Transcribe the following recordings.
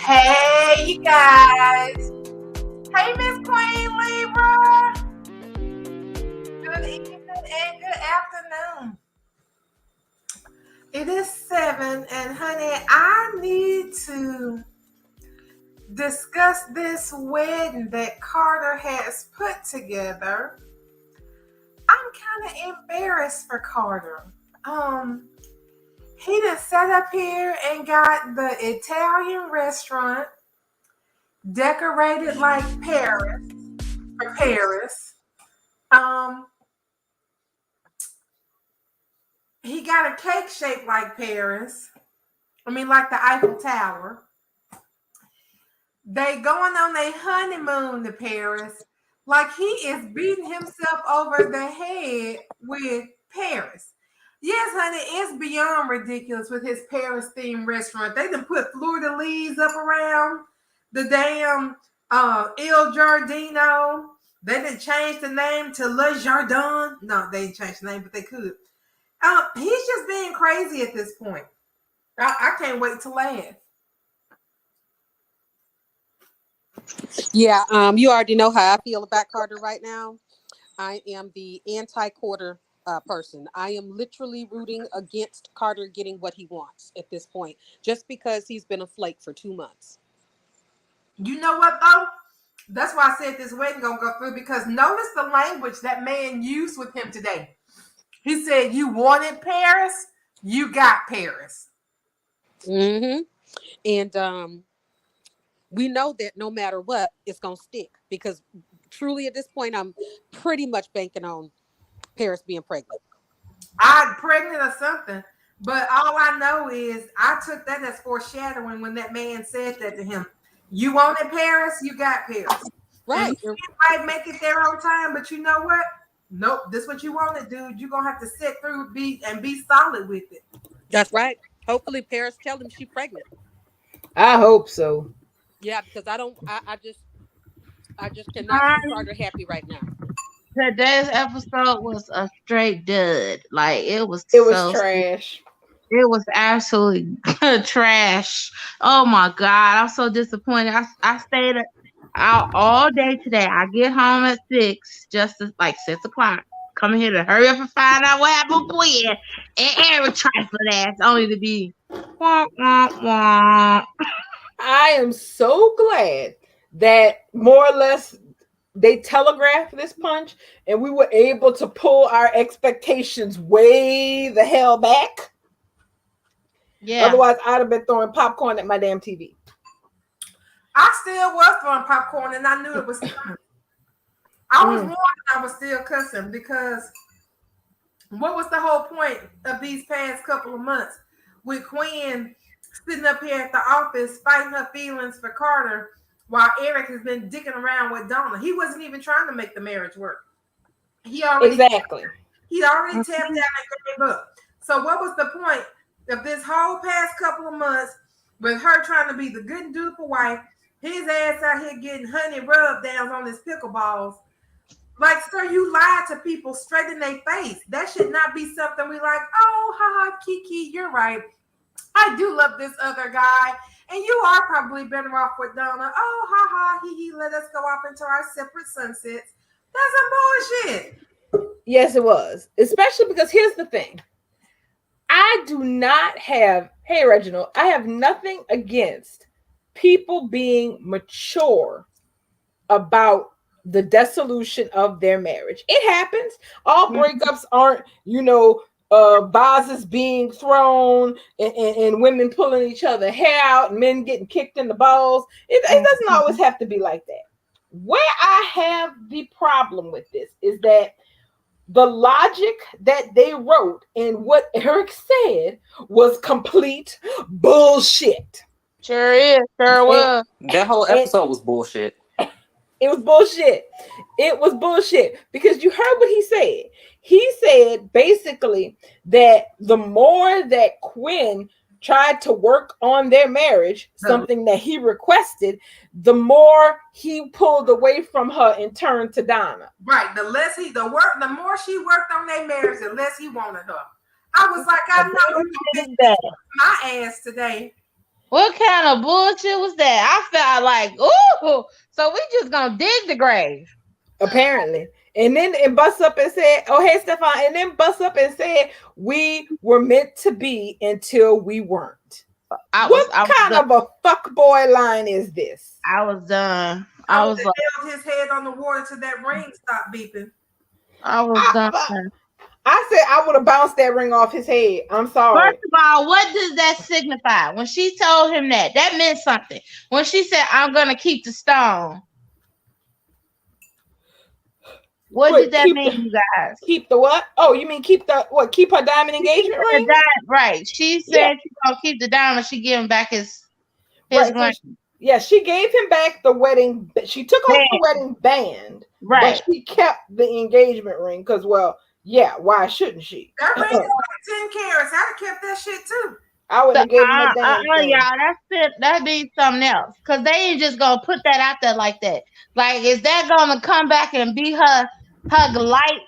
Hey, you guys. Hey, Miss Queen Libra. Good evening and good afternoon. It is 7, and honey, I need to discuss this wedding that Carter has put together. I'm kind of embarrassed for Carter. He done sat up here and got the Italian restaurant decorated like Paris for Paris. He got a cake shaped like Paris. I mean, like the Eiffel Tower. They going on their honeymoon to Paris. Like he is beating himself over the head with Paris. Yes, honey, it's beyond ridiculous with his Paris themed restaurant. They done put fleur de lis up around the damn Il Giardino. They didn't change the name to Le Jardin. No, they didn't change the name, but they could. He's just being crazy at this point. I can't wait to laugh. Yeah, you already know how I feel about Carter right now. I am the anti-Carter person. I am literally rooting against Carter getting what he wants at this point, just because he's been a flake for 2 months. You know what, though? That's why I said this wedding gonna go through, because notice the language that man used with him today. He said, "You wanted Paris, you got Paris." Mm-hmm. And we know that no matter what, it's gonna stick, because truly at this point, I'm pretty much banking on Paris being pregnant. I'm pregnant or something. But all I know is I took that as foreshadowing when that man said that to him. You wanted Paris, you got Paris. Right. And you might make it there on time, but you know what? Nope, this is what you wanted, dude. You're gonna have to sit through be solid with it. That's right. Hopefully Paris tell him she's pregnant. I hope so. Yeah, because I just cannot see Carter happy right now. Today's episode was a straight dud. Like it was Trash. It was absolutely trash. Oh my god, I'm so disappointed. I stayed out all day today. I get home at 6, just like 6 o'clock. Coming here to hurry up and find out what happened when. And Eric tried for that, only to be wah, wah, wah. I am so glad that more or less they telegraphed this punch and we were able to pull our expectations way the hell back. Yeah. Otherwise, I'd have been throwing popcorn at my damn TV. I still was throwing popcorn and I knew it was coming. I was warned I was still cussing, because what was the whole point of these past couple of months with Quinn sitting up here at the office fighting her feelings for Carter while Eric has been dicking around with Donna? He wasn't even trying to make the marriage work. He already tapped down and gave up. So what was the point of this whole past couple of months with her trying to be the good and dutiful wife, his ass out here getting honey rub downs on his pickleballs? Like, sir, you lied to people straight in their face. That should not be something we like, oh, haha, Kiki, you're right. I do love this other guy. And you are probably better off with Donna. Oh, haha, he let us go off into our separate sunsets. That's some bullshit. Yes, it was. Especially because here's the thing. I do not have, hey, Reginald, I have nothing against people being mature about the dissolution of their marriage. It happens. All breakups aren't, vases being thrown and women pulling each other hair out and men getting kicked in the balls. It doesn't always have to be like that. Where I have the problem with this is that the logic that they wrote and what Eric said was complete bullshit. Sure is. Sure was. That whole episode was bullshit. It was bullshit. It was bullshit because you heard what he said. He said basically that the more that Quinn tried to work on their marriage, something that he requested, the more he pulled away from her and turned to Donna. Right. The more she worked on their marriage, the less he wanted her. I was like, I know you did my ass today. What kind of bullshit was that? I felt like, ooh, so we just gonna dig the grave. Apparently. And then it busts up and said, "Oh, hey, Stefan," and then busts up and said, "We were meant to be until we weren't." What kind of a fuckboy line is this? I was done. I was like, held his head on the water till that ring stopped beeping. I was done. I said I would have bounced that ring off his head. I'm sorry. First of all, what does that signify? When she told him that meant something. When she said, "I'm gonna keep the stone," what did that mean, you guys? Keep the what? Oh, you mean keep the what? Keep her diamond engagement ring? Right. She said she's gonna keep the diamond. She gave him back his right. ring. So she gave him back the wedding. She took off the wedding band, right? But she kept the engagement ring because, well, yeah. Why shouldn't she? That ring is like 10 carats. I'd have kept that shit too. I would have given him a damn thing. Y'all, that's it. That'd be something else. Cause they ain't just gonna put that out there like that. Like, is that gonna come back and be her light?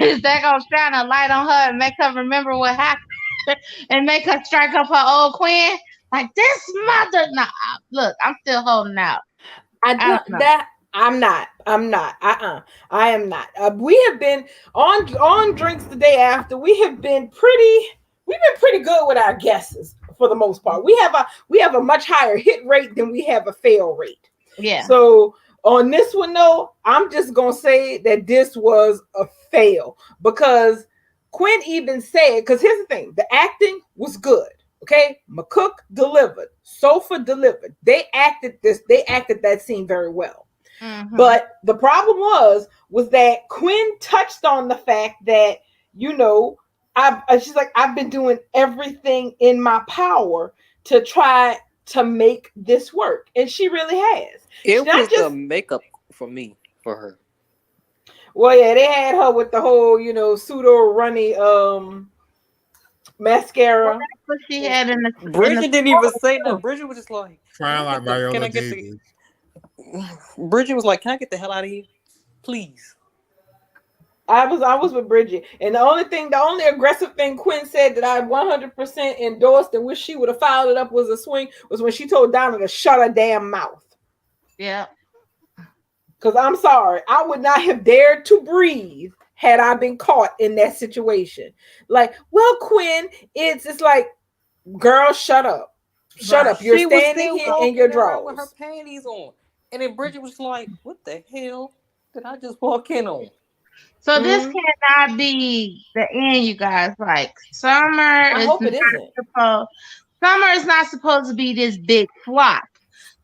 Is that gonna shine a light on her and make her remember what happened and make her strike up her old queen? Like, this mother. Nah, look, I'm still holding out. I'm not. I am not. We have been on drinks the day after. We've been pretty good with our guesses for the most part. We have a much higher hit rate than we have a fail rate. Yeah. So on this one, though, I'm just gonna say that this was a fail because Quinn even said, because here's the thing, the acting was good. Okay, McCook delivered, Sofa delivered. They acted that scene very well. Mm-hmm. But the problem was that Quinn touched on the fact that, you know, she's like, I've been doing everything in my power to try to make this work. And she really has. It was the makeup for me, for her. Well, yeah, they had her with the whole, you know, pseudo runny mascara. Well, that's what she had in the Bridget didn't even say that. Bridget was just like, crying like Viola Davis. Bridget was like, "Can I get the hell out of here, please?" I was with Bridget, and the only aggressive thing Quinn said that I 100% endorsed and wish she would have followed it up was when she told Donna to shut her damn mouth. Yeah. Because I'm sorry, I would not have dared to breathe had I been caught in that situation. Like, well, Quinn, it's like, girl, shut up. Shut up. You're standing here in your drawers. With her panties on. And then Bridget was like, what the hell did I just walk in on? So this cannot be the end, you guys. Like, Summer is not supposed to be this big flop.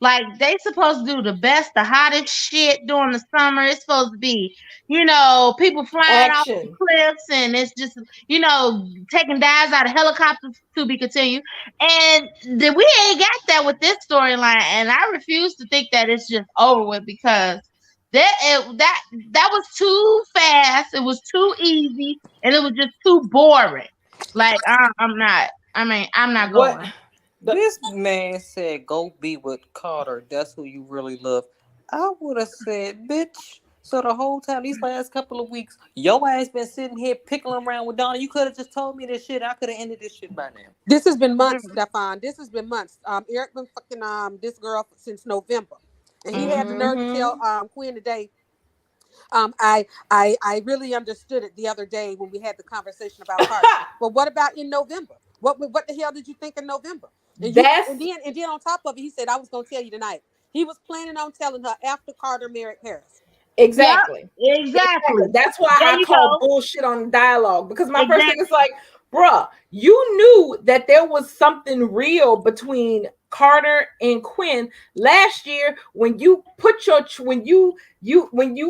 Like, they supposed to do the best, the hottest shit during the summer. It's supposed to be, you know, people flying off the cliffs, and it's just, you know, taking dives out of helicopters to be continued. And we ain't got that with this storyline, and I refuse to think that it's just over with because that was too fast, it was too easy, and it was just too boring. Like, I'm not going. This man said, "Go be with Carter. That's who you really love." I would have said, "Bitch." So the whole time, these last couple of weeks, your ass been sitting here pickling around with Donna. You could have just told me this shit. I could have ended this shit by now. This has been months, Stefan. This has been months. Eric been fucking this girl since November, and he had the nerve to tell Quinn today. I really understood it the other day when we had the conversation about Carter. But what about in November? What the hell did you think in November? And then on top of it, he said, "I was gonna tell you tonight." He was planning on telling her after Carter married Paris. Exactly. Yep, exactly. That's why I call bullshit on dialogue, because my first thing is like, bruh, you knew that there was something real between Carter and Quinn last year when you put when you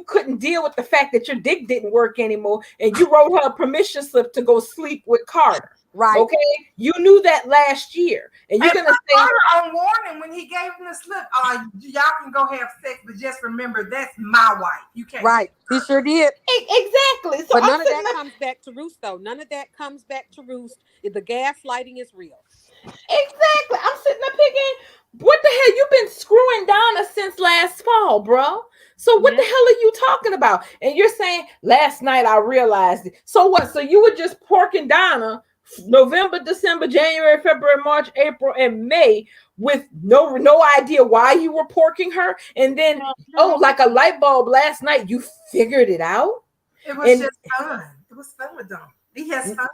couldn't deal with the fact that your dick didn't work anymore and you wrote her a permission slip to go sleep with Carter. Right. Okay. You knew that last year. And you're gonna say on warning when he gave him the slip, y'all can go have sex, but just remember that's my wife. You can't. Right. He sure did. Exactly. So but none of that comes back to roost, though. None of that comes back to roost. The gaslighting is real. Exactly. I'm sitting there picking. What the hell? You've been screwing Donna since last fall, bro. So what the hell are you talking about? And you're saying last night I realized it. So what? So you were just porking Donna November, December, January, February, March, April, and May with no idea why you were porking her, and then like a light bulb last night, you figured it out. It was just fun. It was fun with them. He has fun.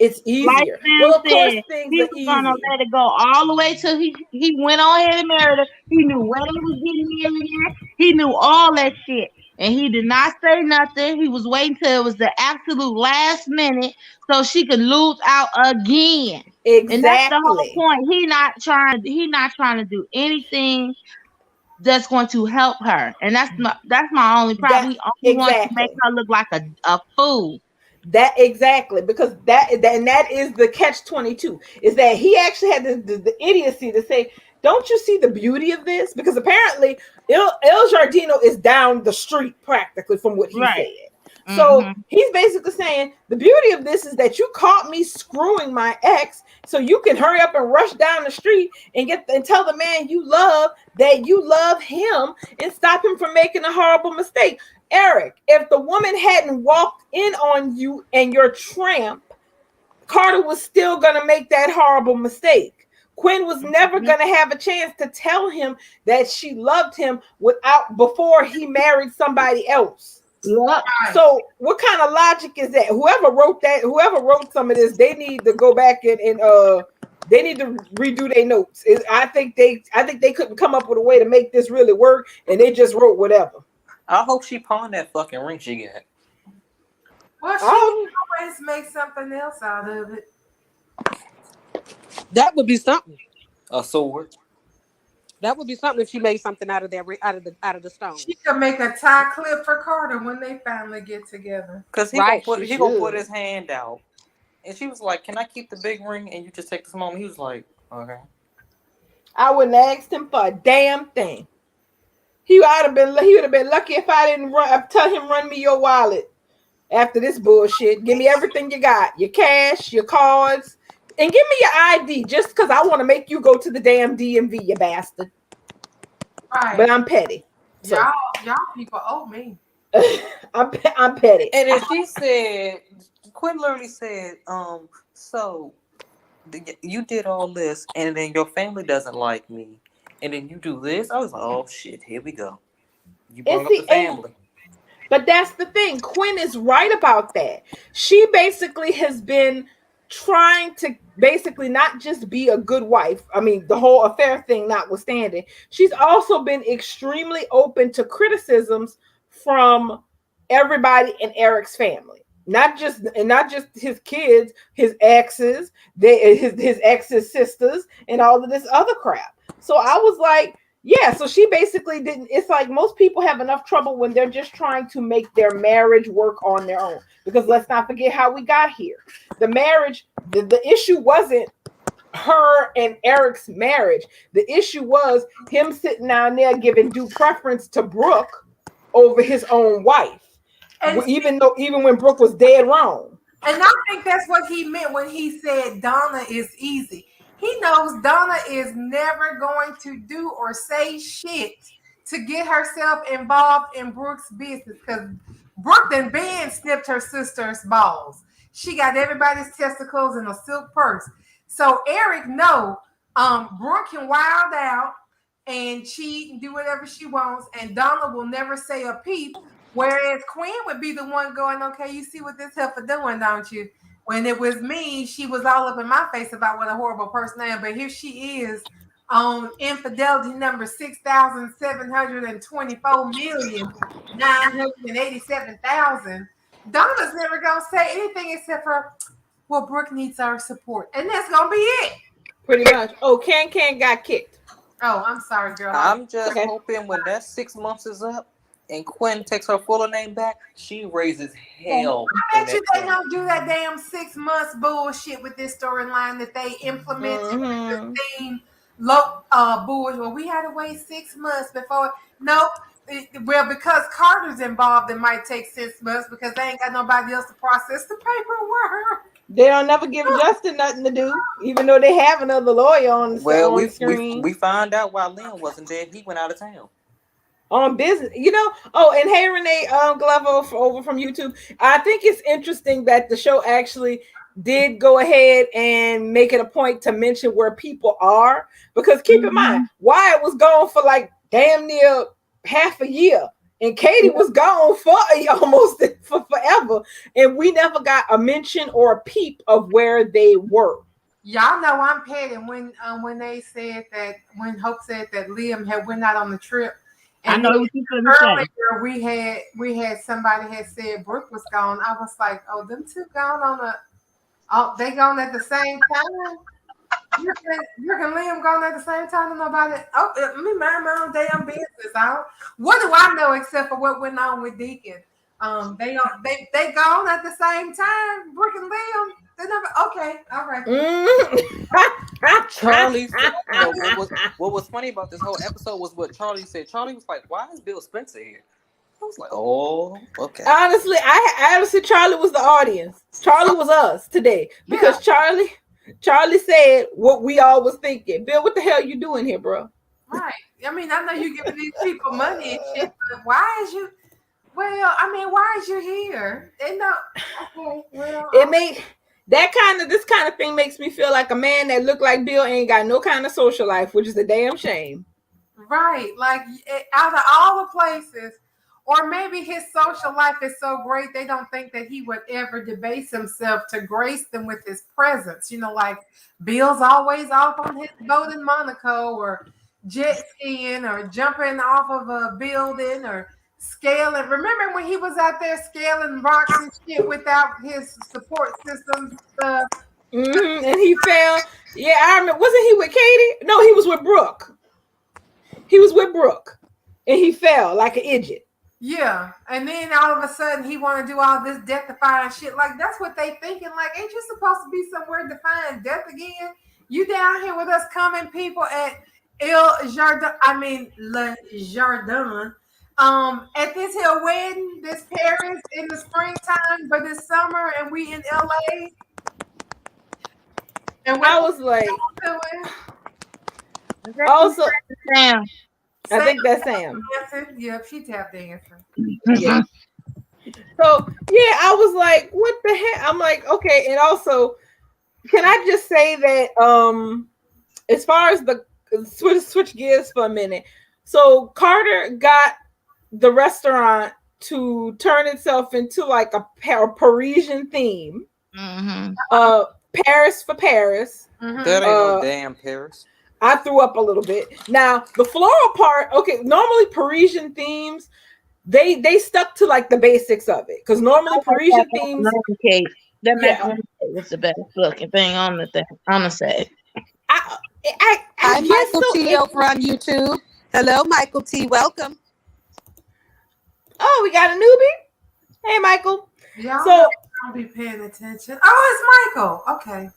It's easier. Well, of course, things he are was gonna easy. let it go all the way till he went on ahead and married her. He knew when he was getting married. He knew all that shit. And he did not say nothing. He was waiting till it was the absolute last minute so she could lose out again. Exactly. And that's the whole point. He not trying to do anything that's going to help her. And that's my only problem. He only wants to make her look like a fool. That exactly, because that is the catch-22, is that he actually had the idiocy to say, don't you see the beauty of this? Because apparently El Giardino is down the street practically from what he said. So he's basically saying the beauty of this is that you caught me screwing my ex, so you can hurry up and rush down the street and tell the man you love that you love him and stop him from making a horrible mistake. Eric, if the woman hadn't walked in on you and your tramp, Carter was still going to make that horrible mistake. Quinn was never going to have a chance to tell him that she loved him before he married somebody else. Yep. So what kind of logic is that? Whoever wrote some of this, they need to go back and they need to redo their notes. I think they couldn't come up with a way to make this really work, and they just wrote whatever. I hope she pawned that fucking ring she got. Well, she always make something else out of it. That would be something. A sword. That would be something if she made something out of the stone. She could make a tie clip for Carter when they finally get together. Because he gonna put his hand out. And she was like, can I keep the big ring and you just take the small one? He was like, okay. I wouldn't have asked him for a damn thing. He would have been lucky if I didn't tell him run me your wallet after this bullshit. Give me everything you got, your cash, your cards, and give me your ID just because I want to make you go to the damn DMV, you bastard. Right. But I'm petty. So. Y'all people owe me. I'm petty. And then she said, Quinn literally said, so you did all this and then your family doesn't like me. And then you do this. I was like, oh shit, here we go. You brought up the family. But that's the thing. Quinn is right about that. She basically has been trying to not just be a good wife. I mean, the whole affair thing notwithstanding, she's also been extremely open to criticisms from everybody in Eric's family. Not just his kids, his exes, his ex's sisters, and all of this other crap. So I was like, yeah, so she basically didn't. It's like most people have enough trouble when they're just trying to make their marriage work on their own. Because let's not forget how we got here. The marriage, the issue wasn't her and Eric's marriage. The issue was him sitting down there giving due preference to Brooke over his own wife. And even when Brooke was dead wrong. And I think that's what he meant when he said Donna is easy. He knows Donna is never going to do or say shit to get herself involved in Brooke's business because Brooke then Ben snipped her sister's balls. She got everybody's testicles in a silk purse. So Eric Brooke can wild out and cheat and do whatever she wants, and Donna will never say a peep. Whereas Quinn would be the one going, okay, you see what this heifer doing, don't you? When it was me, she was all up in my face about what a horrible person I am. But here she is on infidelity number 6,724,987,000. Donna's never going to say anything except for, well, Brooke needs our support. And that's going to be it. Pretty much. Oh, Can got kicked. Oh, I'm sorry, girl. I'm just hoping when that 6 months is up, and Quinn takes her full name back, she raises hell. I bet you they don't do that damn 6 months bullshit with this storyline that they implemented with the theme bullshit. Well, we had to wait 6 months before. Nope. Well, because Carter's involved, it might take 6 months because they ain't got nobody else to process the paperwork. They don't never give Justin nothing to do, even though they have another lawyer on the screen. We found out why Lynn wasn't there. He went out of town. On business, and hey, Renee Glover over from YouTube. I think it's interesting that the show actually did go ahead and make it a point to mention where people are, because keep in mind, Wyatt was gone for like damn near half a year, and Katie was gone for almost for forever, and we never got a mention or a peep of where they were. Y'all know I'm petty when they said that, when Hope said that Liam had went out on the trip. And I know what you gonna say. earlier we had somebody had said Brooke was gone. I was like, oh, them two gone on a, oh, they gone at the same time. Brooke and Liam gone at the same time. And nobody. Oh, me mind my own damn business. What do I know except for what went on with Deacon? They gone at the same time. Brooke and Liam. They never. Okay, all right. Charlie said, what was funny about this whole episode was what Charlie said. Charlie was like, why is Bill Spencer here? I was like, oh, okay. Honestly, Charlie was the audience. Charlie was us today, because Charlie said what we all was thinking. Bill, what the hell you doing here, bro? Right. I mean, I know you giving these people money and shit, but why is you? Well, I mean, why is you here? They know. Okay. Well, this kind of thing makes me feel like a man that look like Bill ain't got no kind of social life, which is a damn shame. Right. Like, out of all the places, or maybe his social life is so great they don't think that he would ever debase himself to grace them with his presence. You know, like Bill's always off on his boat in Monaco, or jet skiing, or jumping off of a building, or scaling. Remember when he was out there scaling rocks and shit without his support system stuff? Mm-hmm. And he fell. Yeah, I remember. Wasn't he with Katie? No, he was with Brooke. He was with Brooke, and he fell like an idiot. Yeah, and then all of a sudden he want to do all this death-defying shit. Like, that's what they thinking. Like, ain't you supposed to be somewhere defying death again? You down here with us common people at Le Jardin. At this here wedding, this Paris in the springtime, but this summer, and we in LA. And I was like, doing? also, Sam. I think that's Sam. Yep, she tap dancing. Yeah. So yeah, I was like, what the heck? I'm like, okay, and also, can I just say that as far as the switch gears for a minute. So Carter got the restaurant to turn itself into like a Parisian theme. Mm-hmm. Paris for Paris. Mm-hmm. That ain't no damn Paris. I threw up a little bit. Now the floral part, okay. Normally Parisian themes, they stuck to like the basics of it, because normally Parisian themes. Cake. That macaroni cake was the best looking thing on the set. Hi, Michael T over on YouTube. Hello, Michael T. Welcome. Oh, we got a newbie. Hey, Michael. Y'all So don't be paying attention. Oh, it's Michael. Okay.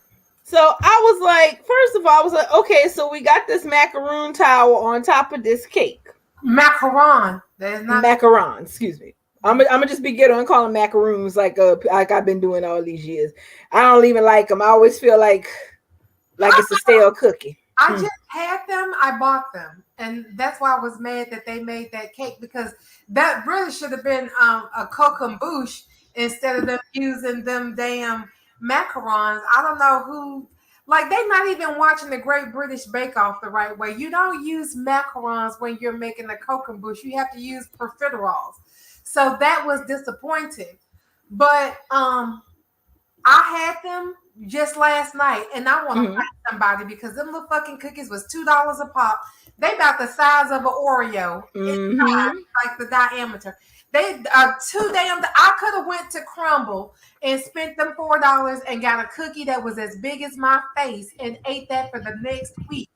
So I was like, first of all, I was like, okay, so we got this macaroon tower on top of this cake. Macaron. There's not Macaron, excuse me. I'm gonna just be ghetto and call them macaroons like I've been doing all these years. I don't even like them. I always feel like it's a stale cookie. I just had them. I bought them, and that's why I was mad that they made that cake, because that really should have been a coquembouche instead of them using them damn macarons. I don't know who. Like, they're not even watching the Great British Bake Off the right way. You don't use macarons when you're making a coquembouche. You have to use profiteroles. So that was disappointing. But I had them just last night, and I want to fight somebody, because them little fucking cookies was $2 a pop. They about the size of an Oreo, like the diameter. They are too damn. I could have went to Crumble and spent them $4 and got a cookie that was as big as my face and ate that for the next week.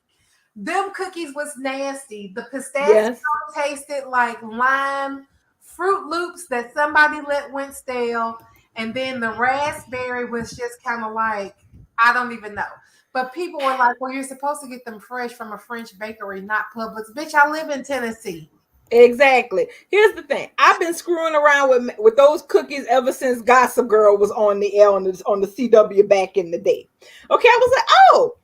Them cookies was nasty. The pistachio tasted like lime, Fruit Loops that somebody let went stale, and then the raspberry was just kind of like, I don't even know. But people were like, well, you're supposed to get them fresh from a French bakery, not Publix. Bitch, I live in Tennessee. Exactly. Here's the thing. I've been screwing around with those cookies ever since Gossip Girl was on the air on the CW back in the day. Okay, I was like, oh,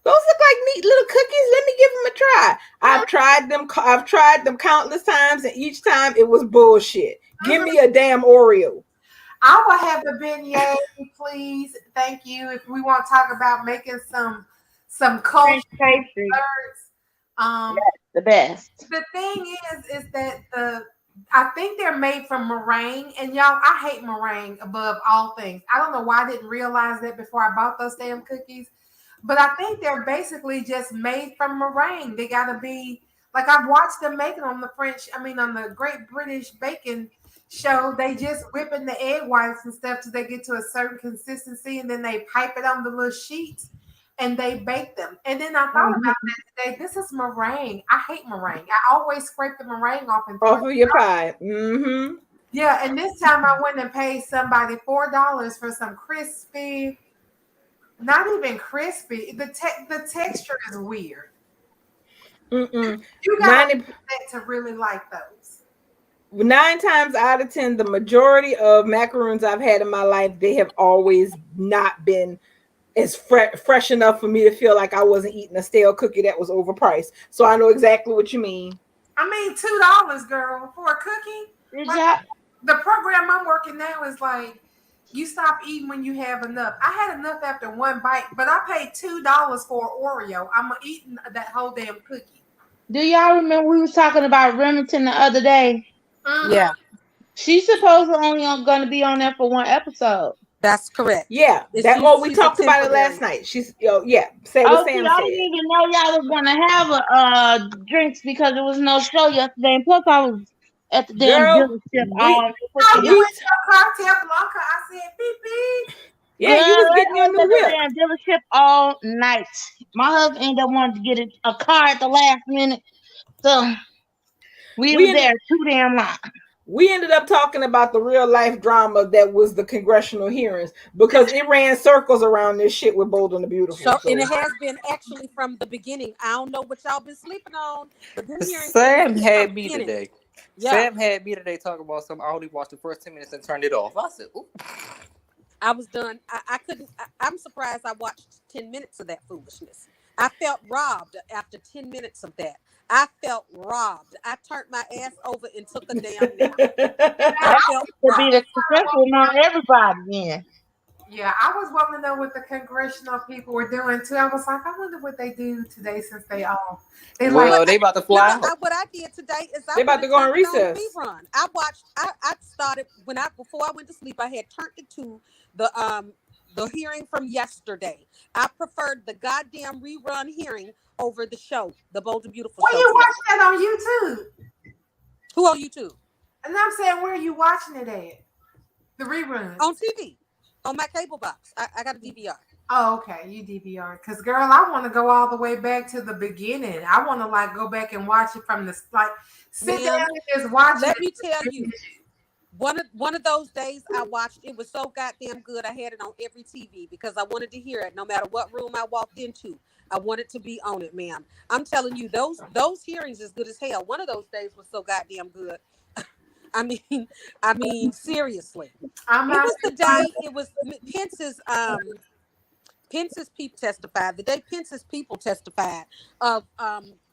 those look like neat little cookies. Let me give them a try. I've tried them countless times, and each time it was bullshit. Give me a damn Oreo. I will have a beignet, please. Thank you. If we want to talk about making some culture French pastry, desserts, the best. the thing is that I think they're made from meringue, and y'all, I hate meringue above all things. I don't know why I didn't realize that before I bought those damn cookies, but I think they're basically just made from meringue. They gotta be like I've watched them make it on on the Great British Baking Show. They just whipping the egg whites and stuff till they get to a certain consistency, and then they pipe it on the little sheets and they bake them. And then I thought about that today. This is meringue. I hate meringue. I always scrape the meringue off and Off of your pie. Mm-hmm. yeah. And this time I went and paid somebody $4 for some crispy, not even crispy. The texture is weird. Mm-mm. You gotta to really like those. 9 times out of 10, the majority of macaroons I've had in my life, they have always not been as fresh enough for me to feel like I wasn't eating a stale cookie that was overpriced. So I know exactly what you mean. I mean, $2, girl, for a cookie. The program I'm working now is like you stop eating when you have enough. I had enough after one bite, but I paid $2 for Oreo. I'm eating that whole damn cookie. Do y'all remember we was talking about Remington the other day? Mm-hmm. Yeah, She's supposedly only going to be on there for one episode. that's correct. Yeah, we talked about it last night. She's say what Sam I said. didn't even know y'all was gonna have drinks because there was no show yesterday. And plus, I was at the damn dealership all Cocktail Blanca. I said beep beep. Yeah, you was getting your new whip. Damn dealership all night. My husband ended up wanting to get a car at the last minute, so we were there too damn long. We ended up talking about the real life drama that was the congressional hearings because it ran circles around this shit with Bold and the Beautiful. So, and it has been actually from the beginning. I don't know what y'all been sleeping on, but them hearings Sam had me today. Yeah. Sam had me today talking about something. I only watched the first 10 minutes and turned it off. I said, ooh. I was done. I couldn't. I'm surprised I watched 10 minutes of that foolishness. I felt robbed after 10 minutes of that. I felt robbed. I turned my ass over and took a damn nap. I felt to be the successful among everybody. Yeah. Yeah, I was wanting to know what the congressional people were doing too. I was like, I wonder what they do today since they all. They about to fly out. What I did today is they about to go on recess. Rerun. I watched. I started before I went to sleep. I had turned it to the hearing from yesterday. I preferred the goddamn rerun hearing over the show, the Bold and Beautiful show. Well, you watch that on YouTube. Who on YouTube? And I'm saying, where are you watching it at? The rerun on TV, on my cable box. I got a DVR. Oh, okay, you DVR. Because, girl, I want to go all the way back to the beginning. I want to go back and watch it from the sit down and just watch it. Let me tell you. One of those days I watched, it was so goddamn good. I had it on every TV because I wanted to hear it no matter what room I walked into. I wanted to be on it, ma'am. I'm telling you, those hearings is good as hell. One of those days was so goddamn good. I mean, seriously. It was Pence's people testified. The day Pence's people testified of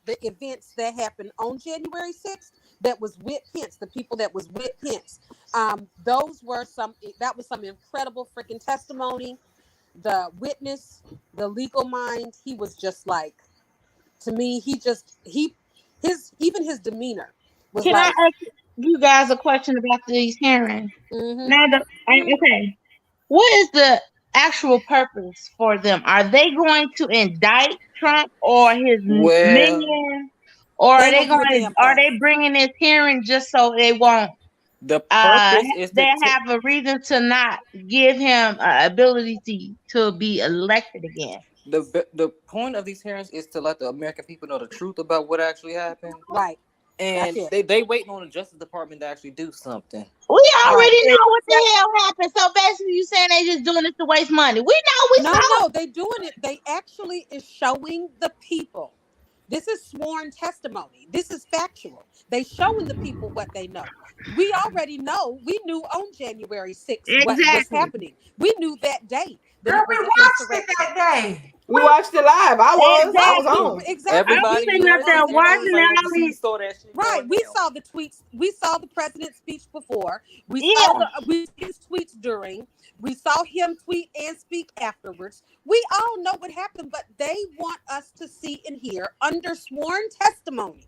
the events that happened on January 6th that was with Pence, the people that was with Pence. That was some incredible freaking testimony. The witness, the legal mind, he was just like, to me, even his demeanor was Can I ask you guys a question about these hearings? Mm-hmm. Now, okay, what is the actual purpose for them? Are they going to indict Trump or his minion, or are they bringing this hearing just so they won't? The purpose is they have a reason to not give him ability to be elected again. The point of these hearings is to let the American people know the truth about what actually happened. Right. And they waiting on the Justice Department to actually do something. We already know what the hell happened. So basically, you saying they just doing it to waste money? We know. No, they doing it. They actually is showing the people. This is sworn testimony. This is factual. They showing the people what they know. We already know. We knew on January 6th what was happening. We knew that day. Girl, we watched it that day. We watched it live. I was Exactly. home. Exactly. Everybody I'm sitting up there watching ABC saw that shit. Right. going We down. saw the tweets. We saw the president's speech before. We Yeah. saw his tweets during. We saw him tweet and speak afterwards. We all know what happened, but they want us to see and hear under sworn testimony.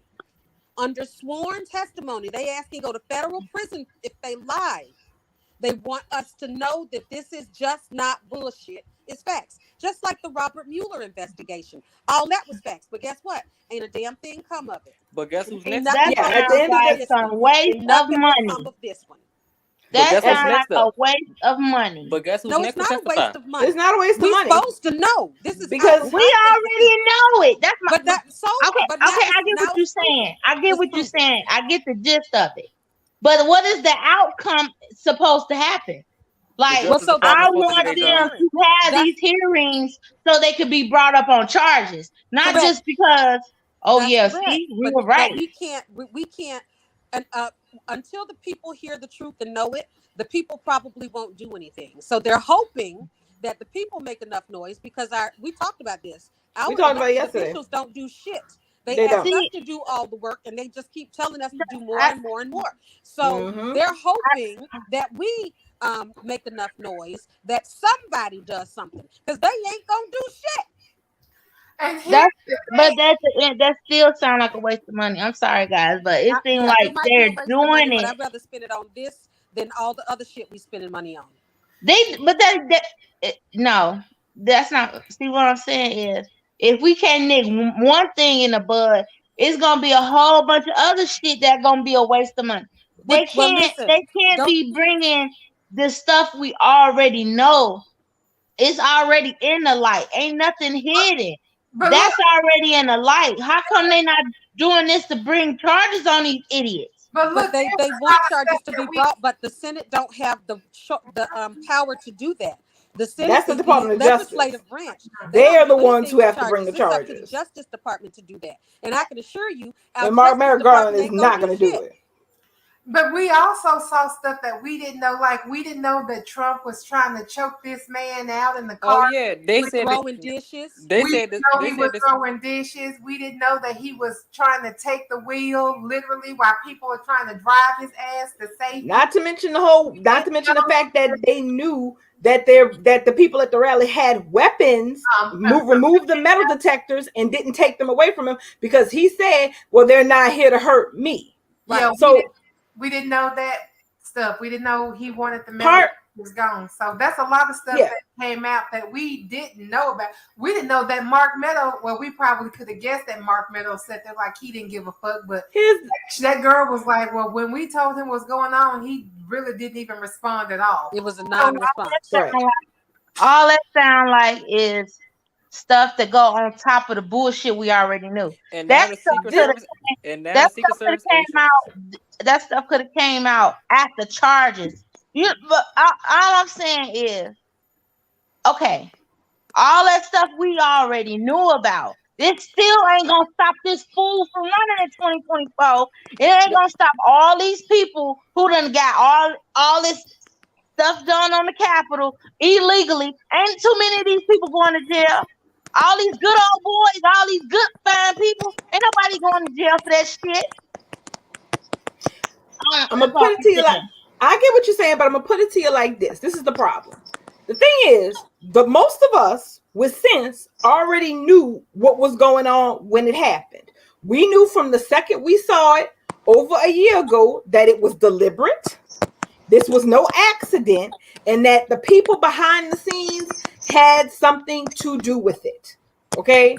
Under sworn testimony, they ask you to go to federal prison if they lie. They want us to know that this is just not bullshit. It's facts. Just like the Robert Mueller investigation. All that was facts. But guess what? Ain't a damn thing come of it. But guess who's Ain't next? nothing Yeah, gonna at the end come of of the- this some one. waste Ain't of nothing gonna money. come of this one. That guess who's sounds like next a up? waste of money. But guess who's No, next it's to not a testify? waste of money. It's not a waste of We're money. supposed to know. This is Because our We right. already know it. That's my But that so okay. but now Okay, I it's- get now what you're it's proven. saying. I get It's what you're proven. saying. I get the gist of it. But what is the outcome supposed to happen? Like, The Justice so Department's I supposed to want get them it done. to have That's- these hearings so they could be brought up on charges, not Correct. just because. Oh That's yeah, correct. see, we But- were right. But we can't and until the people hear the truth and know it, the people probably won't do anything. So they're hoping that the people make enough noise because we talked about this. Our We talked about it elected yesterday. officials don't do shit. They They ask don't. us to do all the work and they just keep telling us to do more I- and more and more. So Mhm. they're hoping that we make enough noise that somebody does something because they ain't gonna do shit. And here's That's the but thing. that still sound like a waste of money. I'm sorry, guys, but it seems Yeah, like it might be a they're waste of doing money, it. but I'd rather spend it on this than all the other shit we spending money on. No, that's not. See what I'm saying is, if we can't nick one thing in the bud, it's gonna be a whole bunch of other shit that gonna be a waste of money. They Well, can't. listen, They can't don't- be bringing the stuff we already know. It's already in the light. Ain't nothing hidden. But That's already in the light. How come they not doing this to bring charges on these idiots? look, But they there's a want lot of charges stuff to that be we- brought, but the Senate don't have the power to do that. The Senate That's the is Department of Justice. legislative branch. They are don't the do ones anything who with have to bring the It's up to the charges. Justice Department to do that. And I can assure you, our And Mark Justice Merrick Department Garland is ain't not going to do shit. it. But we also saw stuff that we didn't know. Like we didn't know that Trump was trying to choke this man out in the car. Oh yeah, they With said throwing that, dishes. they we said didn't that, know they he said was this, throwing dishes. We didn't know that he was trying to take the wheel literally while people were trying to drive his ass to safety. Not to mention the fact that they knew that the people at the rally had weapons, removed the metal detectors and didn't take them away from him because he said, well, they're not here to hurt me. Yeah, So we didn't know that stuff. We didn't know he wanted the metal part was gone. So that's a lot of stuff Yeah. that came out that we didn't know about. We didn't know that Mark Meadows, well, we probably could have guessed that Mark Meadows said that like he didn't give a fuck, but that girl was like, well, when we told him what's going on, he really didn't even respond at all. It was a non-response. Right. All that sound like is stuff that go on top of the bullshit we already knew. and now That the stuff Secret coulda- Service, and now That the Secret stuff could have Service came agents. out. That stuff could have came out after charges. But all I'm saying is, okay, all that stuff we already knew about. It still ain't gonna stop this fool from running in 2024. It ain't gonna stop all these people who done got all this stuff done on the Capitol illegally. Ain't too many of these people going to jail. All these good old boys, all these good fine people, ain't nobody going to jail for that shit. I'm gonna put it to you like I get what you're saying, but I'm gonna put it to you like this. This is the problem. The thing is, most of us with sense already knew what was going on when it happened. We knew from the second we saw it over a year ago that it was deliberate. This was no accident, and that the people behind the scenes had something to do with it. Okay,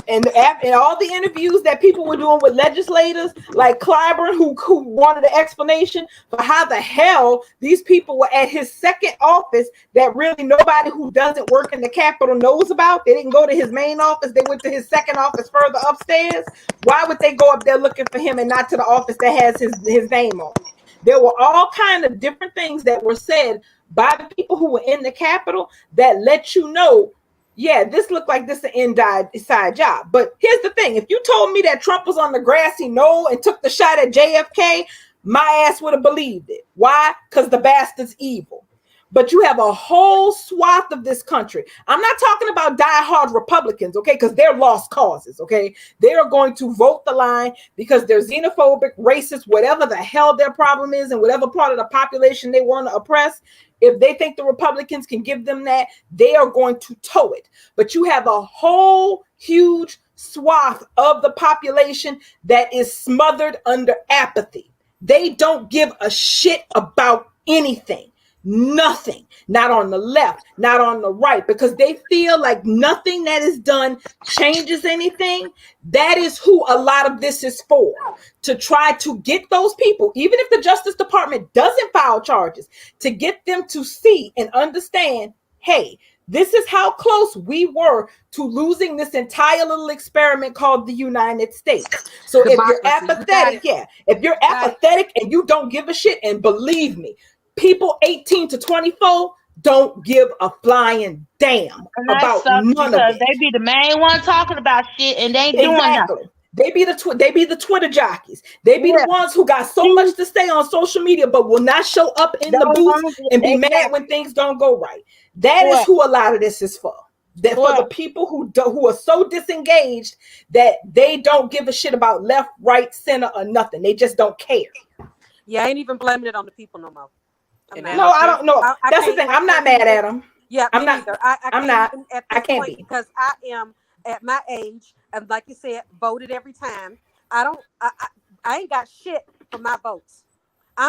and all the interviews that people were doing with legislators like Clyburn, who wanted an explanation for how the hell these people were at his second office that really nobody who doesn't work in the Capitol knows about. They didn't go to his main office. They went to his second office further upstairs. Why would they go up there looking for him and not to the office that has his name on it? There were all kind of different things that were said by the people who were in the Capitol that let you know, yeah, this looked like this an inside job. But here's the thing. If you told me that Trump was on the grassy knoll and took the shot at JFK, my ass would have believed it. Why? Because the bastard's evil. but you have a whole swath of this country. I'm not talking about diehard Republicans, okay, because they're lost causes, okay? They are going to vote the line because they're xenophobic, racist, whatever the hell their problem is, and whatever part of the population they want to oppress. If they think the Republicans can give them that, they are going to toe it. But you have a whole huge swath of the population that is smothered under apathy. They don't give a shit about anything. Nothing. Not on the left, not on the right, because they feel like nothing that is done changes anything. That is who a lot of this is for, to try to get those people, even if the Justice Department doesn't file charges, to get them to see and understand, hey, this is how close we were to losing this entire little experiment called the United States. So if you're apathetic, if you're apathetic and you don't give a shit, and believe me, people 18 to 24 don't give a flying damn about none of it. They be the main one talking about shit and they ain't doing nothing. They be the Twitter jockeys. They be the ones who got so much to say on social media, but will not show up in the booth and be mad when things don't go right. That is who a lot of this is for. That for the people who are so disengaged that they don't give a shit about left, right, center, or nothing. They just don't care. Yeah, I ain't even blaming it on the people no more. No, I don't know. That's the thing. I'm not mad at them. Yeah, I'm not. I'm not. I can't be, because I am at my age, and like you said, voted every time. I ain't got shit for my votes.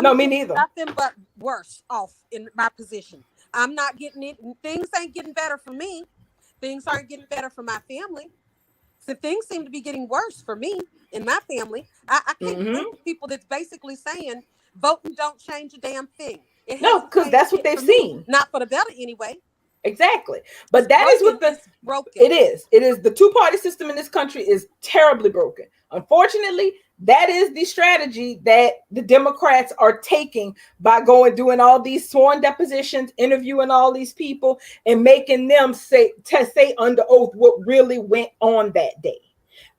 Me neither. Nothing but worse off in my position. I'm not getting it. Things ain't getting better for me. Things aren't getting better for my family. So things seem to be getting worse for me and my family. I can't blame people that's basically saying voting don't change a damn thing. No, because that's what they've seen. Not for the better anyway. Exactly. But that is what broken. It is. The two-party system in this country is terribly broken. Unfortunately, that is the strategy that the Democrats are taking by doing all these sworn depositions, interviewing all these people, and making them say under oath what really went on that day.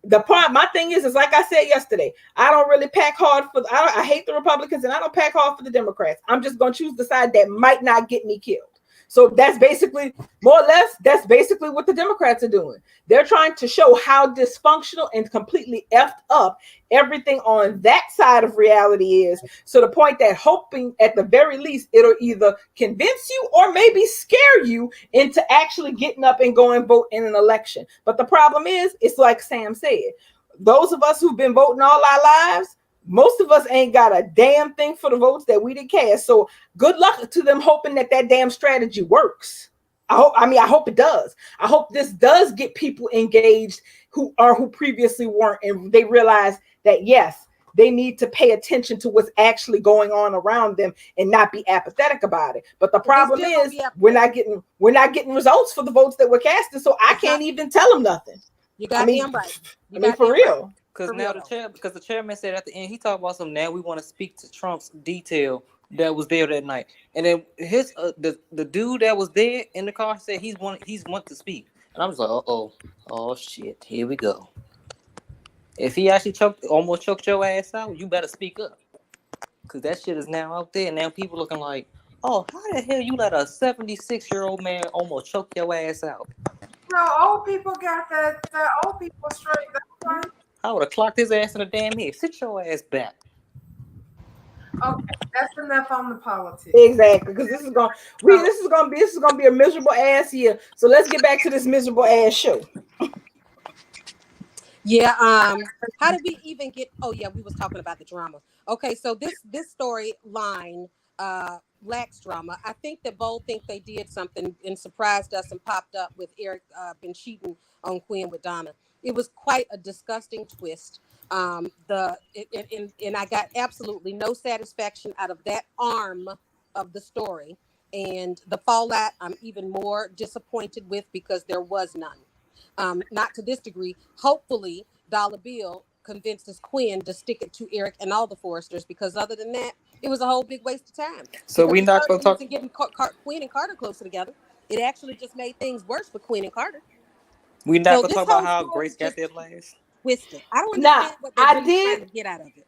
My thing is like I said yesterday, I don't really pack hard I hate the Republicans and I don't pack hard for the Democrats. I'm just going to choose the side that might not get me killed. So that's basically, more or less, that's basically what the Democrats are doing. They're trying to show how dysfunctional and completely effed up everything on that side of reality is, to the point that hoping at the very least it'll either convince you or maybe scare you into actually getting up and going vote in an election. But the problem is, it's like Sam said, those of us who've been voting all our lives, most of us ain't got a damn thing for the votes that we did cast. So good luck to them hoping that damn strategy works. I hope it does. I hope this does get people engaged who previously weren't, and they realize that yes, they need to pay attention to what's actually going on around them and not be apathetic about it. But the problem is we're not getting results for the votes that were casted, so I can't even tell them nothing. You got damn right. For real. Because now the chairman said at the end, he talked about something. Now we want to speak to Trump's detail that was there that night, and then the dude that was there in the car said he's want to speak, and I was like, oh shit, here we go. If he actually almost choked your ass out, you better speak up, because that shit is now out there. Now people looking like, oh, how the hell you let a 76-year-old man almost choke your ass out? No, old people got the old people straight. That's right. I would have clocked his ass in the damn head. Sit your ass back. Okay, that's enough on the politics. Exactly, because this is gonna be a miserable ass year. So let's get back to this miserable ass show. Yeah. How did we even get? Oh yeah, we was talking about the drama. Okay, so this storyline lacks drama. I think that Bold think they did something and surprised us and popped up with Eric been cheating on Quinn with Donna. It was quite a disgusting twist. And I got absolutely no satisfaction out of that arm of the story. And the fallout, I'm even more disappointed with because there was none. Not to this degree. Hopefully, Dollar Bill convinces Quinn to stick it to Eric and all the Forresters, because other than that, it was a whole big waste of time. So we're not going to talk. Getting Quinn and Carter closer together. It actually just made things worse for Quinn and Carter. We're not going to talk about how Grace got there last. Twisted. I don't understand what they're trying to get out of it.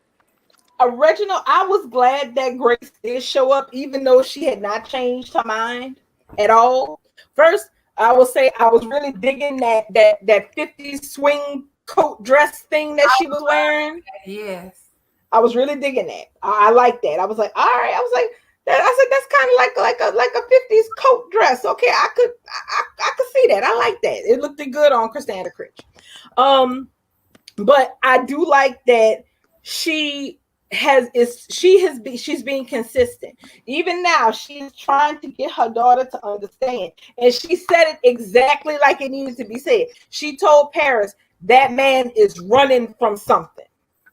original, I was glad that Grace did show up, even though she had not changed her mind at all. First, I will say I was really digging that 50s swing coat dress thing that she was wearing. Yes. I was really digging that. I like that. I was like, all right. I was like, that's kind of like a 50s coat dress. Okay, I could see that. I like that. It looked good on Christina Critch. But I do like that she's being consistent. Even now, she's trying to get her daughter to understand, and she said it exactly like it needed to be said. She told Paris that man is running from something.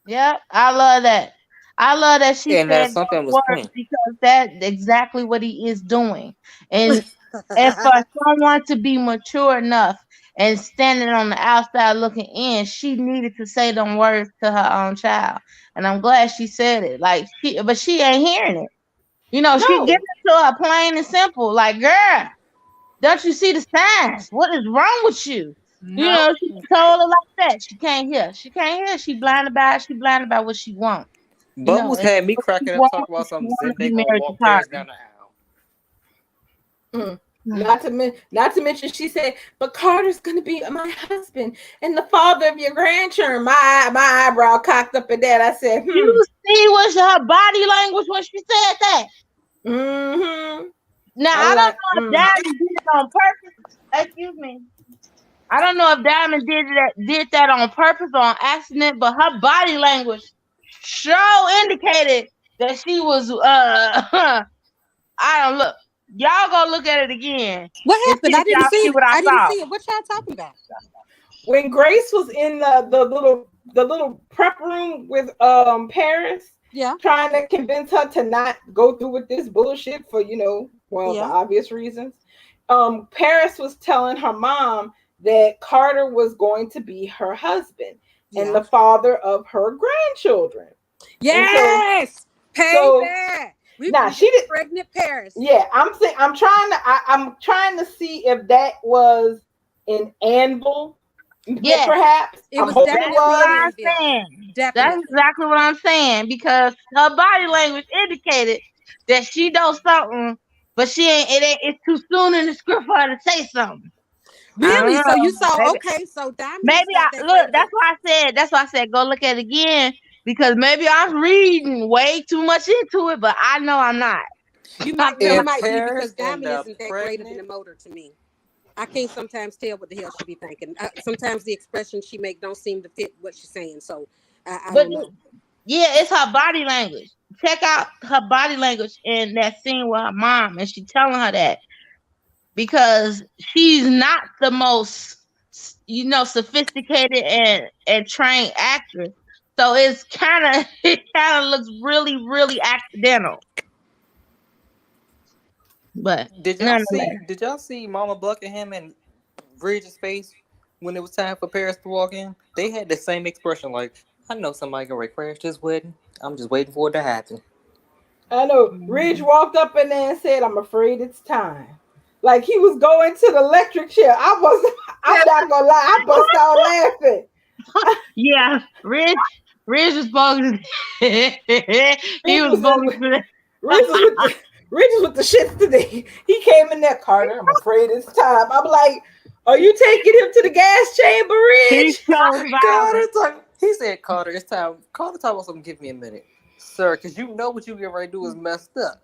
Yep, I love that. I love that she And said that something those was words Queen. because that's exactly what he is doing. And for someone to be mature enough and standing on the outside looking in, she needed to say them words to her own child. And I'm glad she said it. But she ain't hearing it. You know, she No. gives it to her plain and simple. Like, girl, don't you see the signs? What is wrong with you? No. You know, she told her like that. She can't hear. She can't hear. She blinded by it. She blinded by what she wants. You know, Bubbles had me cracking up talking about something. Then they gonna walk Paris down the aisle. Not to mention, she said, "But Carter's gonna be my husband and the father of your grandchildren." My eyebrow cocked up at that. I said, You see what's her body language when she said that? Mm-hmm. Now I don't know if Diamond did it on purpose. Excuse me. I don't know if Diamond did that on purpose or on accident, but her body language sure indicated that she was I don't look. Y'all go look at it again. What happened? I didn't see it. What I didn't saw. see it. What y'all talking about? When Grace was in the little prep room with Paris, Yeah, trying to convince her to not go through with this bullshit for for obvious reasons. Paris was telling her mom that Carter was going to be her husband and the father of her grandchildren. Yes, payback. She did pregnant Paris. Yeah, I'm trying to see if that was an anvil. Yes, perhaps it was. That's what I'm saying. That's exactly what I'm saying because her body language indicated that she knows something, but she ain't. It's too soon in the script for her to say something. Really? So you saw? Maybe, Okay, so Diamond. Maybe That's why I said go look at it again because maybe I'm reading way too much into it, but I know I'm not. You might be because Diamond isn't that great of an emoter to me. I can't sometimes tell what the hell she be thinking. Sometimes the expressions she make don't seem to fit what she's saying. So I don't know. Yeah, it's her body language. Check out her body language in that scene with her mom, and she's telling her that because she's not the most, sophisticated and trained actress. So it kind of looks really, really accidental. But did y'all see Mama Buckingham and Bridget's face when it was time for Paris to walk in? They had the same expression, like, I know somebody gonna crash this wedding. I'm just waiting for it to happen. I know. Ridge walked up in there and said, "I'm afraid it's time." Like he was going to the electric chair. I'm not gonna lie, I bust out laughing. Yeah, Ridge was bogus. He was bogus for that. Ridge was with the shits today. He came in there, Carter. I'm afraid it's time. I'm like, are you taking him to the gas chamber, Ridge? He said, Carter, it's time. Carter talk about something. Give me a minute, sir, because you know what you get ready to do is messed up.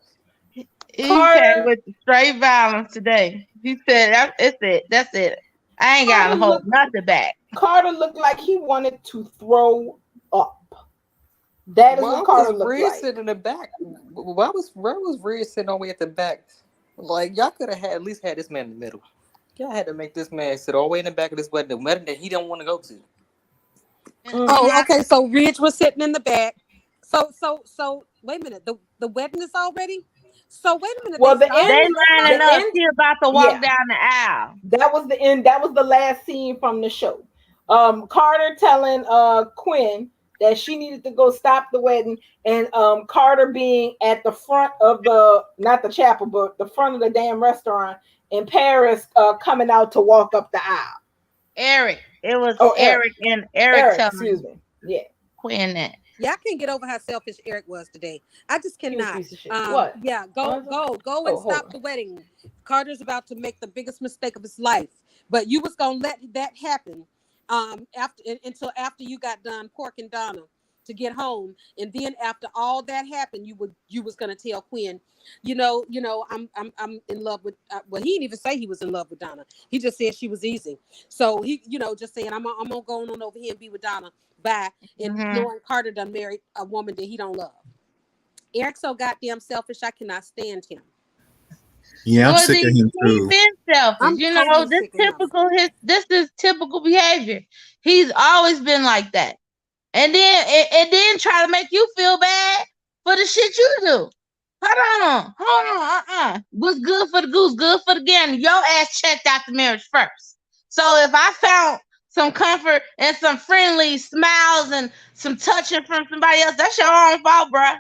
He came with straight violence today. He said, That's it. I ain't got to hold nothing back. Carter looked like he wanted to throw up. That is what Carter looked like. Sitting in the back. Where was Red sitting all the way at the back? Like, y'all could have at least had this man in the middle. Y'all had to make this man sit all the way in the back of this wedding, the wedding that he don't want to go to. Oh, okay. So Ridge was sitting in the back. So wait a minute. The wedding is already. So wait a minute. Well, they lining up. She's about to walk down the aisle. That was the end. That was the last scene from the show. Carter telling Quinn that she needed to go stop the wedding, and Carter being at the front of not the chapel, but the front of the damn restaurant, and Paris coming out to walk up the aisle. Eric. It was Eric and Eric telling excuse me. Yeah. Quinn that. Yeah, I can't get over how selfish Eric was today. I just He was a cannot. piece of shit. What? Yeah, go Oh, and hold stop on. the wedding. Carter's about to make the biggest mistake of his life, but you was gonna let that happen until after you got done porking Donna to get home, and then after all that happened, you was gonna tell Quinn, I'm in love with. Well, he didn't even say he was in love with Donna. He just said she was easy. So he, just saying I'm gonna go on over here and be with Donna. Bye. And knowing Carter done married a woman that he don't love. Eric's so goddamn selfish. I cannot stand him. Yeah, I'm Well, sick of him he's too. been selfish. I'm totally sick of him. This is typical behavior. He's always been like that. And then try to make you feel bad for the shit you do. Hold on. What's good for the goose, good for the gander. Your ass checked out the marriage first. So if I found some comfort and some friendly smiles and some touching from somebody else, that's your own fault, bruh.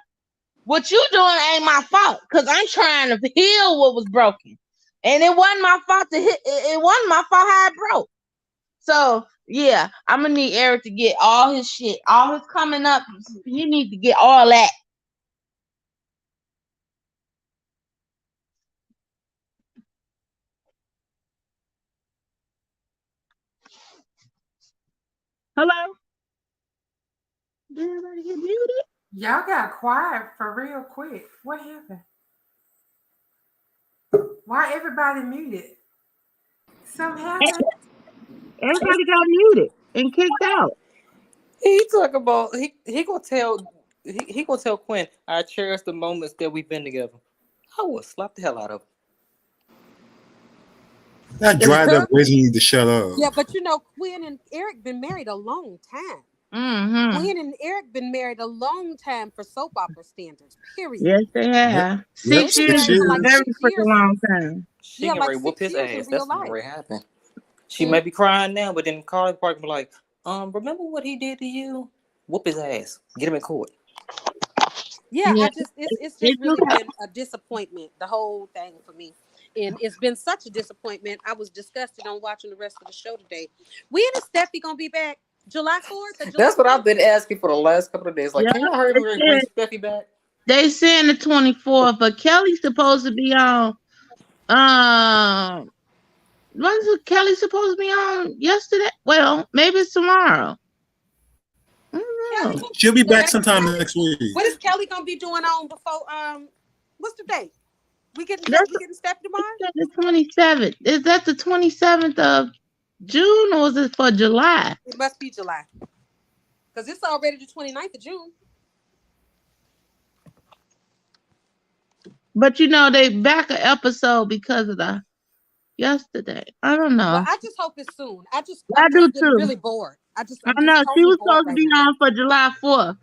What you doing ain't my fault, because I'm trying to heal what was broken. And it wasn't my fault it wasn't my fault how it broke. So yeah, I'm gonna need Eric to get all his shit, all his coming up. He needs to get all that. Hello? Did everybody get muted? Y'all got quiet for real quick. What happened? Why everybody muted? Something happened? Everybody got muted and kicked out. He talk about he gonna tell Quinn, I cherish the moments that we've been together. I would slap the hell out of him. That dried up Reggie need to shut up. Yeah, but Quinn and Eric been married a long time. Mm-hmm. Quinn and Eric been married a long time for soap opera standards. Period. Yes, they have. 6 years is a very freaking long time. She can whoop his ass. That's what already happened. She may be crying now, but then Carly Park be like, remember what he did to you? Whoop his ass. Get him in court. Yeah, it's just really been a disappointment, the whole thing for me. And it's been such a disappointment. I was disgusted on watching the rest of the show today. When is Steffi gonna be back? July 4th? That's what I've been asking for the last couple of days. Like, can you hurry to bring Steffi back? They saying the 24th, but Kelly's supposed to be on. Wasn't Kelly supposed to be on yesterday? Well, maybe it's tomorrow. She'll be back sometime next week. What is Kelly gonna be doing on before? What's the date? We getting Steffi tomorrow? The 27th. Is that the 27th of June or is it for July? It must be July, because it's already the 29th of June. But they back an episode because of the yesterday. I don't know. Well, I just hope it's soon. I do getting too. Really bored. I know she was supposed to be on for July 4th.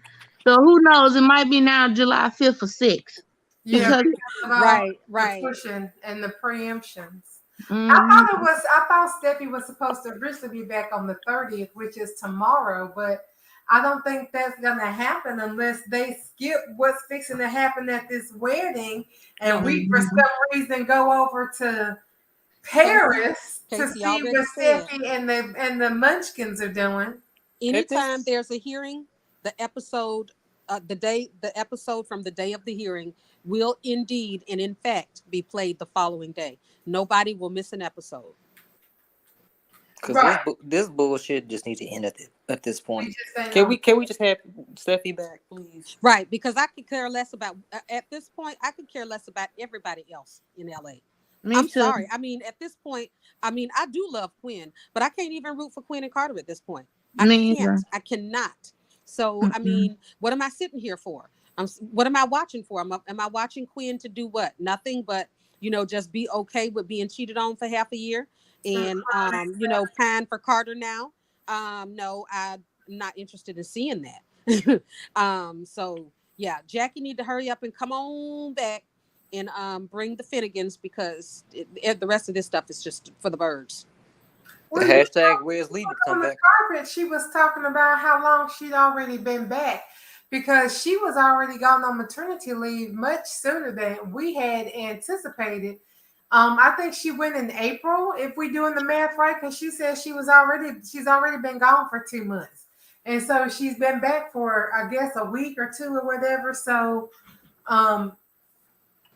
So who knows? It might be now July 5th or 6th. Yeah, right. The pushing and the preemptions. Mm-hmm. I thought Steffi was supposed to originally be back on the 30th, which is tomorrow, but I don't think that's gonna happen unless they skip what's fixing to happen at this wedding, and we for some reason go over to Paris to see what Steffi and the Munchkins are doing. Anytime there's a hearing, the episode from the day of the hearing will indeed and in fact be played the following day. Nobody will miss an episode. Because this bullshit just needs to end at this point. Can we just have Steffi back, please? Right, because I could care less about at this point. I could care less about everybody else in LA. I'm sorry. I mean, at this point, I do love Quinn, but I can't even root for Quinn and Carter at this point. I cannot. So, I mean, what am I sitting here for? What am I watching for? Am I watching Quinn to do what? Nothing but, just be okay with being cheated on for half a year and, pine for Carter now. No, I'm not interested in seeing that. So yeah, Jackie need to hurry up and come on back and bring the Finnegans, because the rest of this stuff is just for the birds. The hashtag where's Lee to come back. Carpet, she was talking about how long she'd already been back, because she was already gone on maternity leave much sooner than we had anticipated. I think she went in April, if we're doing the math right, because she said she's already been gone for 2 months. And so she's been back for, I guess, a week or two or whatever. So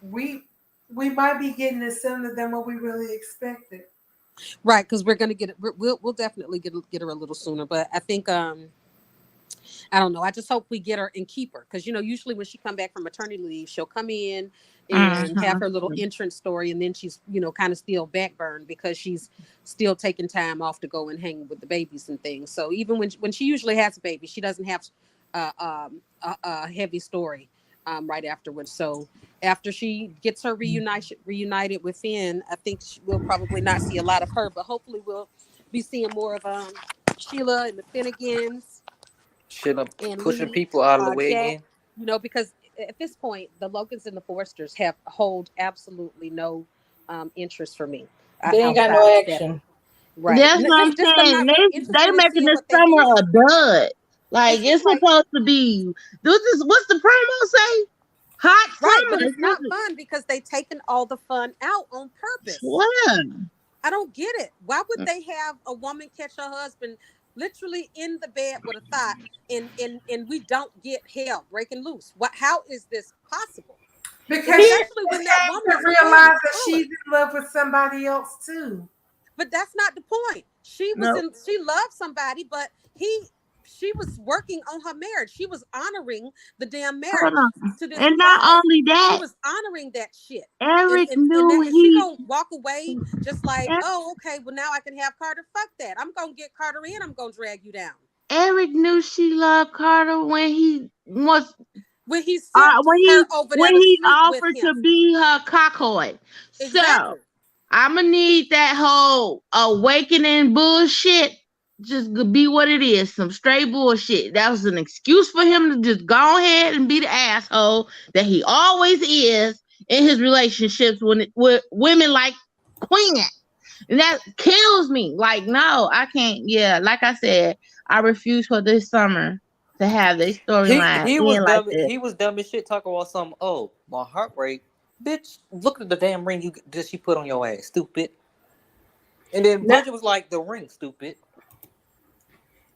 we might be getting it sooner than what we really expected. Right, because we're gonna get it. We'll definitely get her a little sooner. But I think I don't know. I just hope we get her and keep her, because usually when she come back from maternity leave, she'll come in and have her little entrance story, and then she's kind of still backburned because she's still taking time off to go and hang with the babies and things. So even when she usually has a baby, she doesn't have a heavy story right afterwards. So after she gets her reunited with Finn, I think we'll probably not see a lot of her, but hopefully we'll be seeing more of Sheila and the Finnegans. Shit, I'm And pushing Lee, people out of the way Jack, again. because at this point, the Logans and the Forsters hold absolutely no interest for me. They ain't got no action. Right. That's what I'm Just saying. not really interested They in making seeing the what they summer do. a dud. Like It's it's like- supposed to be. What's the promo say? Hot Right, summer. but it's not fun because they taken all the fun out on purpose. Swear. I don't get it. Why would they have a woman catch her husband literally in the bed with a thought, and we don't get hell breaking loose? How is this possible? Because Especially when that woman realize that she's in love with somebody else too. But that's not the point. She loved somebody, but she was working on her marriage. She was honoring the damn marriage to this. And not only that, she was honoring that shit. Eric and knew she gonna walk away just like, oh, okay, well now I can have Carter. Fuck that. I'm gonna get Carter in. I'm gonna drag you down. Eric knew she loved Carter when he was when he offered to be her cockhoid. Exactly. So I'ma need that whole awakening bullshit just be what it is, some straight bullshit. That was an excuse for him to just go ahead and be the asshole that he always is in his relationships with women like Queen. And that kills me. Like, no, I can't. Yeah, like I said, I refuse for this summer to have this storyline. He was dumb as shit talking about something. Oh, my heart rate. Bitch, look at the damn ring that she put on your ass, stupid. And then Bridget was like, the ring, stupid.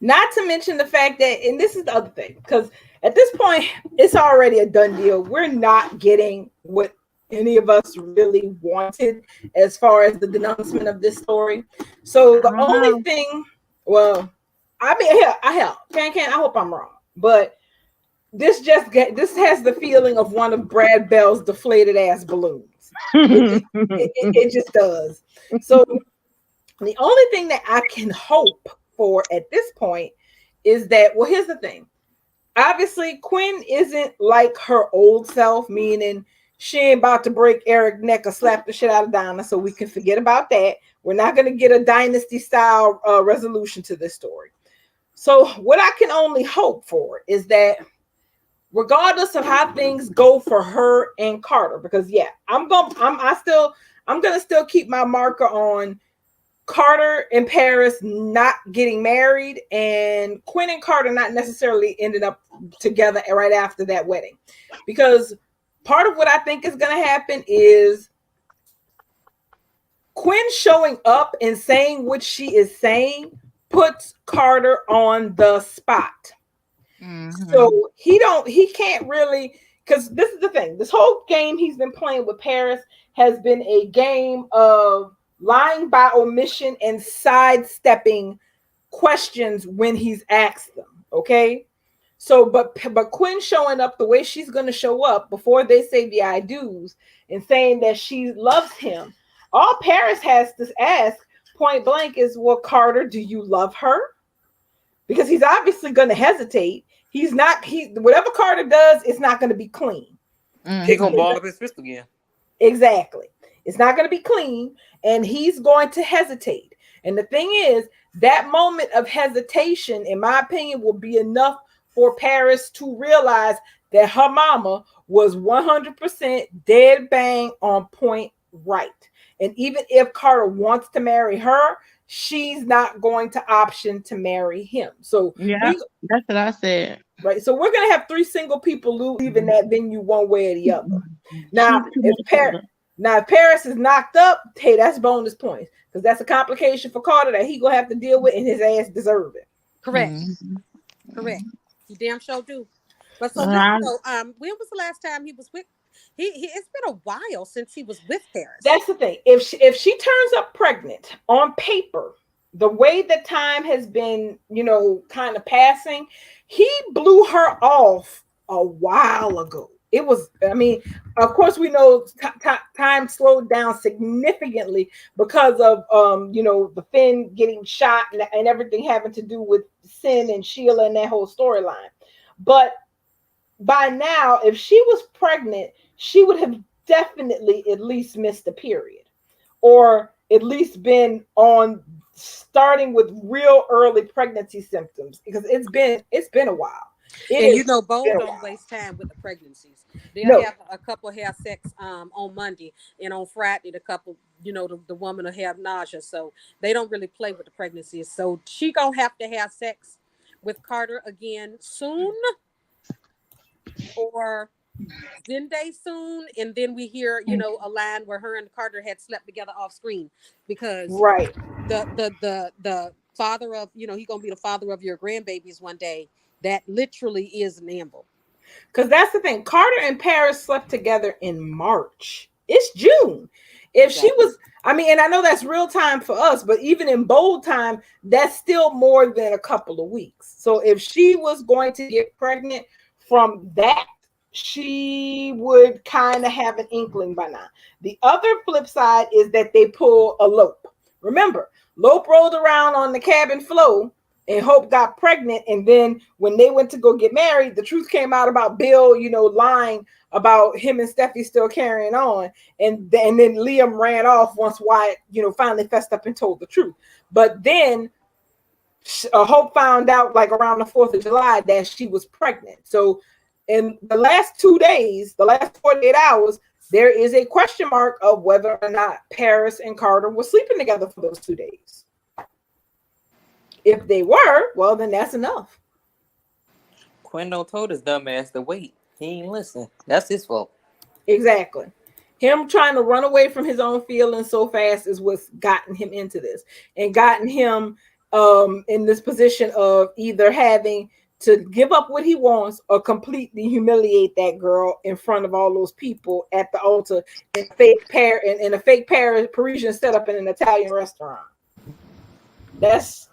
Not to mention the fact that, and this is the other thing, because at this point, it's already a done deal. We're not getting what any of us really wanted as far as the denouncement of this story. So the only thing, well, I mean, I hope I'm wrong, but this has the feeling of one of Brad Bell's deflated ass balloons. It just does. So the only thing that I can hope for at this point is that, well, here's the thing. Obviously, Quinn isn't like her old self, meaning she ain't about to break Eric's neck or slap the shit out of Donna, so we can forget about that. We're not going to get a dynasty style resolution to this story. So what I can only hope for is that regardless of how things go for her and Carter, because I'm gonna still keep my marker on Carter and Paris not getting married and Quinn and Carter not necessarily ended up together right after that wedding. Because part of what I think is going to happen is Quinn showing up and saying what she is saying puts Carter on the spot. Mm-hmm. So he can't really, because this is the thing. This whole game he's been playing with Paris has been a game of lying by omission and sidestepping questions when he's asked them. Okay. So, but Quinn showing up the way she's going to show up before they say the I do's and saying that she loves him. All Paris has to ask point blank is, well, Carter, do you love her? Because he's obviously going to hesitate. Whatever Carter does, it's not going to be clean. He's going to ball up his fist again. Exactly. It's not going to be clean, and he's going to hesitate. And the thing is, that moment of hesitation, in my opinion, will be enough for Paris to realize that her mama was 100% dead bang on point right. And even if Carter wants to marry her, she's not going to option to marry him. So that's what I said. Right. So we're gonna have 3 single people leaving that venue one way or the other. Now, if Paris is knocked up, hey, that's bonus points. Because that's a complication for Carter that he gonna have to deal with and his ass deserve it. Correct. Correct. You damn sure do. But so listen, I- so when was the last time he was with? He it's been a while since he was with Paris. That's the thing. If she turns up pregnant on paper, the way that time has been, kind of passing, he blew her off a while ago. It was, I mean, of course, we know time slowed down significantly because of, the Finn getting shot and everything having to do with Sin and Sheila and that whole storyline. But by now, if she was pregnant, she would have definitely at least missed a period, or at least been on starting with real early pregnancy symptoms, because it's been a while. And Bo been a don't while. waste time with the pregnancies. They'll No. have a couple have sex on Monday, and on Friday the couple, the woman will have nausea. So they don't really play with the pregnancies. So she gonna have to have sex with Carter again soon, or Zende soon, and then we hear a line where her and Carter had slept together off screen, because Right. the father of he gonna be the father of your grandbabies one day. That literally is an amble. Because that's the thing. Carter and Paris slept together in March. It's June. If she was, I mean, and I know that's real time for us, but even in bold time, that's still more than a couple of weeks. So if she was going to get pregnant from that, she would kind of have an inkling by now. The other flip side is that they pull a Lope. Remember, Lope rolled around on the cabin floor and Hope got pregnant, and then when they went to go get married, the truth came out about Bill, lying about him and Steffi still carrying on, and then Liam ran off once Wyatt, finally fessed up and told the truth. But then Hope found out, like around the 4th of July, that she was pregnant. So in the last 2 days, the last 48 hours, there is a question mark of whether or not Paris and Carter were sleeping together for those 2 days. If they were, well, then that's enough. Quendo told his dumb ass to wait. He ain't listen. That's his fault. Exactly. Him trying to run away from his own feelings so fast is what's gotten him into this, and gotten him in this position of either having to give up what he wants or completely humiliate that girl in front of all those people at the altar in a fake Parisian setup in an Italian restaurant. That's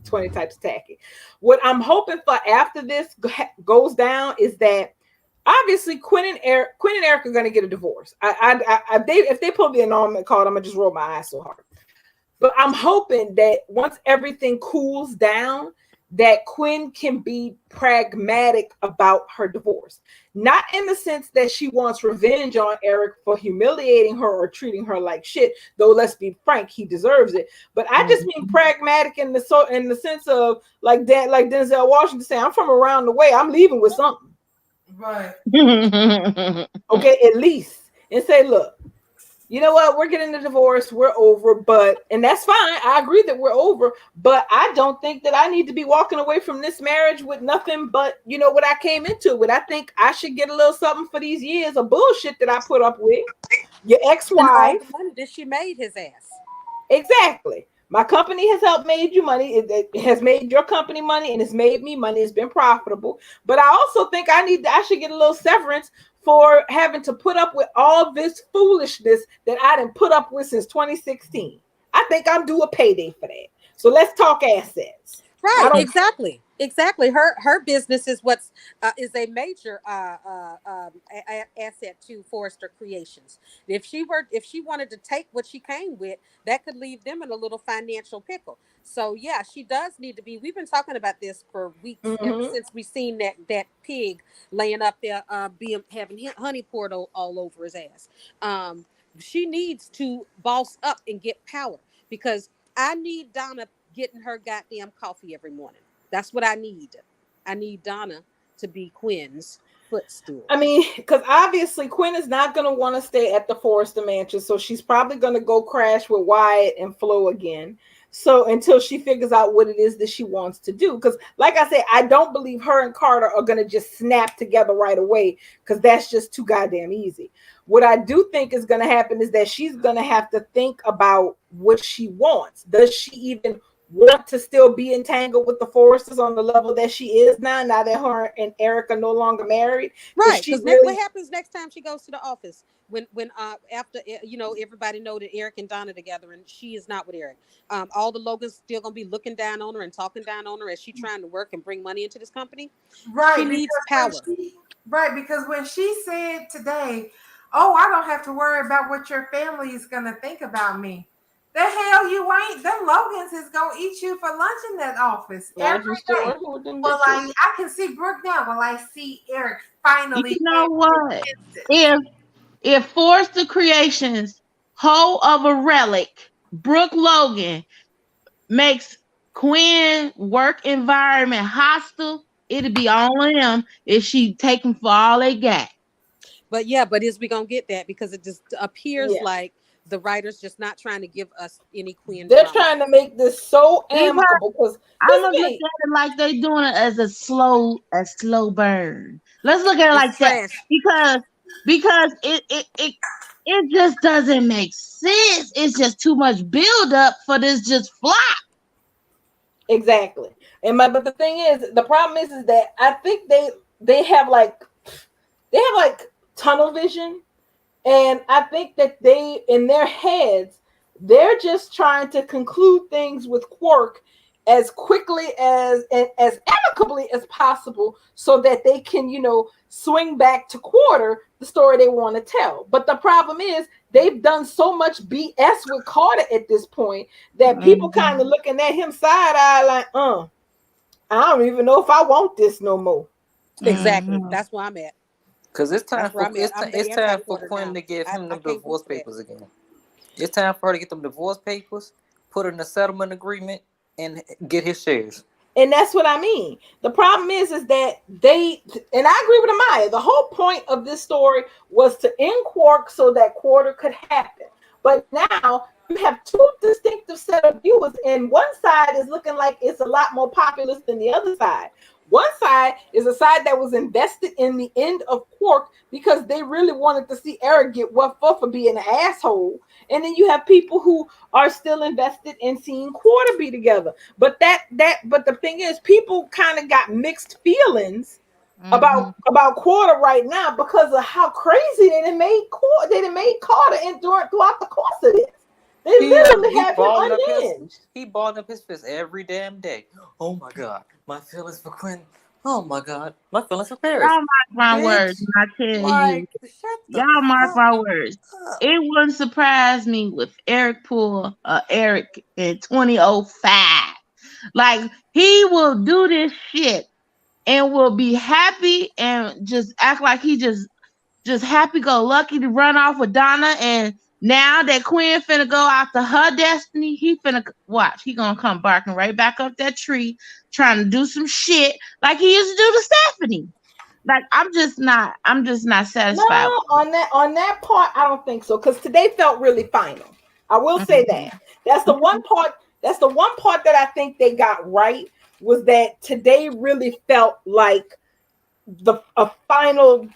20 types tacky. What I'm hoping for after this goes down is that obviously Quinn and Eric are going to get a divorce. If they pull the annulment card, I'm gonna just roll my eyes so hard. But I'm hoping that once everything cools down, that Quinn can be pragmatic about her divorce. Not in the sense that she wants revenge on Eric for humiliating her or treating her like shit, though let's be frank, he deserves it. But I just mean pragmatic in the sense of like Denzel Washington saying, I'm from around the way, I'm leaving with something. Right. Okay, at least. And say, look, you know what? We're getting the divorce. We're over, and that's fine. I agree that we're over, but I don't think that I need to be walking away from this marriage with nothing but, what I came into with. I think I should get a little something for these years of bullshit that I put up with. Your ex-wife. The money that she made his ass. Exactly. My company has helped made you money. It has made your company money, and it's made me money. It's been profitable. But I also think I should get a little severance for having to put up with all this foolishness that I didn't put up with since 2016. I think I'm due a payday for that. So let's talk assets. Right, exactly. Her business is is a major asset to Forrester Creations. If she wanted to take what she came with, that could leave them in a little financial pickle. So yeah, she does need to be. We've been talking about this for weeks, ever since we seen that pig laying up there, having honey poured all over his ass. She needs to boss up and get power, because I need Donna getting her goddamn coffee every morning. That's what I need. I need Donna to be Quinn's footstool. I mean, because obviously Quinn is not going to want to stay at the Forrester Mansion, so she's probably going to go crash with Wyatt and Flo again. So until she figures out what it is that she wants to do, because like I said, I don't believe her and Carter are going to just snap together right away, because that's just too goddamn easy. What I do think is going to happen is that she's going to have to think about what she wants. Does she even want to still be entangled with the Forresters on the level that she is now that her and Eric are no longer married. Right, She because really, what happens next time she goes to the office when after everybody know that Eric and Donna together and she is not with Eric. All the Logans still gonna be looking down on her and talking down on her as she trying to work and bring money into this company. Right, She needs power. Because when she said today, "Oh, I don't have to worry about what your family is gonna think about me." The hell you ain't. Them Logans is gonna eat you for lunch in that office every day. Well, I can see Brooke now. Well, I see Eric finally. You know what? If Forrester Creations, Hoe of a Relic, Brooke Logan makes Quinn work environment hostile, it'll be all of them if she take them for all they got. But is we gonna get that because it just appears like the writers just not trying to give us any Quinn. They're trying to make this so amicable because I'm gonna look at it like they doing it as a slow burn. Let's look at it like that because it just doesn't make sense. It's just too much build up for this just flop. Exactly. But the thing is, the problem is that I think they have like tunnel vision, and I think that they in their heads they're just trying to conclude things with Quark as quickly as amicably as possible so that they can swing back to Quarter the story they want to tell. But the problem is they've done so much BS with Carter at this point that people kind of looking at him side eye like, I don't even know if I want this no more. Exactly. That's where I'm at. Because it's time for Quinn to give him the divorce papers again. It's time for her to get them divorce papers, put in a settlement agreement, and get his shares. And that's what I mean. The problem is that and I agree with Amaya, the whole point of this story was to end Quark so that Quarter could happen. But now you have two distinctive set of viewers, and one side is looking like it's a lot more populous than the other side. One side is a side that was invested in the end of Quark because they really wanted to see Eric get what for being an asshole. And then you have people who are still invested in seeing Quarter be together. But but the thing is, people kind of got mixed feelings about Quarter right now because of how crazy they made Carter throughout the course of this. They literally have him unhinged. He balled up his fist every damn day. Oh my God, my feelings for Quinn. Oh my God, my feelings for Paris. Y'all mark my words, and I tell you. Y'all mark my words. It wouldn't surprise me with Eric Poole or Eric in 2005. Like, he will do this shit and will be happy and just act like he just happy-go-lucky to run off with Donna. And now that Quinn finna go after her destiny, he finna watch. He gonna come barking right back up that tree, trying to do some shit like he used to do to Stephanie. Like, I'm just not satisfied. No, on that part, I don't think so. Because today felt really final. I will say that. That's the one part that I think they got right, was that today really felt like a final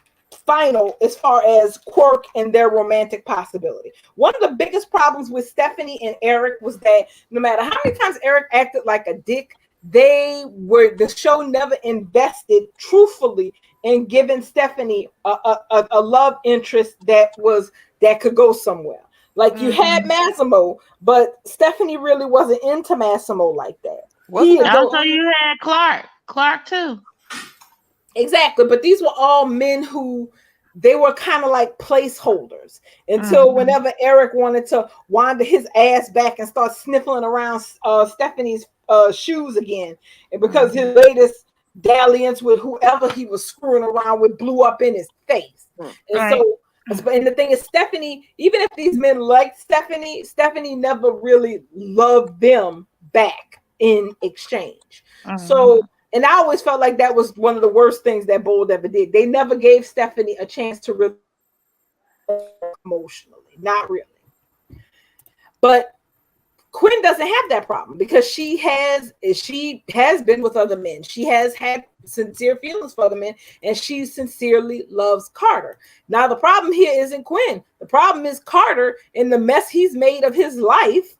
as far as Quark and their romantic possibility. One of the biggest problems with Stephanie and Eric was that no matter how many times Eric acted like a dick, the show never invested truthfully in giving Stephanie a love interest that could go somewhere. Like, you had Massimo, but Stephanie really wasn't into Massimo like that. Also, you had Clark too. Exactly, but these were all men who they were kind of like placeholders until whenever Eric wanted to wander his ass back and start sniffling around Stephanie's shoes again, and because his latest dalliance with whoever he was screwing around with blew up in his face. And the thing is, Stephanie, even if these men liked Stephanie never really loved them back in exchange. So. And I always felt like that was one of the worst things that Bold ever did. They never gave Stephanie a chance to really emotionally, not really. But Quinn doesn't have that problem because she has been with other men. She has had sincere feelings for other men, and she sincerely loves Carter. Now, the problem here isn't Quinn. The problem is Carter and the mess he's made of his life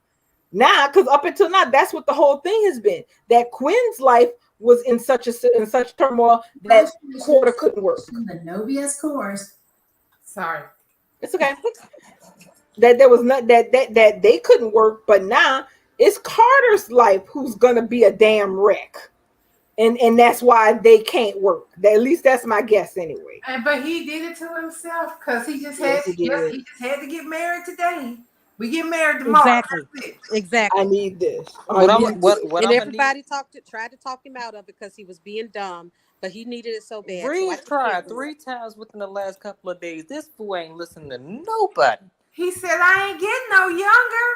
Now, because up until now, that's what the whole thing has been. That Quinn's life was in such turmoil that Quarter couldn't work. The no BS course. Sorry. It's okay. That there was not that they couldn't work, but now it's Carter's life who's gonna be a damn wreck. And that's why they can't work. At least that's my guess anyway. But he did it to himself because he just Yes, had he did. he just had to get married today. We get married tomorrow. Exactly. Exactly. I need this. What I I'm, need what, this. what And I'm everybody tried to talk him out of it because he was being dumb, but he needed it so bad. Reed So tried 3 times within the last couple of days. This fool ain't listening to nobody. He said, "I ain't getting no younger.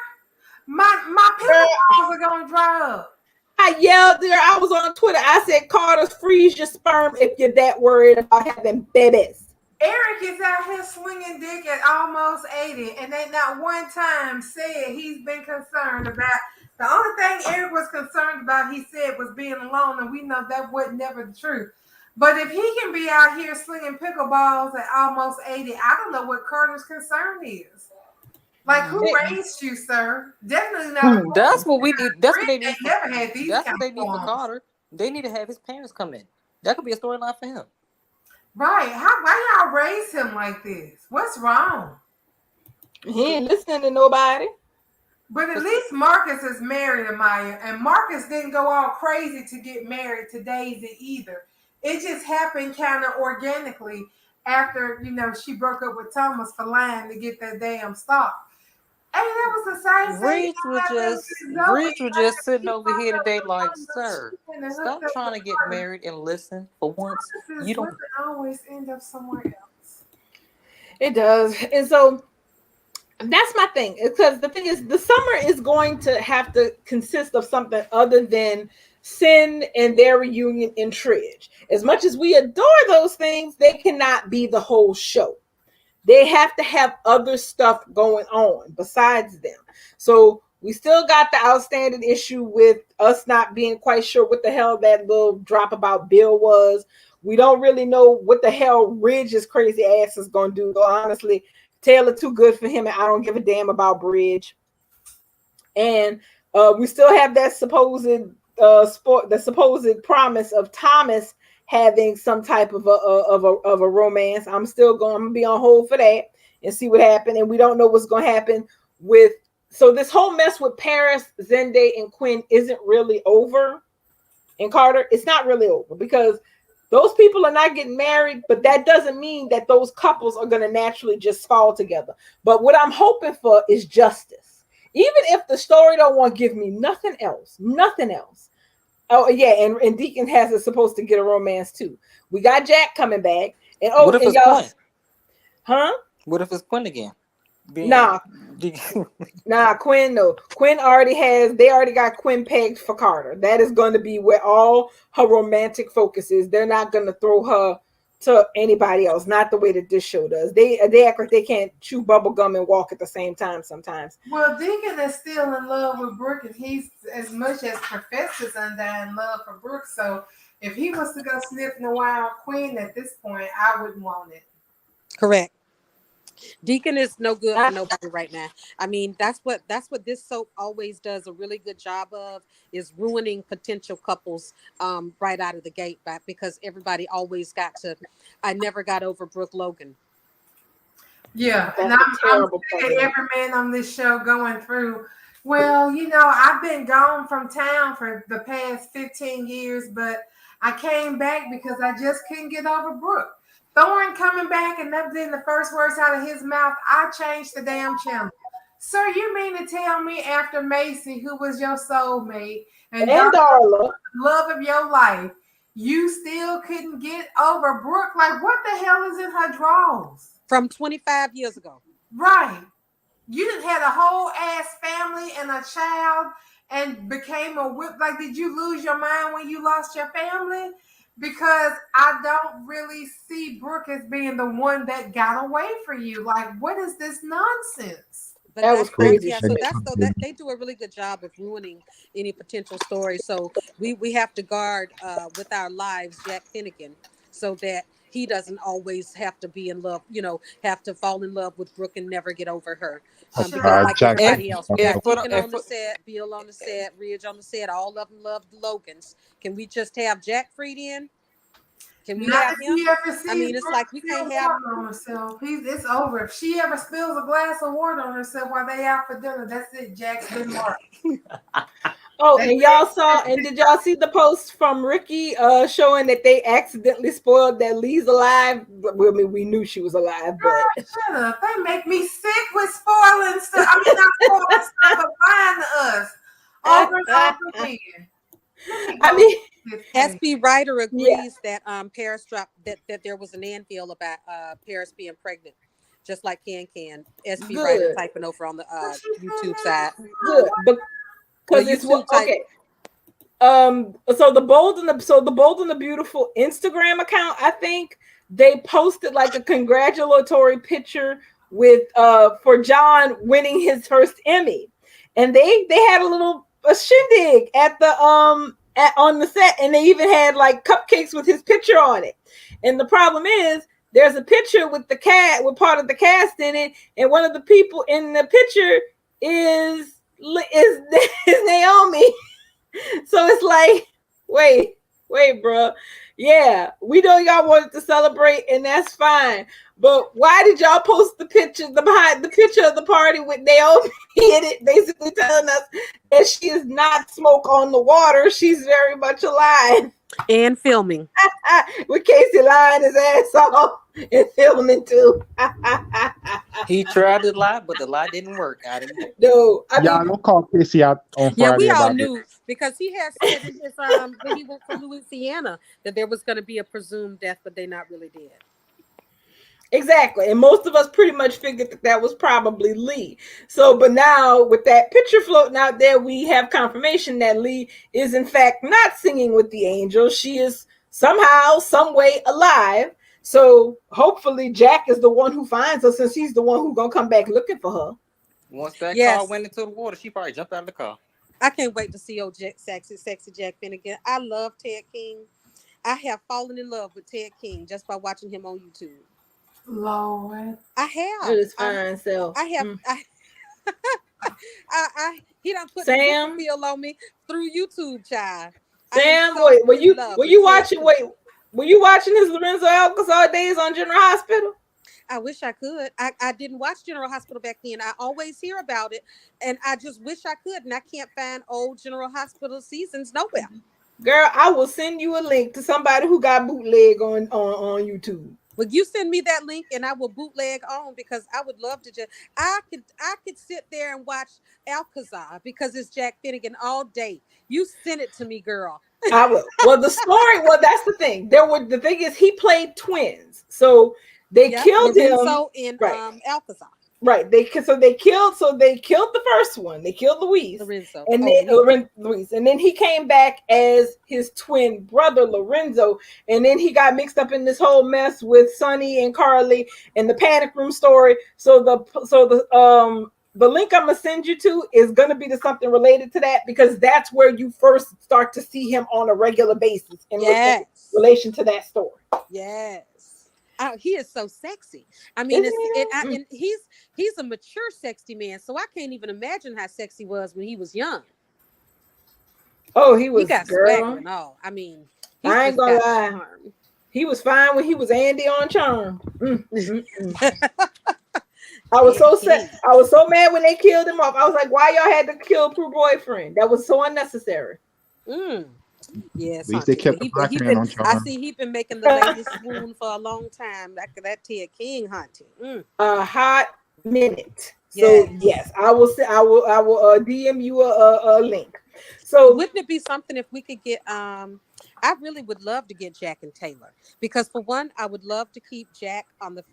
My pimples are gonna dry up." I yelled there. I was on Twitter. I said, Carter, freeze your sperm if you're that worried about having babies. Eric is out here swinging dick at almost 80, and they not one time said he's been concerned about. The only thing Eric was concerned about, he said, was being alone, and we know that was never the truth. But if he can be out here slinging pickleballs at almost 80, I don't know what Carter's concern is. Like, who raised you, sir? Definitely not. That's what we need. That's what they They need. never had these That's kind what they of need for forms. Carter. They need to have his parents come in. That could be a storyline for him. Right. Why y'all raise him like this? What's wrong? He ain't listening to nobody. But at least Marcus is married to Maya, and Marcus didn't go all crazy to get married to Daisy either. It just happened kind of organically after, she broke up with Thomas for lying to get that damn stock. Hey, that was the same thing. Reach was just sitting over here today like, sir, stop trying to get married and listen. For once, you don't. Women always end up somewhere else. It does. And so that's my thing. Because the thing is, the summer is going to have to consist of something other than Sin and their reunion in Tridge. As much as we adore those things, they cannot be the whole show. They have to have other stuff going on besides them. So we still got the outstanding issue with us not being quite sure what the hell that little drop about Bill was. We don't really know what the hell Ridge's crazy ass is going to do. Though honestly, Taylor too good for him, and I don't give a damn about Bridge. And we still have that supposed promise of Thomas having some type of a romance. I'm going to be on hold for that and see what happens. And we don't know what's going to happen with. So this whole mess with Paris, Zende, and Quinn isn't really over. And Carter, it's not really over because those people are not getting married, but that doesn't mean that those couples are going to naturally just fall together. But what I'm hoping for is justice. Even if the story don't want to give me nothing else. Oh yeah, and Deacon is supposed to get a romance too. We got Jack coming back, and What if it's y'all, Quinn? huh? What if it's Quinn again? Nah, Quinn. No, Quinn already has. They already got Quinn pegged for Carter. That is going to be where all her romantic focus is. They're not going to throw her to anybody else. Not the way that this show does. They act like they can't chew bubble gum and walk at the same time sometimes. Well, Deacon is still in love with Brooke, and he's as much as Professor's undying love for Brooke. So if he was to go sniffing the wild queen at this point, I wouldn't want it. correct. Deacon is no good for nobody right now. I mean, that's what this soap always does a really good job of, is ruining potential couples right out of the gate, back because everybody always got to. I never got over Brooke Logan. Yeah, That's and a I'm terrible sick of plan. every man on this show going through. Well, I've been gone from town for the past 15 years, but I came back because I just couldn't get over Brooke. Thorne coming back, and that being the first words out of his mouth, I changed the damn channel. Sir, you mean to tell me after Macy, who was your soulmate and Darla, love of your life, you still couldn't get over Brooke? Like, what the hell is in her drawers? From 25 years ago. Right. You done had a whole ass family and a child and became a whip. Like, did you lose your mind when you lost your family? Because I don't really see Brooke as being the one that got away for you. Like, what is this nonsense? But that was crazy. Yeah, so they do a really good job of ruining any potential story. So we have to guard with our lives Jack Finnegan, so that he doesn't always have to be in love, have to fall in love with Brooke and never get over her. Because like Jack- everybody else, we got if for the- Deacon if on the for- set, Bill on the set, Ridge on the set, all of them love the Logans. Can we just have Jack Fried in? Can we Not have if him? she ever sees I mean, it's Brooke like we spill can't have. water on herself. It's over. If she ever spills a glass of water on herself while they out for dinner, that's it. Jack's been marked. Oh, and y'all saw, and did y'all see the post from Ricky showing that they accidentally spoiled that Lee's alive? Well, I mean, we knew she was alive, but Shut up. They make me sick with spoiling stuff. I mean, not spoiling stuff, but lying to us over and over again. I mean, SB Ryder agrees that Paris dropped that there was an anvil about Paris being pregnant, just like Can. SB Good. Ryder typing over on the YouTube side. good, because The it's YouTube type- okay. So the Bold and the Beautiful Instagram account, I think they posted like a congratulatory picture with for John winning his first Emmy, and they had a shindig at the on the set, and they even had like cupcakes with his picture on it. And the problem is, there's a picture with the cat with part of the cast in it, and one of the people in the picture is Naomi. So it's like, wait, bro. Yeah, we know y'all wanted to celebrate, and that's fine. But why did y'all post the picture of the party with Naomi in it, basically telling us that she is not smoke on the water? She's very much alive. And filming. With Casey lying his ass off and filming too. He tried to lie, but the lie didn't work. I didn't. No, I Y'all mean, don't call Casey out on Friday Yeah, we all about knew because he had said in his when he went from Louisiana that there was going to be a presumed death, but they not really did. exactly. And most of us pretty much figured that was probably Lee. So, but now with that picture floating out there, we have confirmation that Lee is in fact not singing with the angels. She is somehow, some way alive. So hopefully Jack is the one who finds her, since he's the one who's going to come back looking for her. Once that Yes. car went into the water, she probably jumped out of the car. I can't wait to see old sexy Jack Finnegan. I love Ted King. I have fallen in love with Ted King just by watching him on YouTube. Lord. I have. It is fine self. I have. He done put Sam? the feel on me through YouTube, child. Sam, wait, were you watching his Lorenzo Alcazar days on General Hospital? I wish I could. I didn't watch General Hospital back then. I always hear about it, and I just wish I could, and I can't find old General Hospital seasons nowhere. Girl, I will send you a link to somebody who got bootleg on YouTube. Would you send me that link, and I will bootleg on, because I would love to just. I could sit there and watch Alcazar because it's Jack Finnegan all day. You send it to me, girl. I will. Well, the story. Well, that's the thing. The thing is, he played twins, so they killed him. Lorenzo in Right. Alcazar. Right. They killed the first one. They killed Luis. Lorenzo. And then Luis. And then he came back as his twin brother Lorenzo. And then he got mixed up in this whole mess with Sonny and Carly and the panic room story. So the link I'm gonna send you to is gonna be to something related to that, because that's where you first start to see him on a regular basis in relation to that story. Yes. He is so sexy. I mean, and he's a mature, sexy man. So I can't even imagine how sexy he was when he was young. Oh, he was. He got girl. swagger and all. I mean, I ain't gonna lie. He was fine when he was Andy on Charm. I was so sad. I was so mad when they killed him off. I was like, why y'all had to kill Prue boyfriend? That was so unnecessary. Yes. At least they kept the black man on Charm. I see he's been making the ladies swoon for a long time. After that Ted King hunting. A hot minute. So yes, I will DM you a link. So wouldn't it be something if we could get I really would love to get Jack and Taylor, because for one, I would love to keep Jack on the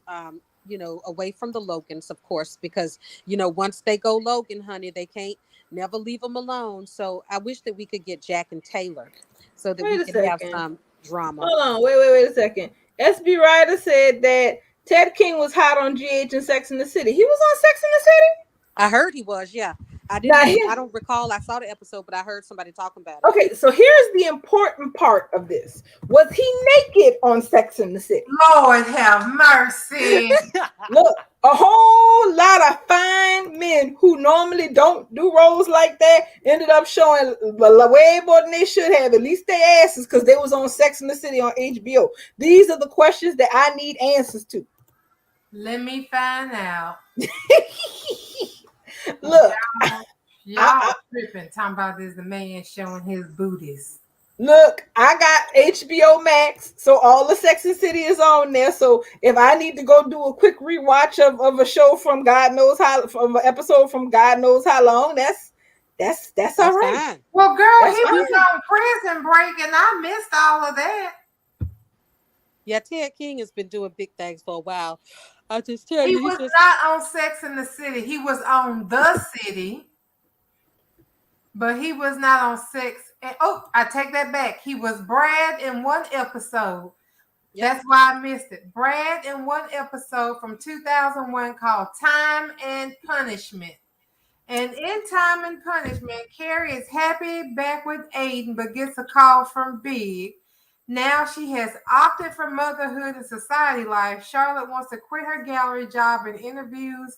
away from the Logans, of course, because once they go Logan, honey, they can't never leave them alone. So I wish that we could get Jack and Taylor so that we could have some drama. Hold on, wait a second. SB Ryder said that Ted King was hot on GH and Sex in the City. He was on Sex in the City? I heard he was, yeah. I Now, didn't. I don't recall. I saw the episode, but I heard somebody talking about it. okay, so here's the important part of this. Was he naked on Sex in the City? Lord have mercy. Look, a whole lot of fine men who normally don't do roles like that ended up showing way more than they should have, at least their asses, because they was on Sex in the City on HBO. These are the questions that I need answers to. Let me find out. Look, y'all tripping, talking about this the man showing his booties. Look, I got HBO Max, so all the Sex and the City is on there. So if I need to go do a quick rewatch of a show from God knows how, from an episode from God knows how long, that's all right. Fine. Well, girl, That's he fine. was on Prison Break, and I missed all of that. Yeah, Ted King has been doing big things for a while. I just tell He you, was not on Sex in the City. He was on The City, but he was not on Sex. And, oh, I take that back. He was Brad in one episode. Yep. That's why I missed it. Brad in one episode from 2001 called Time and Punishment. And in Time and Punishment, Carrie is happy back with Aiden, but gets a call from Big. Now she has opted for motherhood and society life. Charlotte wants to quit her gallery job and interviews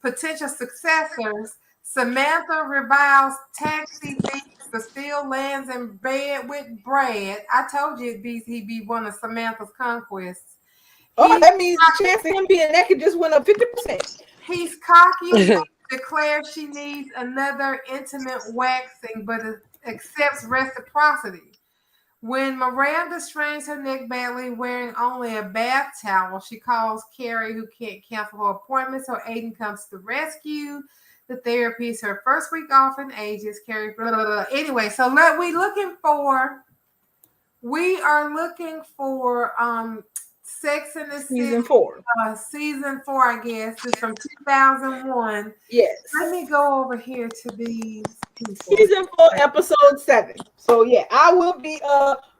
potential successors. Samantha reviles Taxi Beats, but still lands in bed with Brad. I told you he'd be one of Samantha's conquests. That means the chance of him being naked just went up 50%. He's cocky. Declares she needs another intimate waxing, but accepts reciprocity. When Miranda strains her neck badly, wearing only a bath towel, she calls Carrie, who can't cancel her appointment, so Aiden comes to the rescue. The therapy is her first week off in ages. Carrie, blah, blah, blah. Anyway, so we are looking for Sex in the City. Season 4. Season 4, I guess. It's from 2001. Yes. Let me go over here to these people. Season 4, episode 7. So yeah, I will be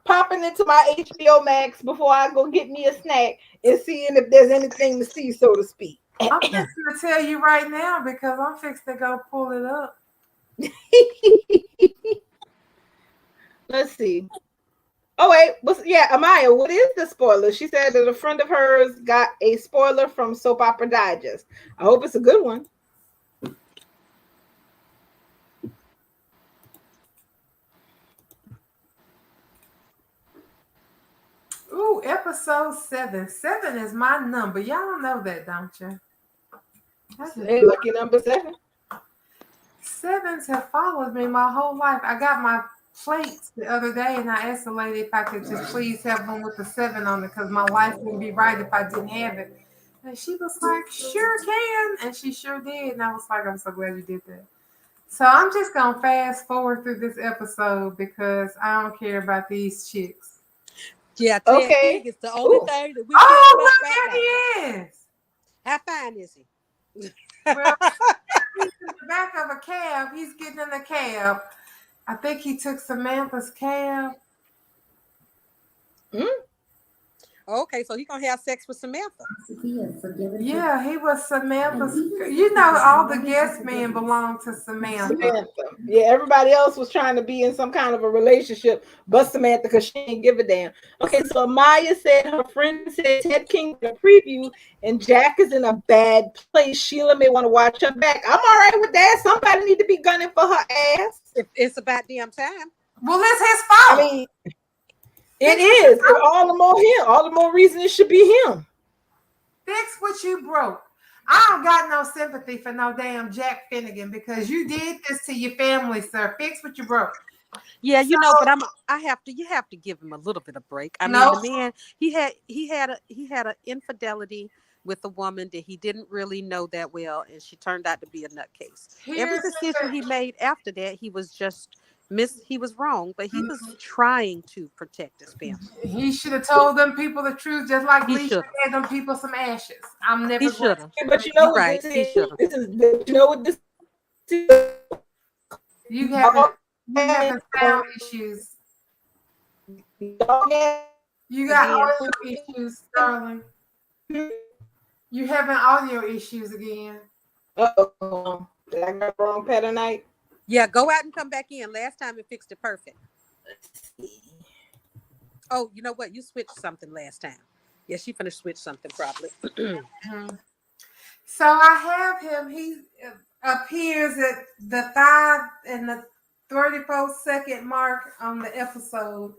popping into my HBO Max before I go get me a snack and seeing if there's anything to see, so to speak. I'm just gonna tell you right now because I'm fixing to go pull it up. Let's see. Oh wait, Amaya, what is the spoiler? She said that a friend of hers got a spoiler from Soap Opera Digest. I hope it's a good one. Ooh, episode 7. 7 is my number. Y'all know that, don't you? Lucky number 7. 7s have followed me my whole life. I got my plates the other day and I asked the lady if I could just please have one with the 7 on it because my life wouldn't be right if I didn't have it. And she was like, sure can. And she sure did. And I was like, I'm so glad you did that. So I'm just going to fast forward through this episode because I don't care about these chicks. Yeah, Ted okay. King is the only thing that we Oh, care well, about there right he is. now. How fine is he? Well, he's in the back of a cab. He's getting in the cab. I think he took Samantha's cab. Okay, so he gonna have sex with Samantha. Yeah, he was Samantha's. You know, all the guest men belong to Samantha. Yeah, everybody else was trying to be in some kind of a relationship, but Samantha, because she didn't give a damn. Okay, so Maya said her friend said Ted King did a preview, and Jack is in a bad place. Sheila may want to watch her back. I'm all right with that. Somebody need to be gunning for her ass. If it's about damn time. Well, it's his fault. I mean, it is. All the more him. All the more reason it should be him. Fix what you broke. I don't got no sympathy for no damn Jack Finnegan because you did this to your family, sir. Fix what you broke. Yeah, you know, but you have to give him a little bit of break. I mean, the man, he had an infidelity with a woman that he didn't really know that well, and she turned out to be a nutcase. Every decision he made after that, he was wrong, but he was trying to protect his family. He should have told them people the truth, just like he should have gave them people some ashes. I'm never. He should have. But you know what right. this He is? should have. You know what this is? You having sound issues. You got audio issues, darling. You having audio issues again. Uh-oh. Did I got the wrong pattern night? Yeah, go out and come back in. Last time it fixed it perfect. Oh, you know what? You switched something last time. Yeah, she finna switch something probably. Mhm. So I have him. He appears at the 5 and the 34-second mark on the episode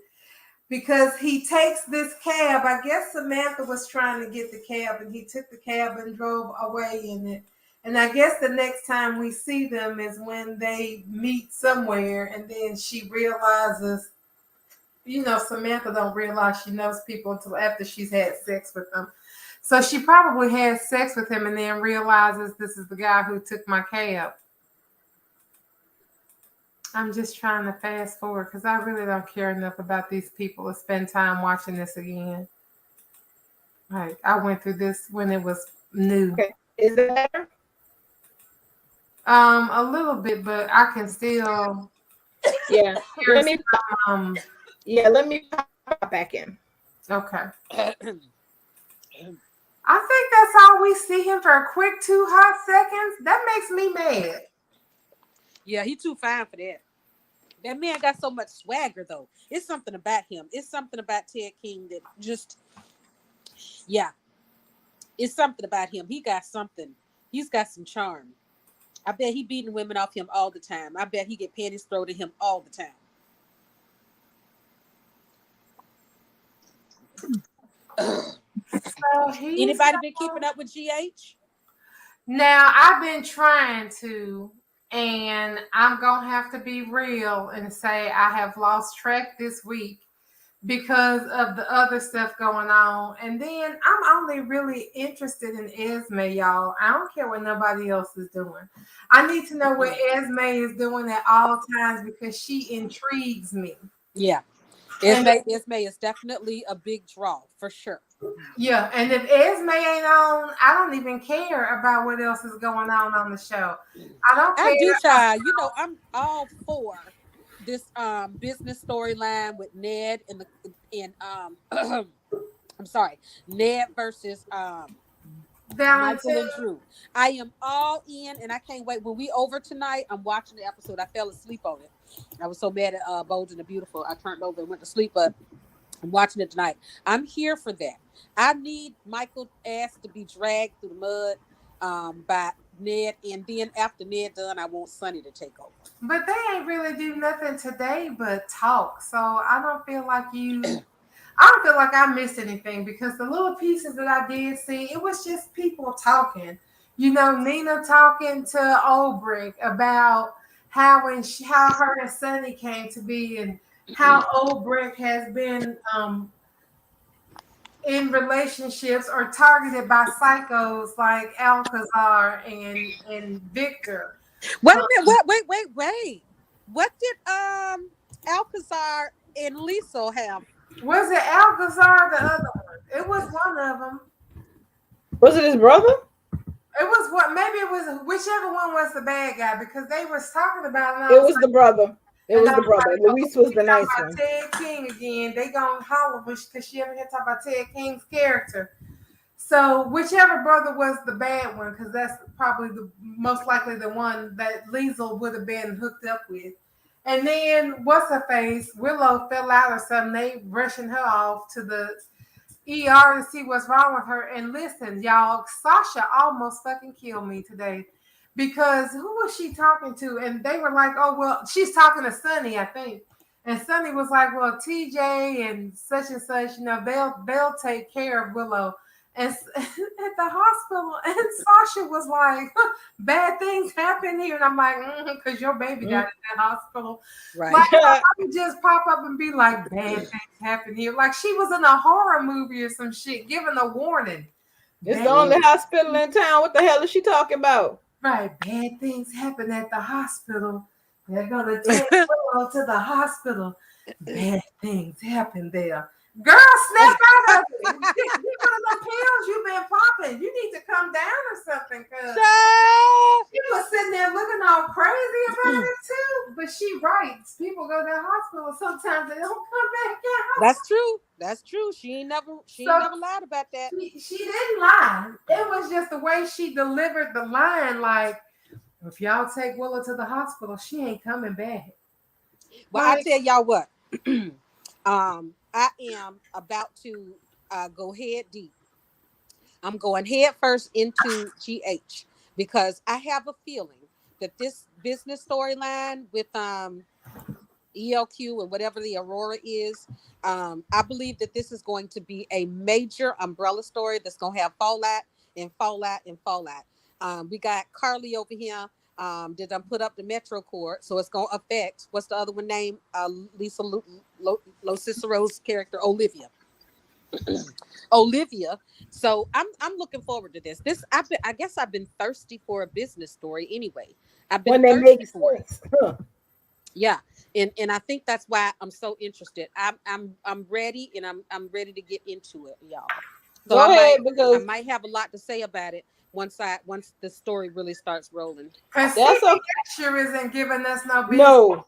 because he takes this cab. I guess Samantha was trying to get the cab, and he took the cab and drove away in it. And I guess the next time we see them is when they meet somewhere, and then she realizes, Samantha don't realize she knows people until after she's had sex with them. So she probably had sex with him and then realizes this is the guy who took my cab. I'm just trying to fast forward because I really don't care enough about these people to spend time watching this again. Like, I went through this when it was new. Okay. Is it better? A little bit, but I can still Yeah. hear Let me let me pop back in. Okay. I think that's all we see him for a quick 2 hot seconds. That makes me mad. Yeah, he too fine for that. That man got so much swagger though. It's something about him. It's something about Ted King that just, yeah. It's something about him. He got something. He's got some charm. I bet he beating women off him all the time. I bet he get panties thrown at him all the time. So Anybody been keeping up with GH? Now, I've been trying to, and I'm going to have to be real and say I have lost track this week because of the other stuff going on. And then I'm only really interested in Esme, y'all. I don't care what nobody else is doing. I need to know what Esme is doing at all times because she intrigues me. Yeah. Esme is definitely a big draw for sure. Yeah, and if Esme ain't on, I don't even care about what else is going on the show. I don't care. I do, child. You know, I'm all for this business storyline with Ned and I'm sorry, Ned versus Michael and Drew. I am all in, and I can't wait. When we over tonight, I'm watching the episode. I fell asleep on it. I was so mad at Bold and the Beautiful. I turned over and went to sleep, but I'm watching it tonight. I'm here for that. I need Michael ass to be dragged through the mud by Ned, and then after Ned done, I want Sonny to take over. But they ain't really do nothing today but talk. So I don't feel like I missed anything because the little pieces that I did see, it was just people talking. Nina talking to Olbrich about how her and Sonny came to be and how Olbrich has been in relationships or targeted by psychos like Alcazar and Victor. Wait a minute. Wait. What did Alcazar and Lisa have? Was it Alcazar or the other one? It was one of them. Was it his brother? It was maybe it was whichever one was the bad guy because they was talking about it. Was the brother. It was the brother. Luis was the nice one. Ted King again. They gonna holler because she ever had talk about Ted King's character. So whichever brother was the bad one, because that's probably the most likely the one that Liesl would have been hooked up with. And then what's her face? Willow fell out or something. They rushing her off to the ER to see what's wrong with her. And listen, y'all, Sasha almost fucking killed me today. Because who was she talking to? And they were like, oh, well, she's talking to Sonny, I think. And Sonny was like, well, TJ and such, they'll take care of Willow. And at the hospital, and Sasha was like, bad things happen here. And I'm like, because your baby got in that hospital. Right. Like, I would just pop up and be like, bad things happen here. Like she was in a horror movie or some shit, giving a warning. It's the only hospital in town. What the hell is she talking about? Right, bad things happen at the hospital. They're gonna take Willow to the hospital. Bad things happen there. Girl, snap out of it. Get one of the pills you've been popping. You need to come down or something. Cause she was sitting there looking all crazy about it too. But she writes, people go to the hospital. Sometimes they don't come back out. That's true. She ain't never lied about that. She didn't lie. It was just the way she delivered the line. Like, If y'all take Willow to the hospital, she ain't coming back. Well, I tell y'all what, I am about to go head deep. I'm going head first into GH because I have a feeling that this business storyline with ELQ and whatever the Aurora is, I believe that this is going to be a major umbrella story that's going to have fallout and fallout and fallout. We got Carly over here. Did I put up the Metro Court? So it's going to affect, what's the other one named? Lisa Lo Cicero's character, Olivia. Olivia. So I'm looking forward to this. I guess I've been thirsty for a business story anyway. I've been thirsty for it. Yeah. And I think that's why I'm so interested. I'm ready, and I'm ready to get into it, y'all. So I might have a lot to say about it once the story really starts rolling. That's sure isn't giving us no business. No,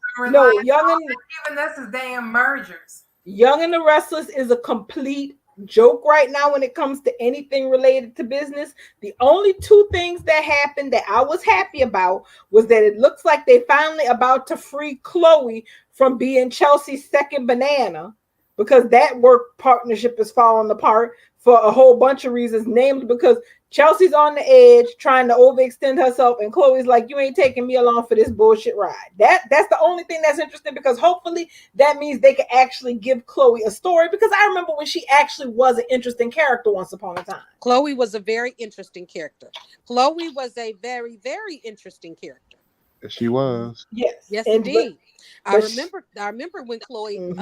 Young and giving us is damn mergers. Young and the Restless is a complete joke right now when it comes to anything related to business. The only two things that happened that I was happy about was that it looks like they finally about to free Chloe from being Chelsea's second banana, because that work partnership is falling apart for a whole bunch of reasons, namely because Chelsea's on the edge trying to overextend herself, and Chloe's like, you ain't taking me along for this bullshit ride. That's the only thing that's interesting, because hopefully that means they can actually give Chloe a story, because I remember when she actually was an interesting character once upon a time. Chloe was a very interesting character. Chloe was a very, very interesting character. She was. Yes, indeed. I remember when Chloe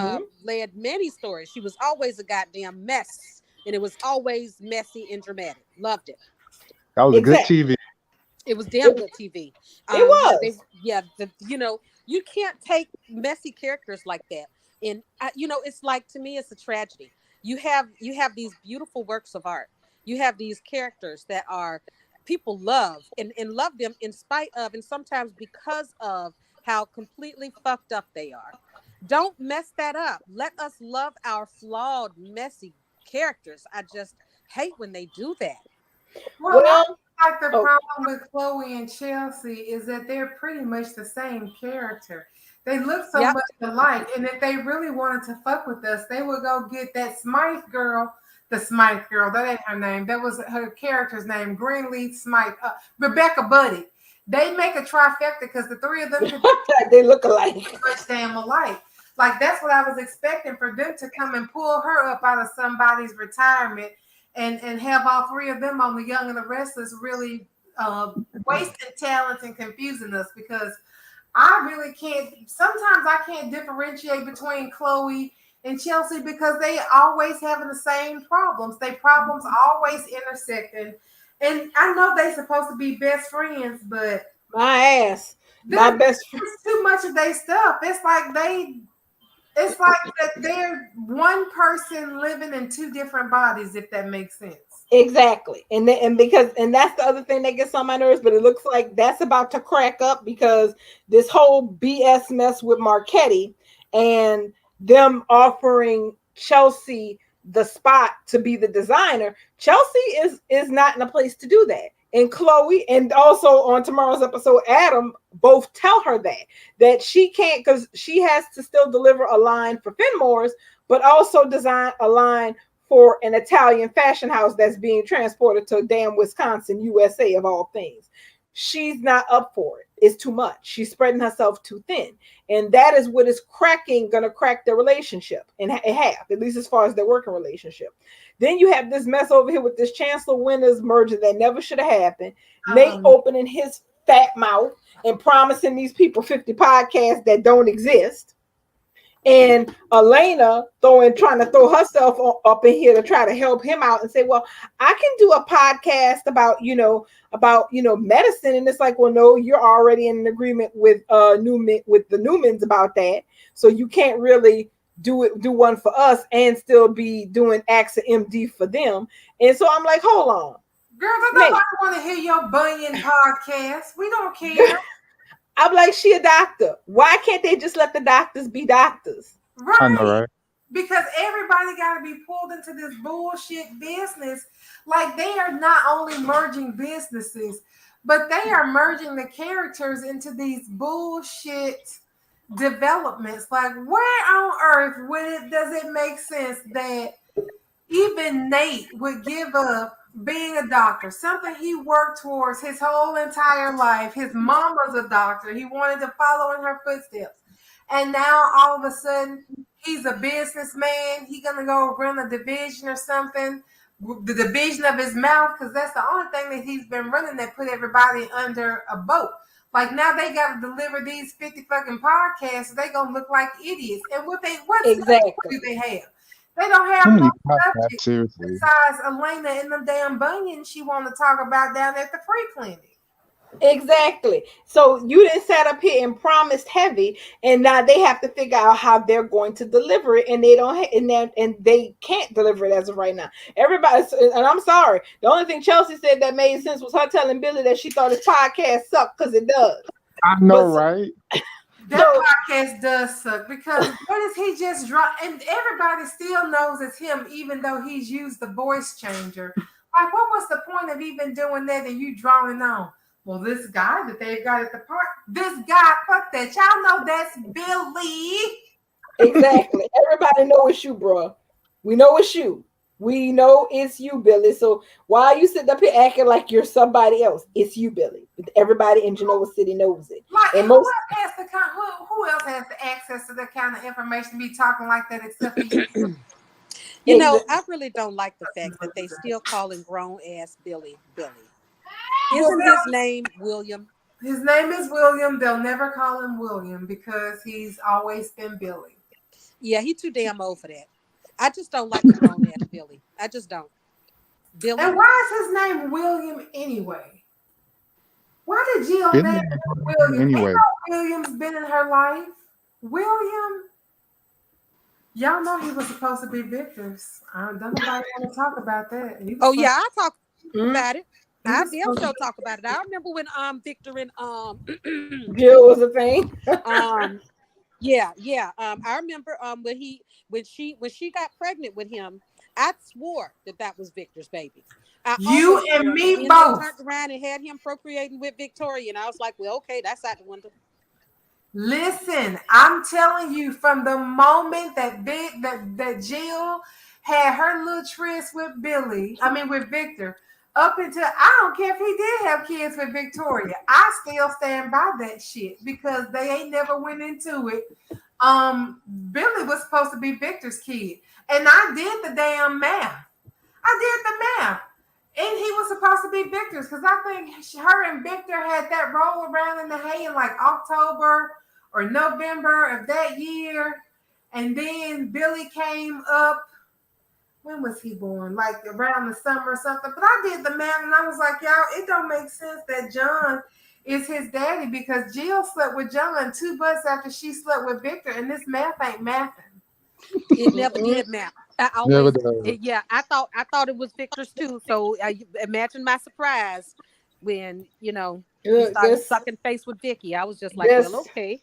led many stories. She was always a goddamn mess. And it was always messy and dramatic. Loved it. That was good TV. It was damn good TV. It was. You can't take messy characters like that. And it's like, to me, it's a tragedy. You have these beautiful works of art. You have these characters that are people love and love them in spite of, and sometimes because of, how completely fucked up they are. Don't mess that up. Let us love our flawed, messy characters. I just hate when they do that. Well, like the problem with Chloe and Chelsea is that they're pretty much the same character. They look so much alike, and if they really wanted to fuck with us, they would go get that Smythe girl. The Smythe girl, that ain't her name. That was her character's name, Greenleaf Smythe. Rebecca Buddy. They make a trifecta because the three of them they look alike. Much damn alike. Like, that's what I was expecting, for them to come and pull her up out of somebody's retirement and have all three of them on The Young and the Restless, really wasting talent and confusing us, because I really can't. Sometimes I can't differentiate between Chloe and Chelsea, because they always having the same problems. They problems always intersecting. And I know they're supposed to be best friends, but my ass, my best friend. Too much of their stuff. It's like that they're one person living in two different bodies, if that makes sense. Exactly. And that's the other thing that gets on my nerves, but it looks like that's about to crack up, because this whole BS mess with Marchetti and them offering Chelsea the spot to be the designer. Chelsea is not in a place to do that. And Chloe, and also on tomorrow's episode, Adam, both tell her that she can't, because she has to still deliver a line for Fenmore's, but also design a line for an Italian fashion house that's being transported to damn Wisconsin, USA, of all things. She's not up for it. It's too much. She's spreading herself too thin. And that is what is gonna crack their relationship in half, at least as far as their working relationship. Then you have this mess over here with this Chancellor Winters merger that never should have happened. Nate opening his fat mouth and promising these people 50 podcasts that don't exist. And Elena trying to throw herself up in here to try to help him out and say, well, I can do a podcast about medicine. And it's like, well, no, you're already in an agreement with the Newmans about that. So you can't really do one for us and still be doing AXA MD for them. And so I'm like, hold on. Girl, nobody want to hear your Bunyan podcast. We don't care. I'm like, she a doctor. Why can't they just let the doctors be doctors? Right. I know, right? because everybody got to be pulled into this bullshit business. Like, they are not only merging businesses, but they are merging the characters into these bullshit developments. Like, where on earth does it make sense that even Nate would give up being a doctor, something he worked towards his whole entire life? His mom was a doctor. He wanted to follow in her footsteps. And now all of a sudden he's a businessman. He's gonna go run a division or something, the division of his mouth, because that's the only thing that he's been running that put everybody under a boat. Like, now they got to deliver these 50 fucking podcasts. So they gonna look like idiots. And what Exactly. do they have? They don't have Too many no podcasts, subject seriously. besides Elena and them damn bunions she want to talk about down at the free clinic. Exactly. So you didn't sat up here and promised heavy, and now they have to figure out how they're going to deliver it, and they don't, and they can't deliver it as of right now. Everybody, and I'm sorry, the only thing Chelsea said that made sense was her telling Billy that she thought his podcast sucked, because it does. I know, But- right? That podcast does suck, because what is he just drop? And everybody still knows it's him, even though he's used the voice changer. Like, what was the point of even doing that and you drawing on? Well, this guy that they've got at the park, this guy, fuck that. Y'all know that's Billy. Exactly. Everybody know it's you, bro. We know it's you. We know it's you, Billy. So why are you sitting up here acting like you're somebody else? It's you, Billy. Everybody in Genoa City knows it. Like, And who most- else has who else has the access to that kind of information to be talking like that except for you? You know, I really don't like the fact that they still calling grown ass Billy Billy. Isn't his name William? His name is William. They'll never call him William because he's always been Billy. Yeah, he too damn old for that. I just don't like the grown ass Billy. I just don't. Billy. And why is his name William anyway? Why did Jill Been name there him William? anyway. Ain't no William's been in her life. William. Y'all know he was supposed to be Victor's. Don't nobody want to talk about that. He was Oh yeah, I talk Mhm. about it. He I was damn supposed sure to- talk about it. I remember when Victor and Jill was a thing. yeah. I remember when she got pregnant with him, I swore that was Victor's baby. You always and swore. me And then both. they turned around and had him procreating with Victoria, and I was like, well, okay, that's out the window. Listen, I'm telling you, from the moment that Jill had her little tryst with with Victor, up until, I don't care if he did have kids with Victoria, I still stand by that shit because they ain't never went into it. Billy was supposed to be Victor's kid, and I did the damn math. And he was supposed to be Victor's because I think her and Victor had that roll around in the hay in like October or November of that year. And then Billy came up. When was he born? Like around the summer or something. But I did the math and I was like, y'all, it don't make sense that John is his daddy because Jill slept with John 2 months after she slept with Victor. And this math ain't mathing. It never did matter. I Never always, does. yeah, I thought it was Victor's too. So imagine my surprise when he started sucking face with Vicky. I was just like, Yes. well, okay.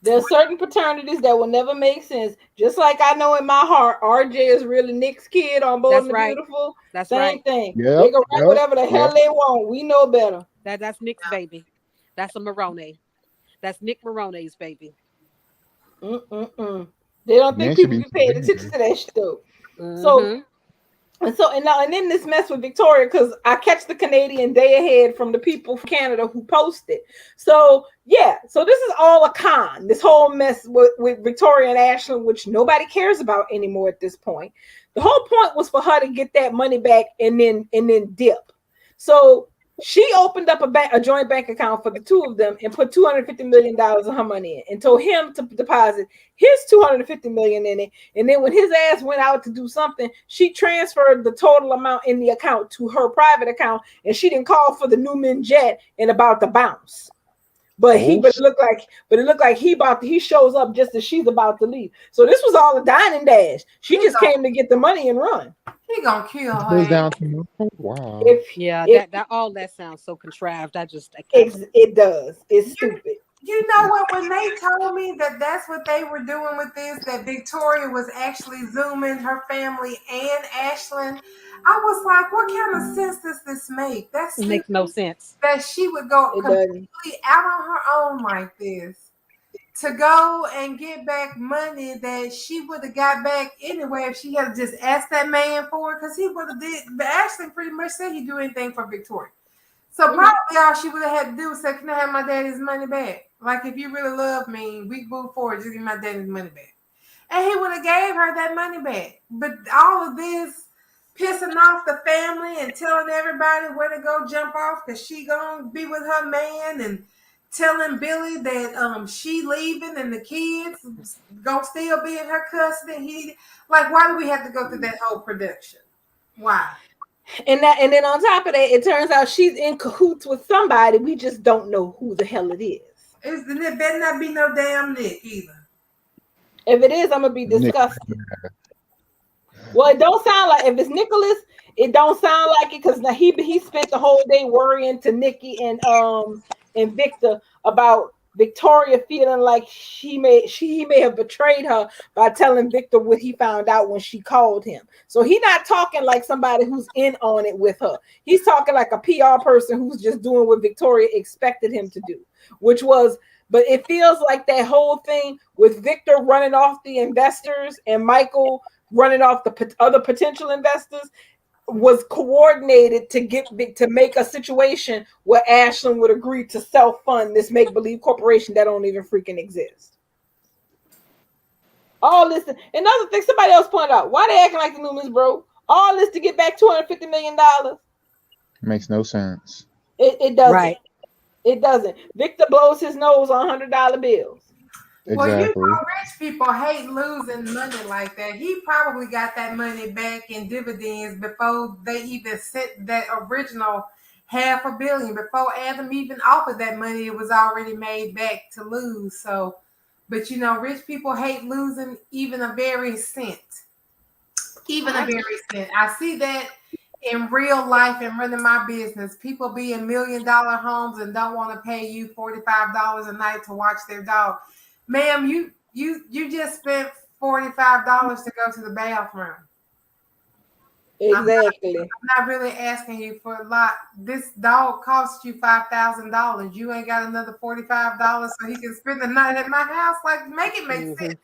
There's certain paternities that will never make sense. Just like I know in my heart, RJ is really Nick's kid on Bold That's and the right. Beautiful. That's Same right. thing. Yep, They can write yep, whatever the hell yep. they want. We know better. That's Nick's baby. That's a Moroni. That's Nick Moroni's baby. Mm-mm-mm. They don't think Man should people be be paying forgiven. attention to that shit though. Mhm. And then this mess with Victoria, because I catch the Canadian day ahead from the people from Canada who posted. So this is all a con. This whole mess with Victoria and Ashland, which nobody cares about anymore at this point. The whole point was for her to get that money back and then dip. So she opened up a joint bank account for the two of them and put $250 million of her money in and told him to deposit his $250 million in it. And then when his ass went out to do something, she transferred the total amount in the account to her private account, and she didn't call for the Newman jet and about to bounce. But it looked like he shows up just as she's about to leave. So this was all a dine and dash. She just came to get the money and run. He gonna kill It goes her. down to wow. Yeah, If- that all that sounds so contrived. I can't. It does. It's stupid. You know what? When they told me that that's what they were doing with this, that Victoria was actually zooming her family and Ashlyn, I was like, what kind of sense does this make? That's It makes no sense. that she would go It doesn't. completely out on her own like this to go and get back money that she would have got back anyway if she had just asked that man for it, because he would have did. But Ashlyn pretty much said he'd do anything for Victoria. So probably all she would have had to do was say, "Can I have my daddy's money back? Like, if you really love me, we move forward, just give me my daddy's money back." And he would have gave her that money back. But all of this pissing off the family and telling everybody where to go jump off because she gonna be with her man, and telling Billy that she leaving and the kids gonna still be in her custody. Why do we have to go through that whole production? Why? And then on top of that, it turns out she's in cahoots with somebody. We just don't know who the hell it is. It better not be no damn Nick either. If it is, I'm gonna be disgusted. Well, it don't sound like, if it's Nicholas, it don't sound like it, because he spent the whole day worrying to Nikki and Victor about Victoria feeling like he may have betrayed her by telling Victor what he found out when she called him. So he's not talking like somebody who's in on it with her. He's talking like a PR person who's just doing what Victoria expected him to do, but it feels like that whole thing with Victor running off the investors and Michael running off the other potential investors was coordinated to make a situation where Ashlyn would agree to self-fund this make-believe corporation that don't even freaking exist. All this, another thing somebody else pointed out, why they acting like the Newmans broke? All this to get back $250 million. Makes no sense. It doesn't. Right. It doesn't. Victor blows his nose on $100 bills. Well, Exactly. rich people hate losing money like that. He probably got that money back in dividends before they even sent that original $500 million. Before Adam even offered that money, it was already made back to lose. So, but rich people hate losing even a very cent. Even a very cent. I see that in real life and running my business. People be in $1 million homes and don't want to pay you $45 a night to watch their dog. Ma'am, you just spent $45 to go to the bathroom. Exactly. I'm not really asking you for a lot. This dog cost you $5,000. You ain't got another $45 so he can spend the night at my house. Make it make sense.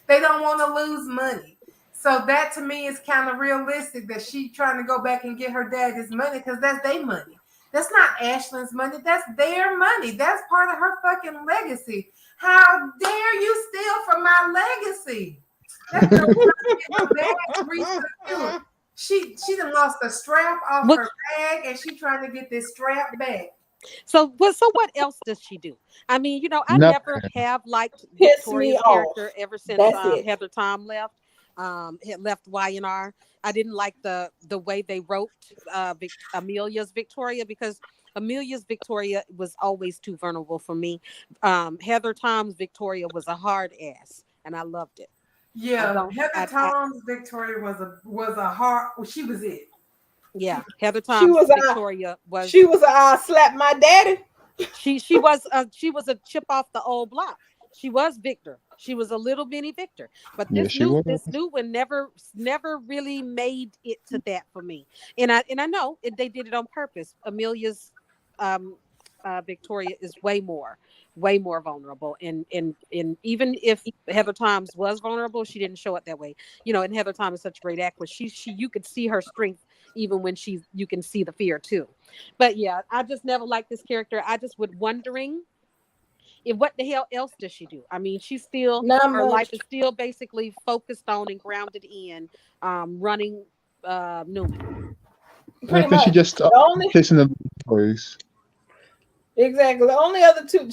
They don't want to lose money. So that to me is kind of realistic that she's trying to go back and get her daddy's money, because that's their money. That's not Ashlyn's money. That's their money. That's part of her fucking legacy. How dare you steal from my legacy? That's a bad reason to do it. She done lost the strap off her bag, and she trying to get this strap back. So what else does she do? I mean, I never have liked Victoria's character ever since Heather Tom left. Had left Y&R. I didn't like the way they wrote Amelia's Victoria, because Amelia's Victoria was always too vulnerable for me. Heather Tom's Victoria was a hard ass, and I loved it. Yeah, Heather Tom's Victoria was a hard. Well, she was it. Yeah, Heather Tom's Victoria was. She was a slap my daddy. She was a chip off the old block. She was Victor. She was a little mini Victor, but this new one never really made it to that for me. And I know they did it on purpose. Amelia's Victoria is way more vulnerable, and even if Heather Tom's was vulnerable, she didn't show it that way. And Heather Tom is such a great actress. She you could see her strength even when you can see the fear too. But yeah, I just never liked this character. I just was wondering, what the hell else does she do? I mean, she's still her life is still basically focused on and grounded in running Newman. I think she just kissing the toys. Exactly. The only other two,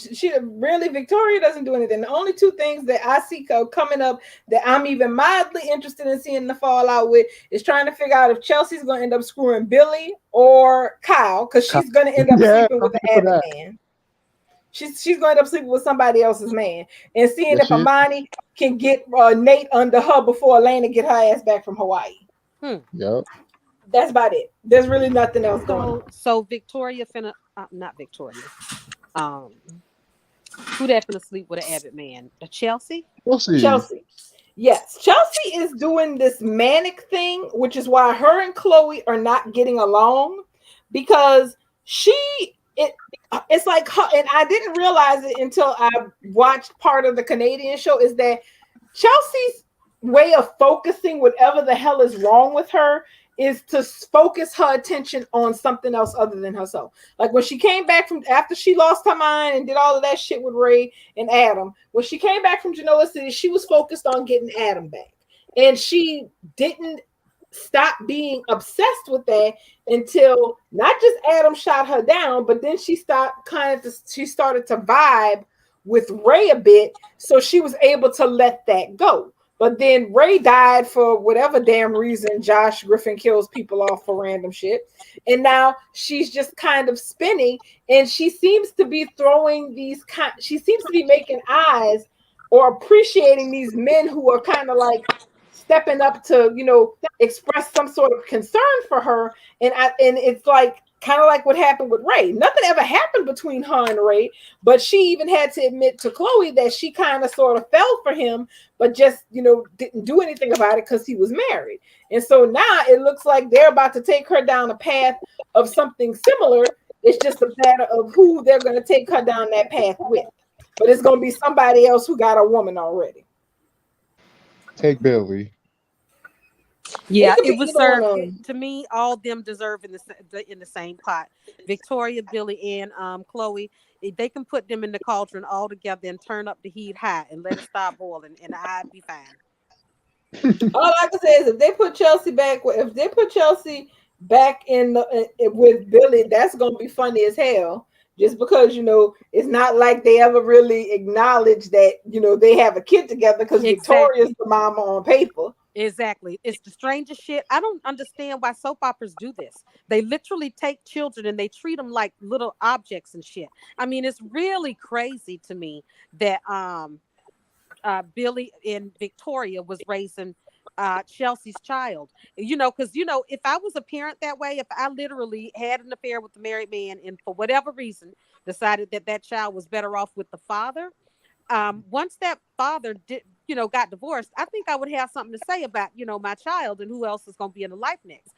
Victoria doesn't do anything. The only two things that I see coming up that I'm even mildly interested in seeing the fallout with is trying to figure out if Chelsea's going to end up screwing Billy or Kyle, because she's going to end up sleeping with the Adam man. She's going to end up sleeping with somebody else's man, and seeing if Amani can get Nate under her before Elena get her ass back from Hawaii. Yep. That's about it. There's really nothing else going on. So Victoria not Victoria. Who that gonna sleep with an Abbott man? The Chelsea? We'll see. Chelsea. Yes, Chelsea is doing this manic thing, which is why her and Chloe are not getting along, because it's like her, and I didn't realize it until I watched part of the Canadian show, is that Chelsea's way of focusing whatever the hell is wrong with her is to focus her attention on something else other than herself. Like when she came back from after she lost her mind and did all of that shit with Ray and Adam, when she came back from Genoa City, she was focused on getting Adam back. And she didn't stop being obsessed with that until not just Adam shot her down, but then she started to vibe with Ray a bit, so she was able to let that go. But then Ray died for whatever damn reason. Josh Griffin kills people off for random shit. And now she's just kind of spinning, and she seems to be she seems to be making eyes or appreciating these men who are kind of like stepping up to, express some sort of concern for her. And it's like kind of like what happened with Ray. Nothing ever happened between her and Ray, but she even had to admit to Chloe that she kind of sort of fell for him, but just, didn't do anything about it because he was married. And so now it looks like they're about to take her down a path of something similar. It's just a matter of who they're going to take her down that path with. But it's going to be somebody else who got a woman already. Take Billy. Yeah, it was served to me. All of them deserve in the same pot. Victoria, Billy, and Chloe. They can put them in the cauldron all together and turn up the heat high and let it stop boiling, and I'd be fine. All I can say is if they put Chelsea back in with Billy, that's gonna be funny as hell. Just because it's not like they ever really acknowledge that they have a kid together, because Victoria's the mama on paper. Exactly. It's the strangest shit. I don't understand why soap operas do this. They literally take children and they treat them like little objects and shit. I mean, it's really crazy to me that Billy and Victoria was raising Chelsea's child. Because if I was a parent that way, if I literally had an affair with the married man and for whatever reason decided that child was better off with the father, once that father got divorced, I think I would have something to say about, my child and who else is going to be in the life next.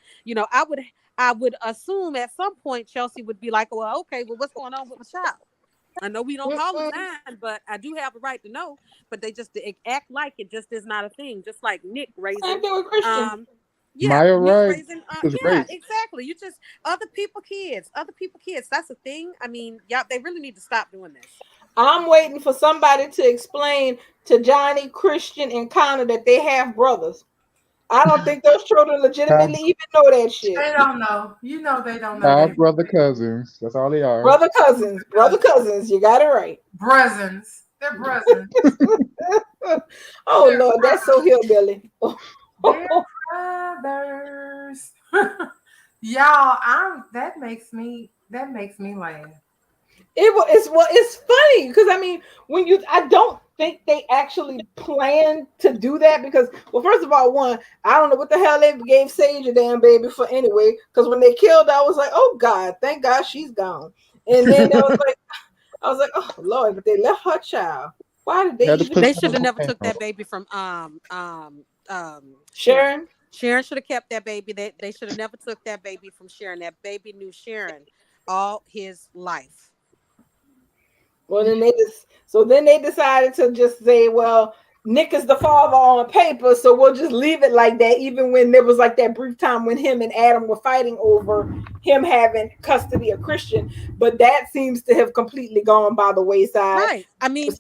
I would assume at some point Chelsea would be like, well, okay, well, what's going on with my child? I know we don't call it mine, but I do have a right to know. But they just act like it just is not a thing. Just like Nick raising, Maya Wright. Exactly. You just other people's kids. That's a thing. I mean, they really need to stop doing this. I'm waiting for somebody to explain to Johnny, Christian, and Connor that they have brothers. I don't think those children legitimately even know that shit. They don't know. They don't know. Our brother cousins. That's all they are. Brother cousins. You got it right. Brothers. They're brothers. Oh Lord, that's so hillbilly. They're brothers. Y'all, that makes me laugh. It's funny because I mean, I don't think they actually plan to do that because, well, first of all, I don't know what the hell they gave Sage a damn baby for anyway. Because when they killed her, I was like, oh God, thank God she's gone. And then I was like, oh Lord, but they left her child. Why did they? They should have never took that baby from Sharon. Sharon should have kept that baby. They should have never took that baby from Sharon. That baby knew Sharon all his life. Well, then they decided to just say, well, Nick is the father on paper, so we'll just leave it like that, even when there was like that brief time when him and Adam were fighting over him having custody of Christian. But that seems to have completely gone by the wayside. Right. I mean,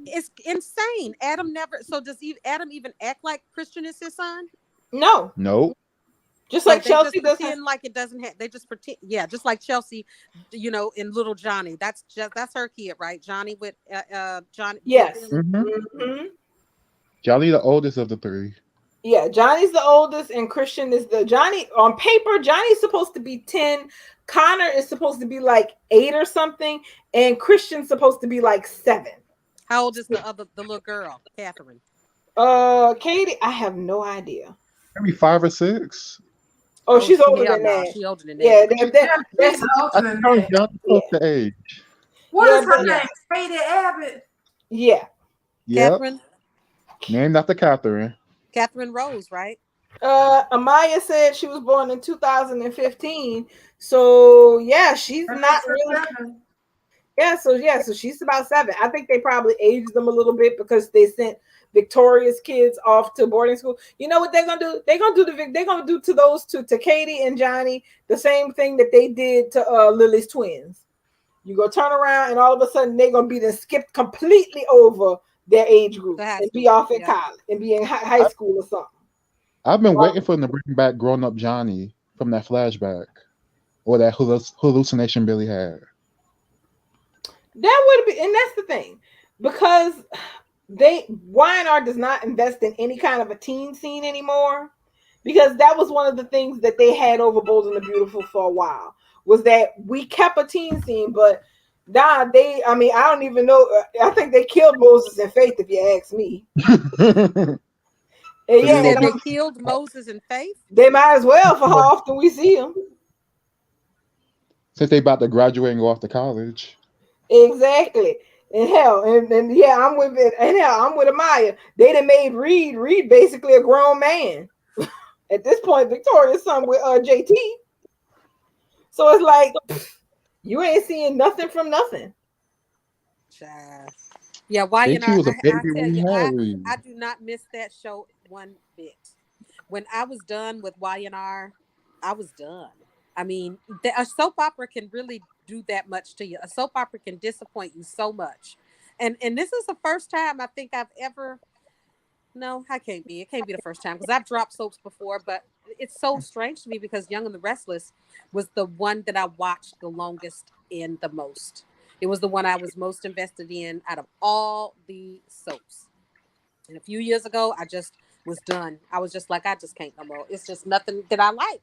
it's insane. Does Adam even act like Christian is his son? No. Nope. Just like Chelsea does like it doesn't have. They just pretend. Yeah, just like Chelsea, in Little Johnny. That's her kid, right? Johnny with Johnny. Yes. Mm-hmm. Johnny, the oldest of the three. Yeah, Johnny's the oldest, and Christian is Johnny. On paper, Johnny's supposed to be 10. Connor is supposed to be like 8 or something, and Christian's supposed to be like 7. How old is the little girl, Catherine? Katie, I have no idea. Maybe 5 or 6. Oh, she's older than that. She's older than that. Yeah, that's older than that. The age. What Yeah, is her but- name? Katie Abbott. Yeah. Yep. Catherine, Named after Catherine. Catherine Rose, right? Amaya said she was born in 2015. So yeah, she's That not makes her really. 7. So she's about 7. I think they probably aged them a little bit because they sent Victoria's kids off to boarding school. You know what they're gonna do? They're gonna do to those two, to Katie and Johnny, the same thing that they did to Lily's twins. You go turn around and all of a sudden they're gonna be then skipped completely over their age group The high and be school, off in yeah. college and be in high school or something. I've been waiting for them to bring back Grown Up Johnny from that flashback, or that hallucination Billy had. That would be, and that's the thing, because YNR does not invest in any kind of a teen scene anymore, because that was one of the things that they had over Bold and the Beautiful for a while, was that we kept a teen scene, but I don't even know. I think they killed Moses and Faith, if you ask me. And You yeah, said they killed Moses and Faith? they might as well for how often we see them. Since they about to graduate and go off to college. Exactly. And hell, and yeah, I'm with it. And hell, I'm with Amaya. They done made Reed basically a grown man. At this point, Victoria's son with JT. So it's like you ain't seeing nothing from nothing. Child. Yeah, YNR. JT was a I baby tell when he you, had Reed. I do not miss that show one bit. When I was done with YNR, I was done. I mean, a soap opera can really do that much to you. A soap opera can disappoint you so much. And this is the first time I think I've ever. No, I can't be. It can't be the first time because I've dropped soaps before, but it's so strange to me because Young and the Restless was the one that I watched the longest and the most. It was the one I was most invested in out of all the soaps. And a few years ago, I just was done. I was just like, I just can't no more. It's just nothing that I like.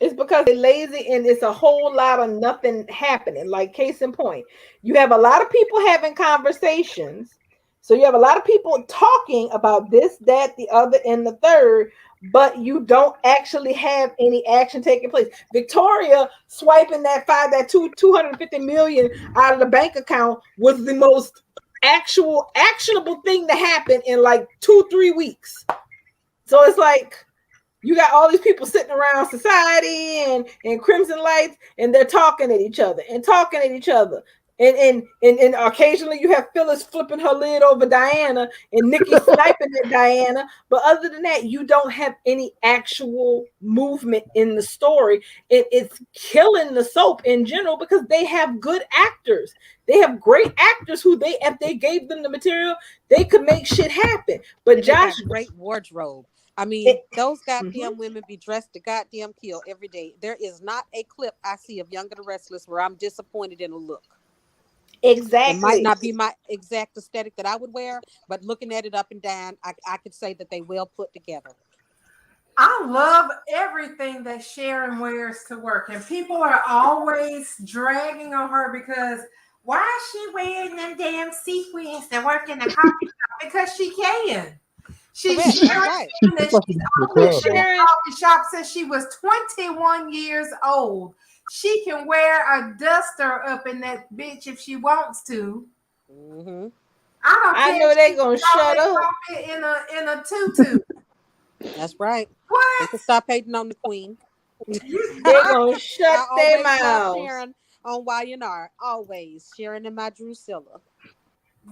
It's because they're lazy and it's a whole lot of nothing happening. Like case in point, you have a lot of people having conversations. So you have a lot of people talking about this, that, the other, and the third, but you don't actually have any action taking place. Victoria swiping that 250 million out of the bank account was the most actionable thing to happen in like 2-3 weeks. So it's like you got all these people sitting around Society and Crimson Lights, and they're talking at each other. And occasionally you have Phyllis flipping her lid over Diana and Nikki sniping at Diana. But other than that, you don't have any actual movement in the story. It's killing the soap in general because they have good actors. They have great actors who if they gave them the material, they could make shit happen. But And Josh, they got great wardrobe. I mean, those goddamn women be dressed to goddamn kill every day. There is not a clip I see of Young and the Restless where I'm disappointed in a look. exactly. It might not be my exact aesthetic that I would wear, but looking at it up and down, I could say that they well put together. I love everything that Sharon wears to work, and people are always dragging on her because why is she wearing them damn sequins to work in a coffee shop? Because she can. She's Correct, Sharon, right. and she's always been in Sharon- a coffee shop since she was 21 years old. She can wear a duster up in that bitch if she wants to. Mm-hmm. I know they gonna shut up. in a tutu. That's right. They What? can stop hating on the queen. They gonna shut I their always love mouths. Sharon on YNR. Always. Sharon and my Drusilla.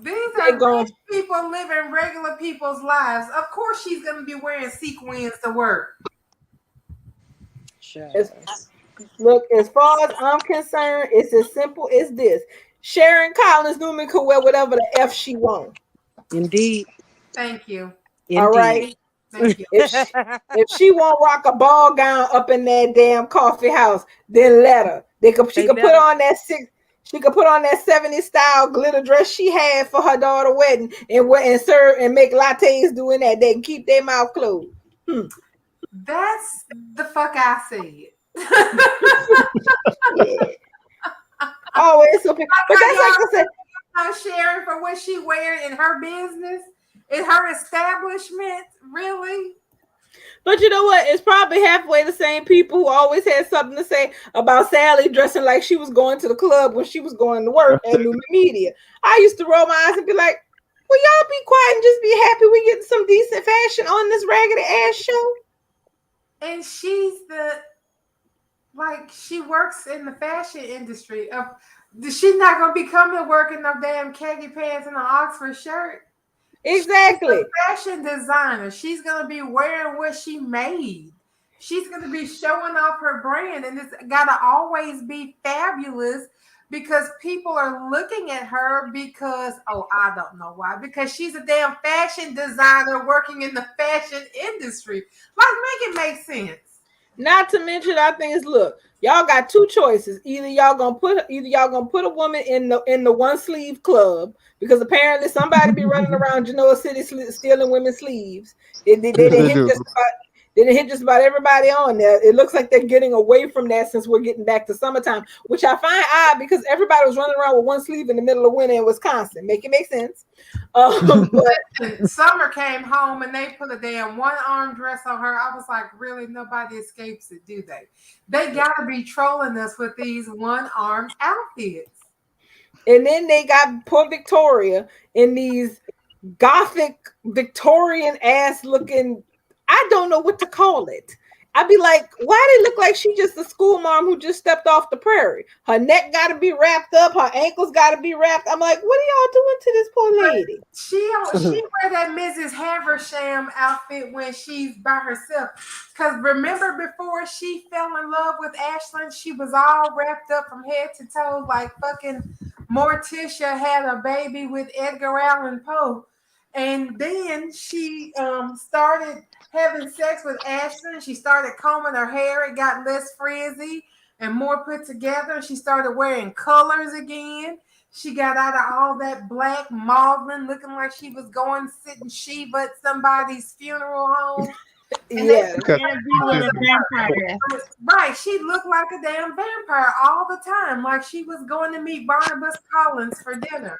These They are gon- rich people living regular people's lives. Of course, she's gonna be wearing sequins to work. Sure. Look, as far as I'm concerned, it's as simple as this. Sharon Collins Newman could wear whatever the F she wants. Indeed. Thank you. Indeed. All right. Thank you. If she won't rock a ball gown up in that damn coffee house, then let her. She could put on that 70s style glitter dress she had for her daughter's wedding and serve and make lattes doing that. They can keep their mouth closed. That's the fuck I said. Oh, it's okay. But that's like I said. Sharon for what she wearing in her business, in her establishment, really? But you know what? It's probably halfway the same people who always had something to say about Sally dressing like she was going to the club when she was going to work at Newman Media. I used to roll my eyes and be like, will y'all be quiet and just be happy we getting some decent fashion on this raggedy ass show? And she's she works in the fashion industry. She's not gonna be coming to work in no damn khaki pants and an Oxford shirt. Exactly. She's a fashion designer. She's gonna be wearing what she made. She's gonna be showing off her brand, and it's gotta always be fabulous because people are looking at her because I don't know why. Because she's a damn fashion designer working in the fashion industry. Make it make sense. Not to mention, I think is look, y'all got two choices. Either y'all gonna put a woman in the one sleeve club because apparently somebody be running around Genoa City stealing women's sleeves. They didn't hit just about everybody on there. It looks like they're getting away from that since we're getting back to summertime, which I find odd because everybody was running around with one sleeve in the middle of winter in Wisconsin. Make it make sense. But Summer came home and they put a damn one-arm dress on her. I was like, really? Nobody escapes it, do they? They gotta be trolling us with these one-armed outfits. And then they got poor Victoria in these gothic Victorian ass looking, I don't know what to call it. I'd be like, why they look like she just a school mom who just stepped off the prairie? Her neck got to be wrapped up. Her ankles got to be wrapped. I'm like, what are y'all doing to this poor lady? She wear that Mrs. Haversham outfit when she's by herself. Because remember before she fell in love with Ashlyn, she was all wrapped up from head to toe like fucking Morticia had a baby with Edgar Allan Poe. And then she started having sex with Ashlyn. She started combing her hair. It got less frizzy and more put together. She started wearing colors again. She got out of all that black maudlin, looking like she was going sitting Shiva at somebody's funeral home. Yeah. Right. She looked like a damn vampire all the time, like she was going to meet Barnabas Collins for dinner.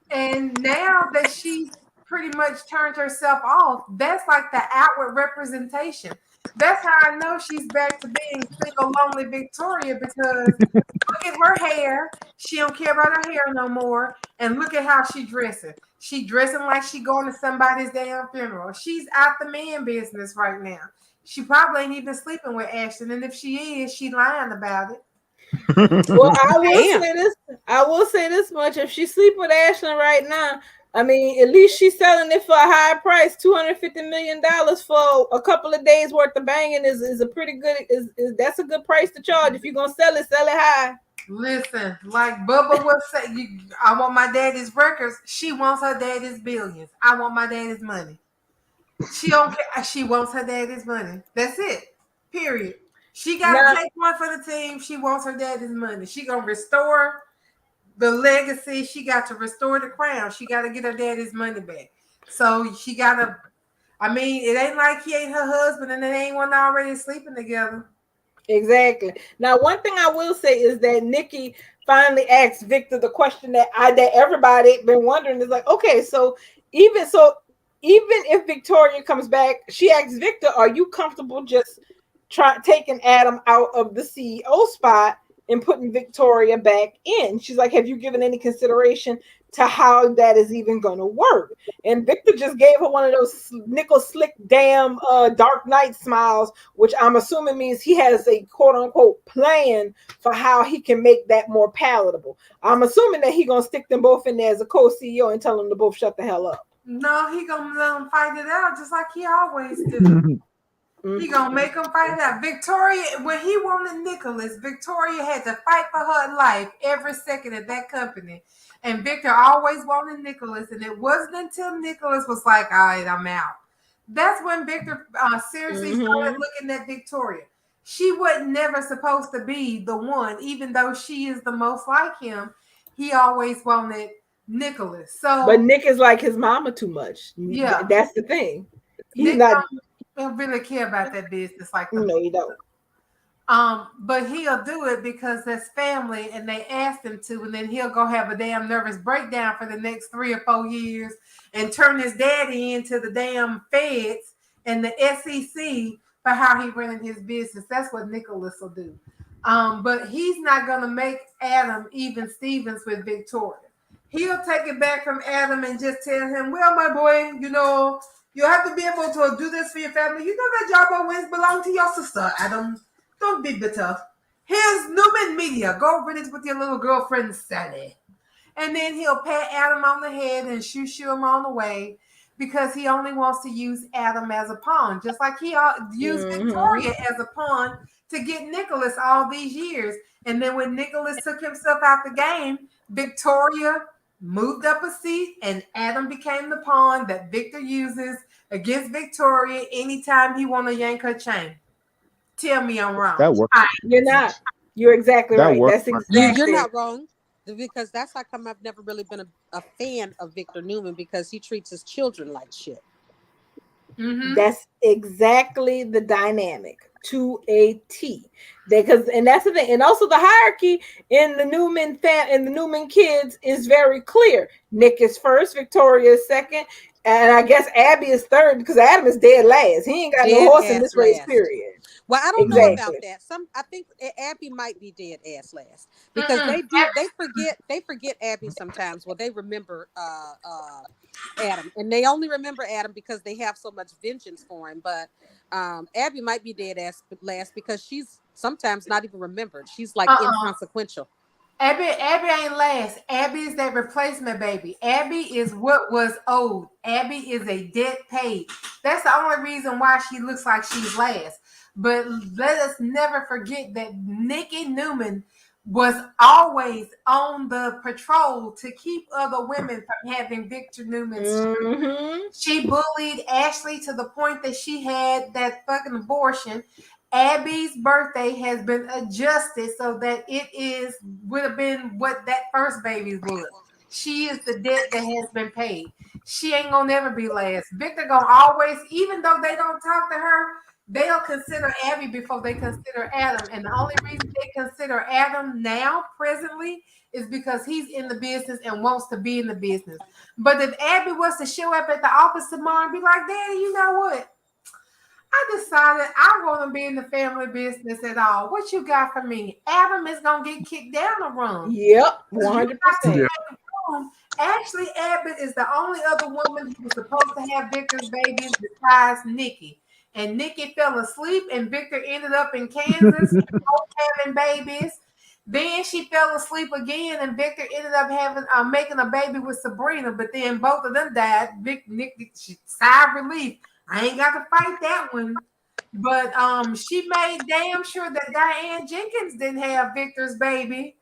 And now that she's pretty much turned herself off, that's like the outward representation. That's how I know she's back to being single, lonely Victoria, because look at her hair. She don't care about her hair no more. And look at how she dressing. She dressing like she going to somebody's damn funeral. She's out the man business right now. She probably ain't even sleeping with Ashton. And if she is, she lying about it. Well, I will say this much. If she sleep with Ashlyn right now, I mean, at least she's selling it for a high price. $250 million for a couple of days worth of banging is a pretty good. That's a good price to charge. If you're gonna sell it high. Listen, like Bubba was saying, I want my daddy's records. She wants her daddy's billions. I want my daddy's money. She don't care. She wants her daddy's money. That's it. Period. She got to take one for the team. She wants her daddy's money. She gonna restore the legacy. She got to restore the crown. She got to get her daddy's money back. So she got to. I mean, it ain't like he ain't her husband, and it ain't one already sleeping together. Exactly. Now, one thing I will say is that Nikki finally asked Victor the question that everybody been wondering is like, okay, so even if Victoria comes back, she asks Victor, "Are you comfortable just taking Adam out of the CEO spot and putting Victoria back in?" She's like, "Have you given any consideration to how that is even going to work?" And Victor just gave her one of those nickel slick damn Dark Knight smiles, which I'm assuming means he has a quote unquote plan for how he can make that more palatable. I'm assuming that he's going to stick them both in there as a co-CEO and tell them to both shut the hell up. No, he going to let them fight it out just like he always do. He gonna make him fight out. Victoria, when he wanted Nicholas, Victoria had to fight for her life every second at that company. And Victor always wanted Nicholas. And it wasn't until Nicholas was like, all right, I'm out. That's when Victor seriously started looking at Victoria. She wasn't never supposed to be the one, even though she is the most like him. He always wanted Nicholas. But Nick is like his mama too much. Yeah. That's the thing. He's not don't really care about that business like that. No, you don't. But he'll do it because that's family and they asked him to, and then he'll go have a damn nervous breakdown for the next 3 or 4 years and turn his daddy into the damn feds and the SEC for how he running his business. That's what Nicholas will do. But he's not gonna make Adam even Stevens with Victoria. He'll take it back from Adam and just tell him, well, my boy, you know, you have to be able to do this for your family. You know that job always belonged to your sister, Adam. Don't be bitter. Here's Newman Media. Go read it with your little girlfriend, Sally. And then he'll pat Adam on the head and shoo him on the way because he only wants to use Adam as a pawn, just like he used Victoria as a pawn to get Nicholas all these years. And then when Nicholas took himself out the game, Victoria moved up a seat and Adam became the pawn that Victor uses against Victoria anytime he want to yank her chain. Tell me I'm wrong. That works. You're not. You're exactly That right. works. That's exactly. You're not wrong, because that's how come I've never really been a fan of Victor Newman, because he treats his children like shit. Mm-hmm. That's exactly the dynamic to a T. And that's the thing. And also the hierarchy in the Newman and the Newman kids is very clear. Nick is first, Victoria is second, and I guess Abby is third because Adam is dead last. He ain't got no horse in this race, period. Well, I don't know about that. I think Abby might be dead ass last because they forget Abby sometimes. Well, they remember Adam, and they only remember Adam because they have so much vengeance for him. But Abby might be dead ass last because she's sometimes not even remembered. She's like inconsequential. Abby ain't last. Abby is that replacement baby. Abby is what was owed. Abby is a debt paid. That's the only reason why she looks like she's last. But let us never forget that Nikki Newman was always on the patrol to keep other women from having Victor Newman's children. She bullied Ashley to the point that she had that fucking abortion. Abby's birthday has been adjusted so that it would have been what that first baby was. She is the debt that has been paid. She ain't gonna never be last. Victor gonna always, even though they don't talk to her, they'll consider Abby before they consider Adam. And the only reason they consider Adam now, presently, is because he's in the business and wants to be in the business. But if Abby was to show up at the office tomorrow and be like, Daddy, you know what? I decided I want to be in the family business at all. What you got for me? Adam is going to get kicked down the room. Yep, 100%. Ashley Abbott is the only other woman who was supposed to have Victor's babies besides Nikki. And Nikki fell asleep, and Victor ended up in Kansas having babies. Then she fell asleep again, and Victor ended up making a baby with Sabrina. But then both of them died. Nikki sighed relief. I ain't got to fight that one. But she made damn sure that Diane Jenkins didn't have Victor's baby.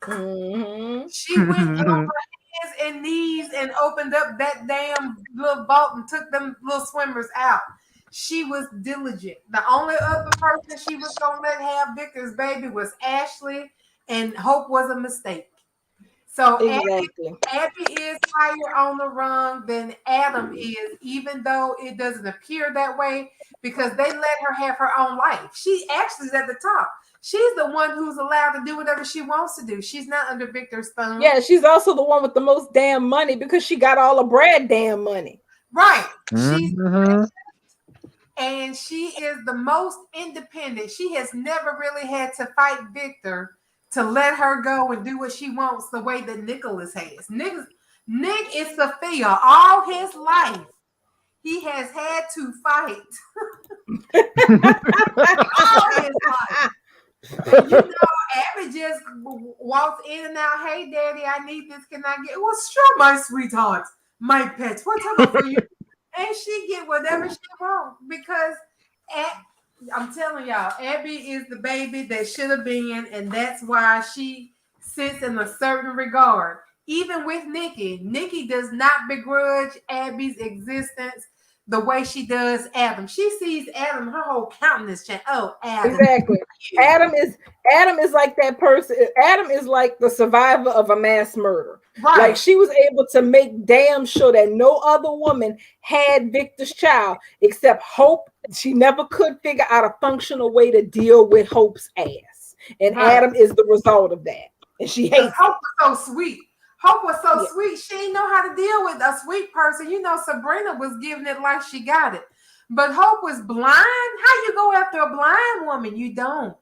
Mm-hmm. She went on her hands and knees and opened up that damn little vault and took them little swimmers out. She was diligent. The only other person she was going to let have Victor's baby was Ashley, and Hope was a mistake. So exactly. Abby is higher on the rung than Adam is, even though it doesn't appear that way, because they let her have her own life. She actually is at the top. She's the one who's allowed to do whatever she wants to do. She's not under Victor's thumb. Yeah, she's also the one with the most damn money because she got all of Brad damn money. Right. And she is the most independent. She has never really had to fight Victor to let her go and do what she wants the way that Nicholas has. Nick is Sophia all his life. He has had to fight all his life. And you know, Abby just walks in and out. Hey, Daddy, I need this. Can I get? Well, sure, my sweetheart, my pet. What's up for you? And she get whatever she wants because I'm telling y'all, Abby is the baby that should have been, and that's why she sits in a certain regard. Even with Nikki, Nikki does not begrudge Abby's existence the way she does Adam. She sees Adam, her whole countenance change. Oh, Adam. Exactly. Adam is like that person. Adam is like the survivor of a mass murder. Right. Like she was able to make damn sure that no other woman had Victor's child except Hope. She never could figure out a functional way to deal with Hope's ass. And Adam is the result of that. And she hates Hope was so sweet. Hope was so sweet. She didn't know how to deal with a sweet person. You know, Sabrina was giving it like she got it. But Hope was blind. How you go after a blind woman? You don't.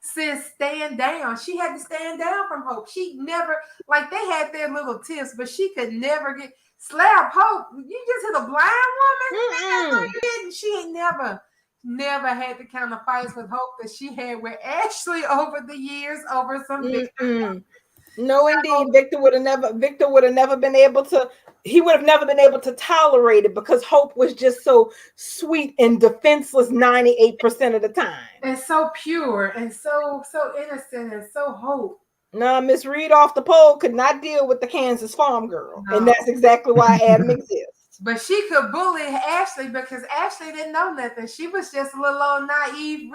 Sis, stand down. She had to stand down from Hope. She never, like they had their little tips, but she could never get slap Hope. You just hit a blind woman? No, you didn't. She ain't never had the kind of fights with Hope that she had with Ashley over the years over some Victor. No, indeed, Victor would have never been able to. He would have never been able to tolerate it because Hope was just so sweet and defenseless 98% of the time. And so pure and so innocent and so Hope. No, Miss Reed off the pole could not deal with the Kansas farm girl. No. And that's exactly why Adam exists. But she could bully Ashley because Ashley didn't know nothing. She was just a little old naive.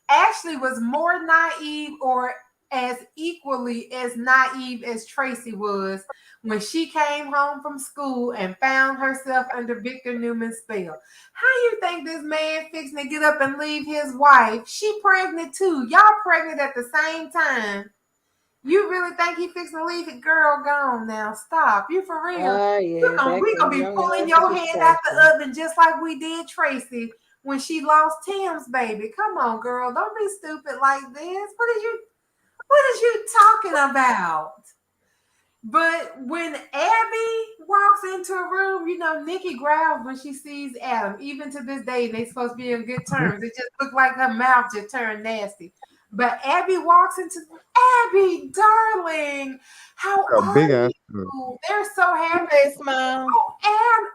Ashley was more naive or as equally as naive as Tracy was when she came home from school and found herself under Victor Newman's spell. How you think this man fixing to get up and leave his wife? She pregnant too. Y'all pregnant at the same time. You really think he fixing to leave it? Girl, gone now. Stop. You for real? Yeah, we gonna be pulling your hand out the oven just like we did Tracy when she lost Tim's baby. Come on, girl. Don't be stupid like this. What is you talking about? But when Abby walks into a room, you know, Nikki growls when she sees Adam. Even to this day, they supposed to be in good terms. It just looked like her mouth just turned nasty. But Abby walks into Abby, darling. How are big ass. you? They're so happy. Hey, smile. Oh,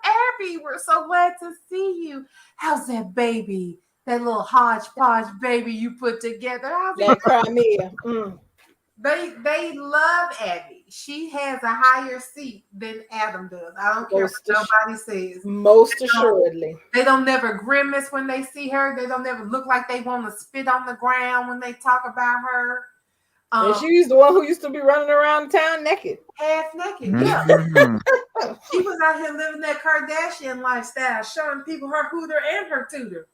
Abby, we're so glad to see you. How's that baby? That little hodgepodge baby you put together. How's That Crimea. They love Abby. She has a higher seat than Adam does. I don't care what nobody says. Most assuredly. They don't never grimace when they see her. They don't never look like they want to spit on the ground when they talk about her. And she's the one who used to be running around town naked. Half naked, yeah. She was out here living that Kardashian lifestyle, showing people her hooter and her tutor.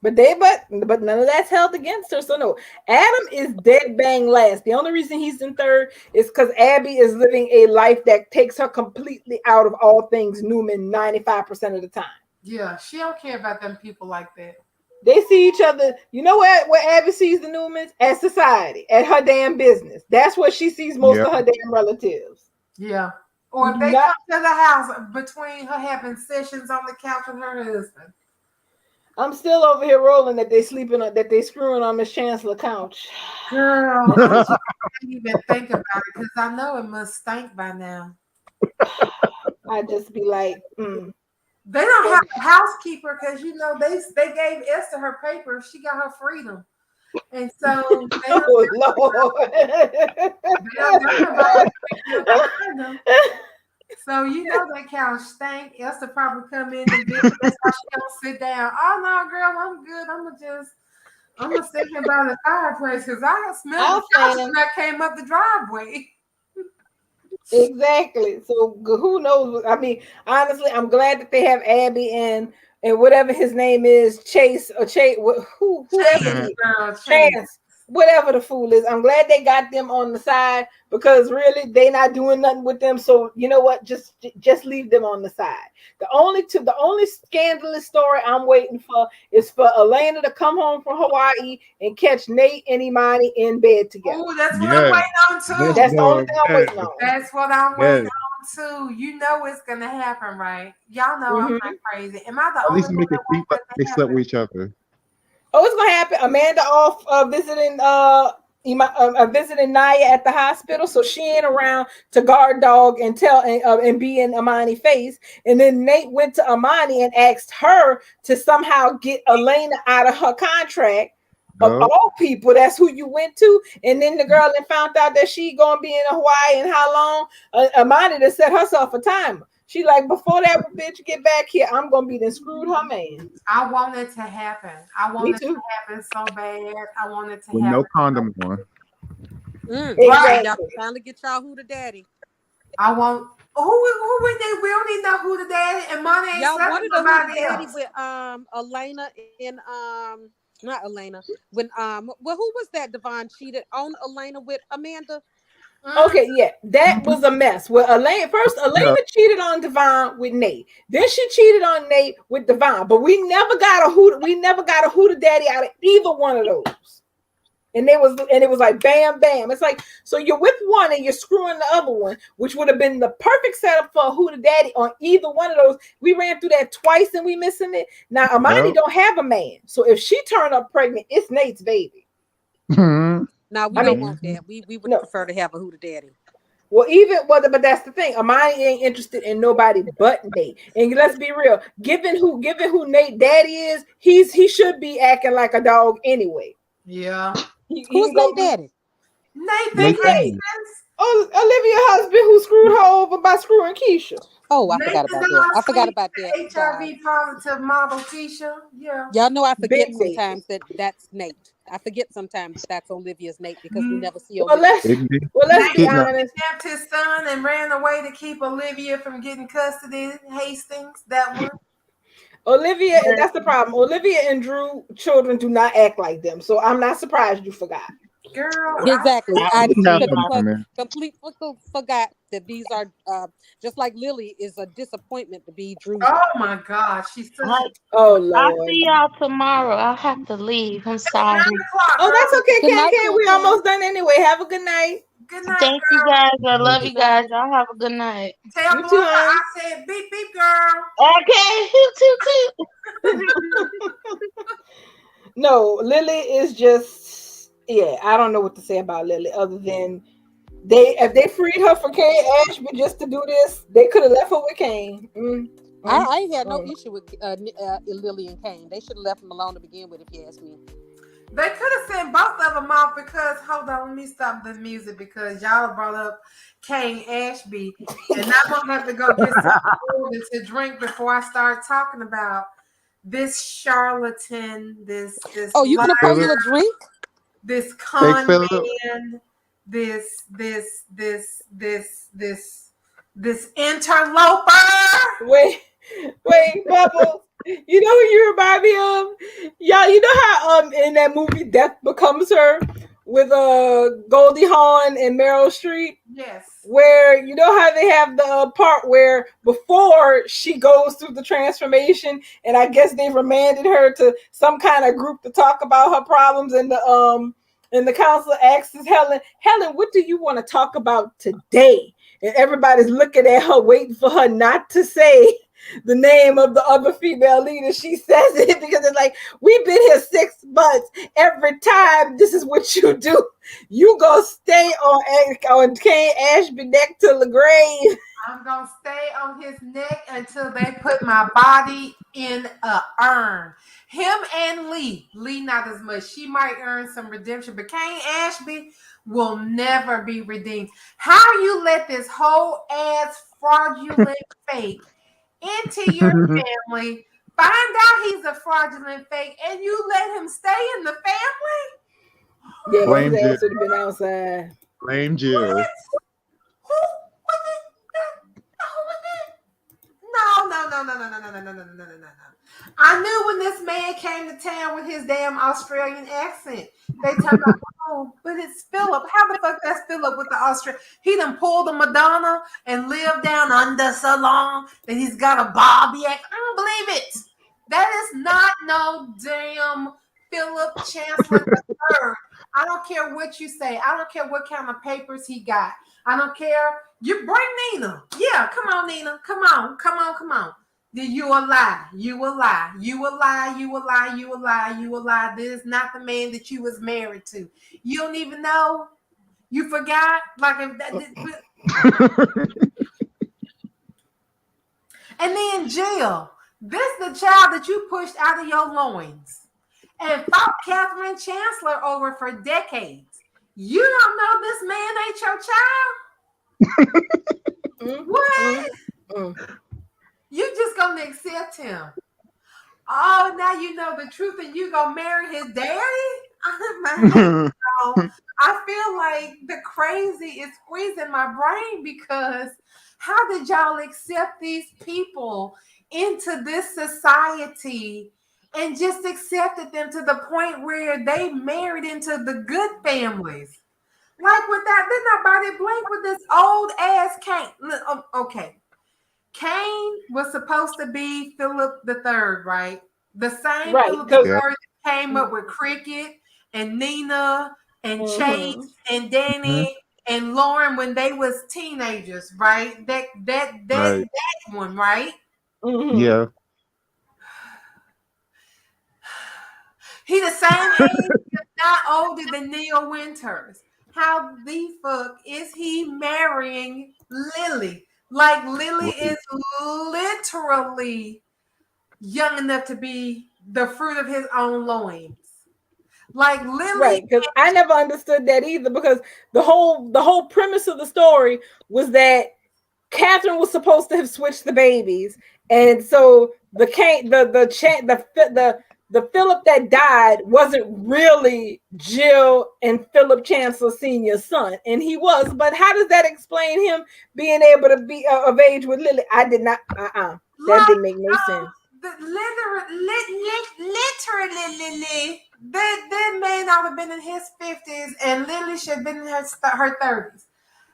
But none of that's held against her. So no, Adam is dead bang last. The only reason he's in third is because Abby is living a life that takes her completely out of all things Newman 95% of the time. Yeah, she don't care about them people like that. They see each other. You know where Abby sees the Newmans? At society, at her damn business. That's where she sees most of her damn relatives. Yeah. Or if they come to the house between her having sessions on the couch with her husband. I'm still over here rolling that they screwing on Miss Chancellor couch. Girl, I can't even think about it because I know it must stink by now. I just be like, They don't have a housekeeper because you know they gave Esther her paper. She got her freedom, and so they don't So you know that couch stank. Esther probably come in and that's why she don't sit down. Oh no, girl, I'm good. I'm gonna sit here by the fireplace because I smell the couch when I came up the driveway. Exactly. So who knows? I mean, honestly, I'm glad that they have Abby and whatever his name is, Chase or Chase, Chance, whatever the fool is. I'm glad they got them on the side because really they not doing nothing with them. So you know what? Just leave them on the side. The only scandalous story I'm waiting for is for Elena to come home from Hawaii and catch Nate and Imani in bed together. Oh, that's what I'm waiting on too. That's the only thing I'm waiting on. That's what I'm waiting on too. You know it's gonna happen, right? Y'all know I'm not crazy. Am I the only one? At least make it seem like they slept with each other. Oh, it's gonna happen. Amanda off visiting Naya at the hospital, so she ain't around to guard dog and tell and be in Imani's face. And then Nate went to Imani and asked her to somehow get Elena out of her contract. Of all people, that's who you went to. And then the girl then found out that she gonna be in Hawaii and how long. Imani to set herself a timer. She like, before that bitch get back here, I'm gonna be then screwed her man. I want it to happen. I want it to happen so bad. I want it to with happen. no condom on. Right. Y'all finally get y'all who the daddy. I want who we think we don't even know who the daddy and money ain't y'all wanted the daddy else. with Elena and not Elena when who was that Devon cheated on Elena with Amanda? Okay, yeah, that was a mess. Well, Elena Yeah. cheated on Devon with Nate. Then she cheated on Nate with Devon. But we never got a hooter daddy out of either one of those. And it was like bam, bam. It's like, so you're with one and you're screwing the other one, which would have been the perfect setup for a hooter daddy on either one of those. We ran through that twice and we missing it. Now Amani Yep. don't have a man, so if she turned up pregnant, it's Nate's baby. Mhm. Now we I don't mean, want that. We would no. prefer to have a hooter daddy. Well, but that's the thing. Amani ain't interested in nobody but Nate. And let's be real. Given who Nate daddy is, he should be acting like a dog anyway. Yeah. Who's Nate daddy? Nathan Nate Hastings. Oh, Olivia husband who screwed her over by screwing Keisha. Oh, I forgot about that. I forgot about that. HIV positive model Keisha. Yeah. Y'all know I forget Big baby. sometimes that's Nate. I forget sometimes that's Olivia's Nate because we never see Well, Olivia. let's be Kidnap. honest. Kept his son and ran away to keep Olivia from getting custody. Hastings, that one. Olivia, and that's the problem. Olivia and Drew children do not act like them. So I'm not surprised you forgot. Girl. Exactly. I Kidnap. completely forgot that these are just like Lily is a disappointment to be Drew. Oh my God. She's such a Oh I'll Lord. see y'all tomorrow. I'll have to leave. I'm sorry. 9 o'clock. Oh, that's okay, Good night, Ken. We Ken. almost done anyway. Have a good night. Good night, Thank you girl. guys. I love you guys. Y'all have a good night. Tell You Blanca too, I honey. said beep beep, girl. Okay. You too. No, Lily is just, yeah, I don't know what to say about Lily other than if they freed her for Kane Ashby just to do this, they could have left her with Kane. I ain't had no issue with Lily and Kane. They should have left them alone to begin with, if you ask me. They could have sent both of them off because, hold on, let me stop the music because y'all brought up Kane Ashby. And I'm going to have to go get something to drink before I start talking about this charlatan, this Oh, you gonna pour you a drink? this con Philip. man, this interloper. Wait, Bubble. You know who you remind me of? Y'all, you know how in that movie Death Becomes Her with Goldie Hawn and Meryl Streep? Yes. Where you know how they have the part where before she goes through the transformation, and I guess they remanded her to some kind of group to talk about her problems, and the counselor asks Helen, what do you want to talk about today? And everybody's looking at her, waiting for her not to say the name of the other female leader. She says it because it's like, we've been here 6 months. Every time this is what you do. You gonna stay on Kane Ashby neck till the grave. I'm gonna stay on his neck until they put my body in a urn. Him and Lee not as much. She might earn some redemption, but Kane Ashby will never be redeemed. How you let this whole ass fraudulent fake into your family, find out he's a fraudulent fake, and you let him stay in the family? Yeah, Blame his Jill. ass would have been outside. Blame Jill. No. I knew when this man came to town with his damn Australian accent. They talk about, oh, but it's Philip. How the fuck that's Philip with the Australian? He done pulled a Madonna and lived down under so long that he's got a Bobby accent. I don't believe it. That is not no damn Philip Chancellor III. I don't care what you say. I don't care what kind of papers he got. I don't care. You bring Nina. Yeah, come on, Nina. Come on. You a lie. This is not the man that you was married to. You don't even know. You forgot. Like if that. And then Jill. This is the child that you pushed out of your loins and fought Catherine Chancellor over for decades. You don't know this man ain't your child? What? You just gonna accept him. Oh, now you know the truth and you gonna marry his daddy? I feel like the crazy is squeezing my brain because how did y'all accept these people into this society and just accepted them to the point where they married into the good families? Like with that, did nobody blink with this old ass Cain? Okay. Cain was supposed to be Philip the Third, right? The same Right, Philip the 'cause- Yeah. Third that came up with Cricket and Nina and Mhm. Chase and Danny and Lauren when they was teenagers, right? That Right. one, right? Mhm. Yeah. He the same age, if not older than Neil Winters. How the fuck is he marrying Lily? Like Lily is literally young enough to be the fruit of his own loins. Like Lily, Right, because I never understood that either. Because the whole premise of the story was that Catherine was supposed to have switched the babies, and so the Philip that died wasn't really Jill and Philip Chancellor Senior's son, and he was. But how does that explain him being able to be of age with Lily? I did not. That didn't make no sense. Literally, that man ought to have been in his 50s, and Lily should have been in her 30s.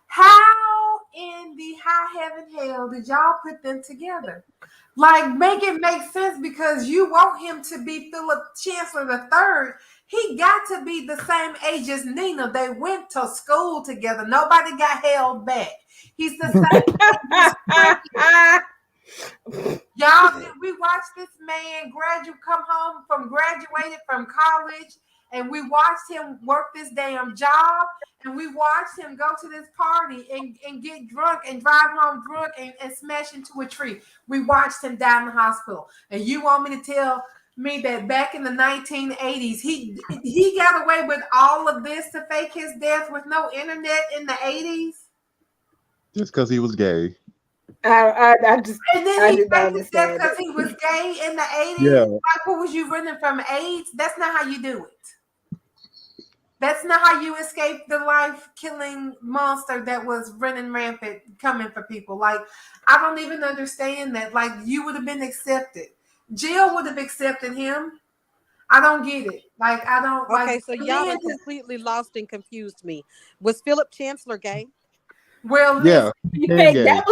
How in the high heaven hell did y'all put them together? Like, make it make sense, because you want him to be Philip Chancellor III. He got to be the same age as Nina. They went to school together. Nobody got held back. He's the same age as Cricket. Y'all, did we watch this man graduated from college, and we watched him work this damn job, and we watched him go to this party and get drunk and drive home drunk and smash into a tree. We watched him die in the hospital. And you want me to tell me that back in the 1980s, he got away with all of this to fake his death with no internet in the 80s? Just because he was gay. I just And then I he did not faked his death understand because it. he was gay in the 80s. Yeah. Like, what was you running from, AIDS? That's not how you do it. That's not how you escape the life-killing monster that was running rampant, coming for people. Like, I don't even understand that. Like, you would have been accepted. Jill would have accepted him. I don't get it. Like, I don't. Okay, like, so to y'all me, are it's just- completely lost and confused me. Was Philip Chancellor gay? well, Yeah. You And think gay. that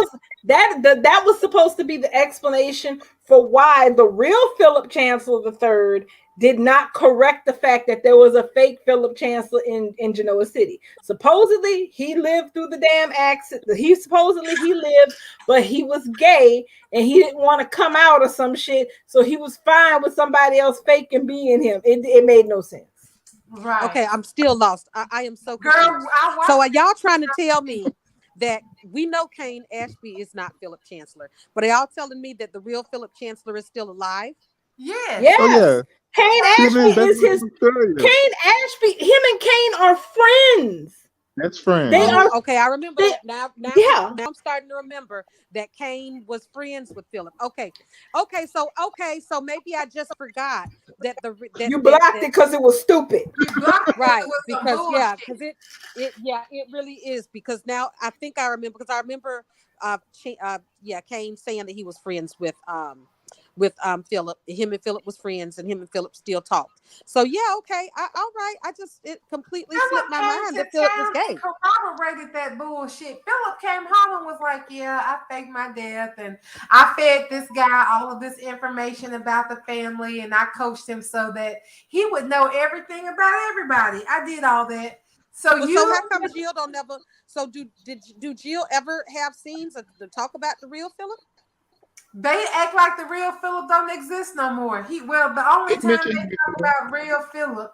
was supposed to be the explanation for why the real Philip Chancellor III did not correct the fact that there was a fake Philip Chancellor in Genoa City. Supposedly he lived through the damn accident. He lived, but he was gay and he didn't want to come out or some shit. So he was fine with somebody else faking being him. It made no sense. right. Okay, I'm still lost. I am so Girl, confused. I watched So are y'all trying to tell me that we know Cain Ashby is not Philip Chancellor, but are y'all telling me that the real Philip Chancellor is still alive? Yes. Yes. Oh yeah. Cain Ashby is his Cain Ashby. Him and Cain are friends. That's friends. They are. Okay, I remember they- that. Now Yeah. I'm starting to remember that Cain was friends with Philip. Okay, so maybe I just forgot that You blocked it because it was stupid. You blocked it right, with some because bullshit. it really is, because now I think I remember, because I remember Cain saying that he was friends with Philip. Him and Philip was friends, and him and Philip still talked. So yeah, okay, all right. It completely slipped my mind that Philip was gay. Corroborated that bullshit. Philip came home and was like, "Yeah, I faked my death, and I fed this guy all of this information about the family, and I coached him so that he would know everything about everybody. I did all that." So how come Jill don't never? So do Jill ever have scenes to talk about the real Philip? They act like the real Philip don't exist no more. The only time they talk about real Philip,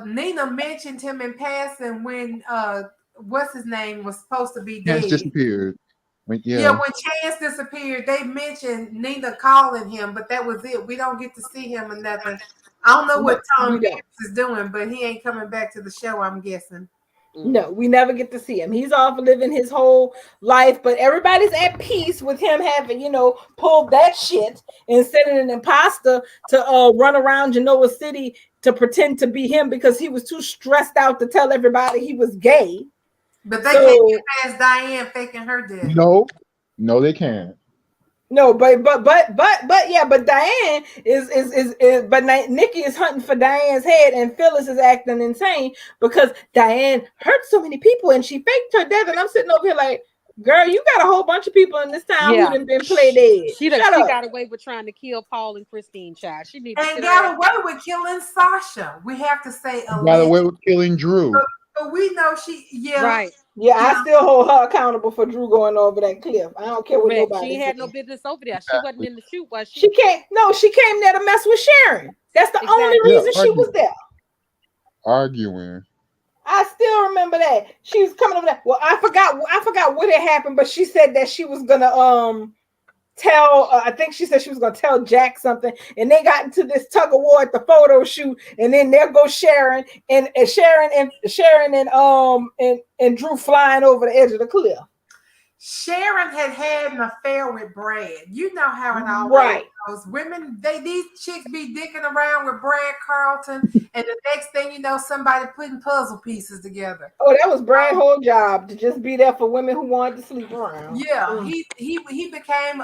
Nina mentioned him in passing when what's his name was supposed to be dead. Chance disappeared. When Chance disappeared, they mentioned Nina calling him, but that was it. We don't get to see him or nothing. I don't know what Tom Hanks is doing, but he ain't coming back to the show, I'm guessing. No, we never get to see him. He's off living his whole life, but everybody's at peace with him having, pulled that shit and sending an imposter to run around Genoa City to pretend to be him because he was too stressed out to tell everybody he was gay. But they can't get past Diane faking her death. No, they can't. No, but yeah, but Diane is but Nikki is hunting for Diane's head, and Phyllis is acting insane because Diane hurt so many people and she faked her death. And I'm sitting over here like, girl, you got a whole bunch of people in this town Yeah. who done been play dead. She Shut up. got away with trying to kill Paul and Christine, child. She need to And sit got her away with killing Sasha. We have to say Got alleged, away with killing Drew. but we know she. Yeah, right. Yeah, I still hold her accountable for Drew going over that cliff. I don't care what Correct. nobody She had no says. business over there. She wasn't in the shoot, was she? She came. No, she came there to mess with Sharon. That's the only Exactly. Yeah, reason she was there. arguing. I still remember that she was coming over there. Well, I forgot what had happened, but she said that she was gonna tell. I think she said she was gonna tell Jack something, and they got into this tug of war at the photo shoot, and then there goes Sharon and Drew flying over the edge of the cliff. Sharon had an affair with Brad. You know how it always Right. goes. Women, these chicks be dicking around with Brad Carlton, and the next thing you know, somebody putting puzzle pieces together. Oh, that was Brad's whole job, to just be there for women who wanted to sleep around. Yeah, he became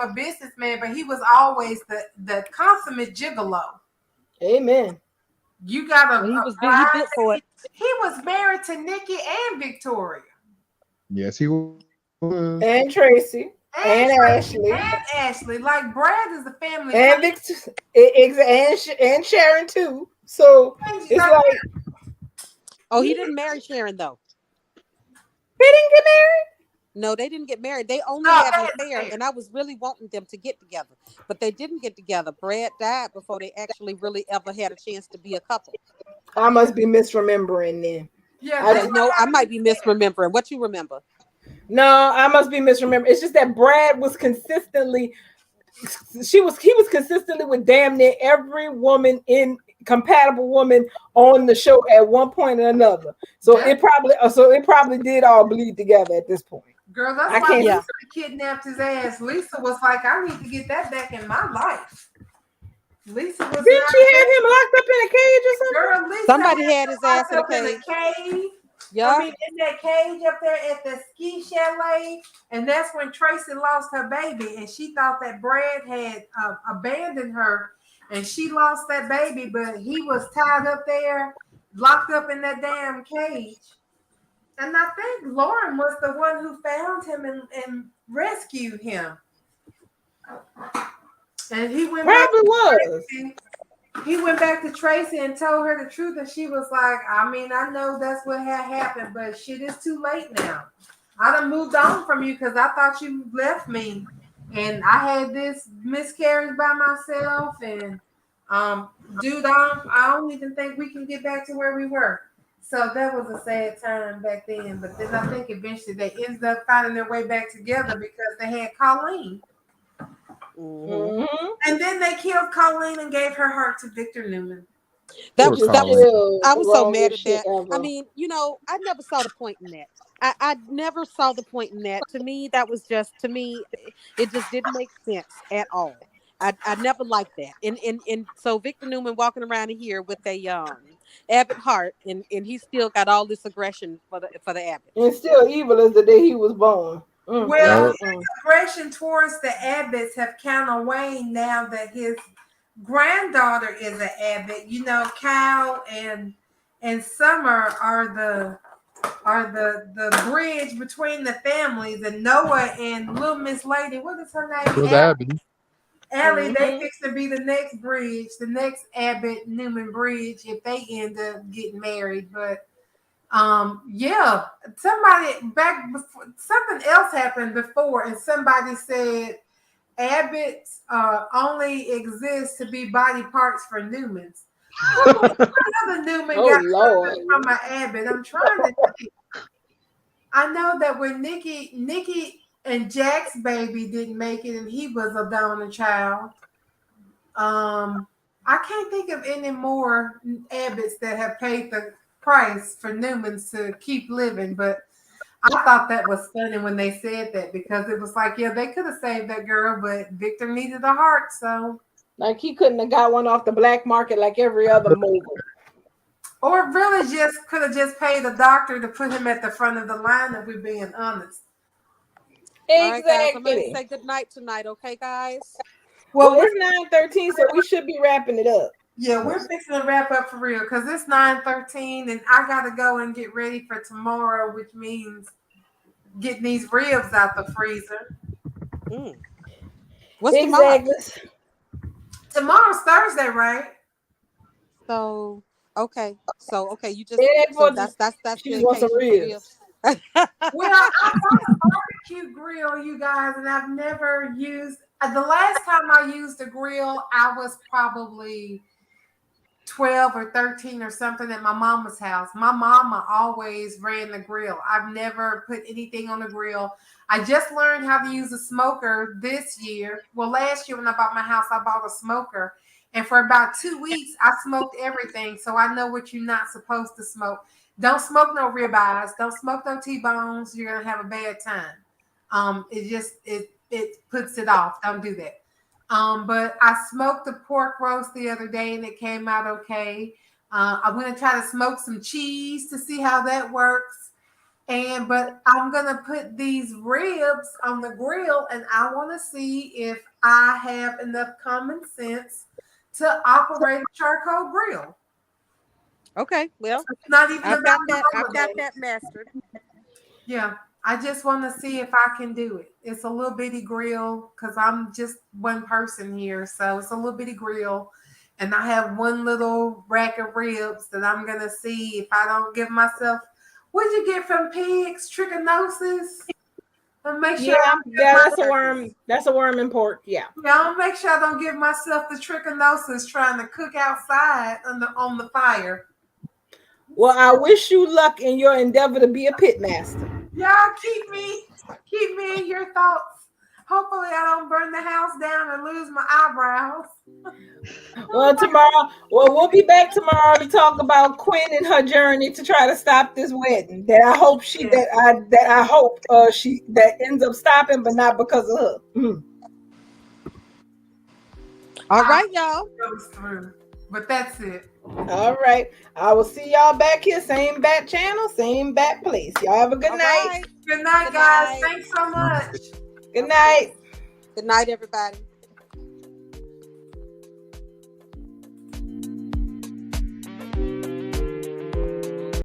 a businessman, but he was always the consummate gigolo. Amen. You got He a was bride. he bit for it. He was married to Nikki and Victoria. Yes, he was. And Tracy and Ashley And Ashley. Like Brad is a family. and Victor and Sharon too. So it's like Oh, he didn't marry Sharon though. they didn't get married. No, they didn't get married. They only No, had an they affair, didn't. and I was really wanting them to get together, but they didn't get together. Brad died before they actually really ever had a chance to be a couple. I must be misremembering then. Yeah, I that's just- what No, I might be misremembering. What you remember? No, I must be misremembering. It's just that Brad was consistently he was consistently with damn near every compatible woman on the show at one point or another. So it probably did all bleed together at this point. Girl, that's I why can't- Lisa kidnapped his ass. Lisa was like, I need to get that back in my life. Lisa was Didn't she have him locked up in a cage or something? Girl, Lisa Somebody had his ass locked up in a a cave. Yeah. I mean, in that cage up there at the ski chalet, and that's when Tracy lost her baby, and she thought that Brad had abandoned her, and she lost that baby, but he was tied up there, locked up in that damn cage. And I think Lauren was the one who found him and rescued him. And he went Probably back to was. Tracy. He went back to Tracy and told her the truth, and she was like, I mean, I know that's what had happened, but shit, it's too late now. I done moved on from you because I thought you left me, and I had this miscarriage by myself, and dude, I don't even think we can get back to where we were. So that was a sad time back then, but then I think eventually they ended up finding their way back together because they had Colleen. Mhm. Mm-hmm. And then they killed Colleen and gave her heart to Victor Newman. That Poor was that was. Colleen. I was so mad at Wrongest shit that. I ever. mean, I never saw the point in that. I never saw the point in that. To me, that was just it just didn't make sense at all. I never liked that. And so Victor Newman walking around here with a Abbott heart, and he's still got all this aggression for the Abbott. And still evil as the day he was born. Well, his aggression towards the Abbotts have kind of waned now that his granddaughter is an Abbott. You know, Kyle and Summer are the bridge between the families, and Noah and little Miss Lady, what is her name? It was Abby. Allie, they fix to be the next bridge, the next Abbott Newman bridge if they end up getting married. But yeah, somebody back before something else happened before, and somebody said Abbott's only exist to be body parts for Newmans. Another Newman Oh, got Lord. something from an Abbott. I'm trying to think. I know that when Nikki and Jack's baby didn't make it, and he was a donor child. I can't think of any more Abbotts that have paid the price for Newmans to keep living, but I thought that was funny when they said that, because it was like, yeah, they could have saved that girl, but Victor needed a heart, so. Like he couldn't have got one off the black market like every other mogul. Or really just could have just paid a doctor to put him at the front of the line, if we're being honest. All right, guys. I'm going to Exactly. say good night tonight, okay, guys? Well, Well, it's 9:13, so we should be wrapping it up. yeah, we're fixing to wrap up for real because it's 9:13 and I gotta go and get ready for tomorrow, which means getting these ribs out the freezer. Mm. What's tomorrow? Exactly. Tomorrow's Thursday, right? So okay, you just It ain't so for that's she the just wants some occasion for ribs. ribs. Well, I bought a barbecue grill, you guys, and I've never used. The last time I used a grill, I was probably 12 or 13 or something at my mama's house. My mama always ran the grill. I've never put anything on the grill. I just learned how to use a smoker this year. Well, last year when I bought my house, I bought a smoker. And for about 2 weeks, I smoked everything. So I know what you're not supposed to smoke. Don't smoke no ribeyes. Don't smoke no T-bones. You're going to have a bad time. It puts it off. Don't do that. But I smoked the pork roast the other day and it came out okay. I'm gonna try to smoke some cheese to see how that works. But I'm gonna put these ribs on the grill and I want to see if I have enough common sense to operate a charcoal grill. Okay, well, It's not even I've about got that mastered. Yeah, I just want to see if I can do it. It's a little bitty grill because I'm just one person here. So it's a little bitty grill. And I have one little rack of ribs that I'm going to see if I don't give myself, what'd you get from pigs? Trichinosis? And make sure That's a worm. That's a worm in pork. Yeah. I'll make sure I don't give myself the trichinosis trying to cook outside on the fire. Well, I wish you luck in your endeavor to be a pit master. Y'all keep me in your thoughts. Hopefully I don't burn the house down and lose my eyebrows. Well, we'll be back tomorrow to talk about Quinn and her journey to try to stop this wedding. That I hope she ends up stopping, but not because of her. Mm. All right, y'all. Goes through. But that's it. All right. I will see y'all back here. Same bat channel, same bat place. Y'all have a good night. Right. Good night, guys. Thanks so much. Good night. Good night, everybody.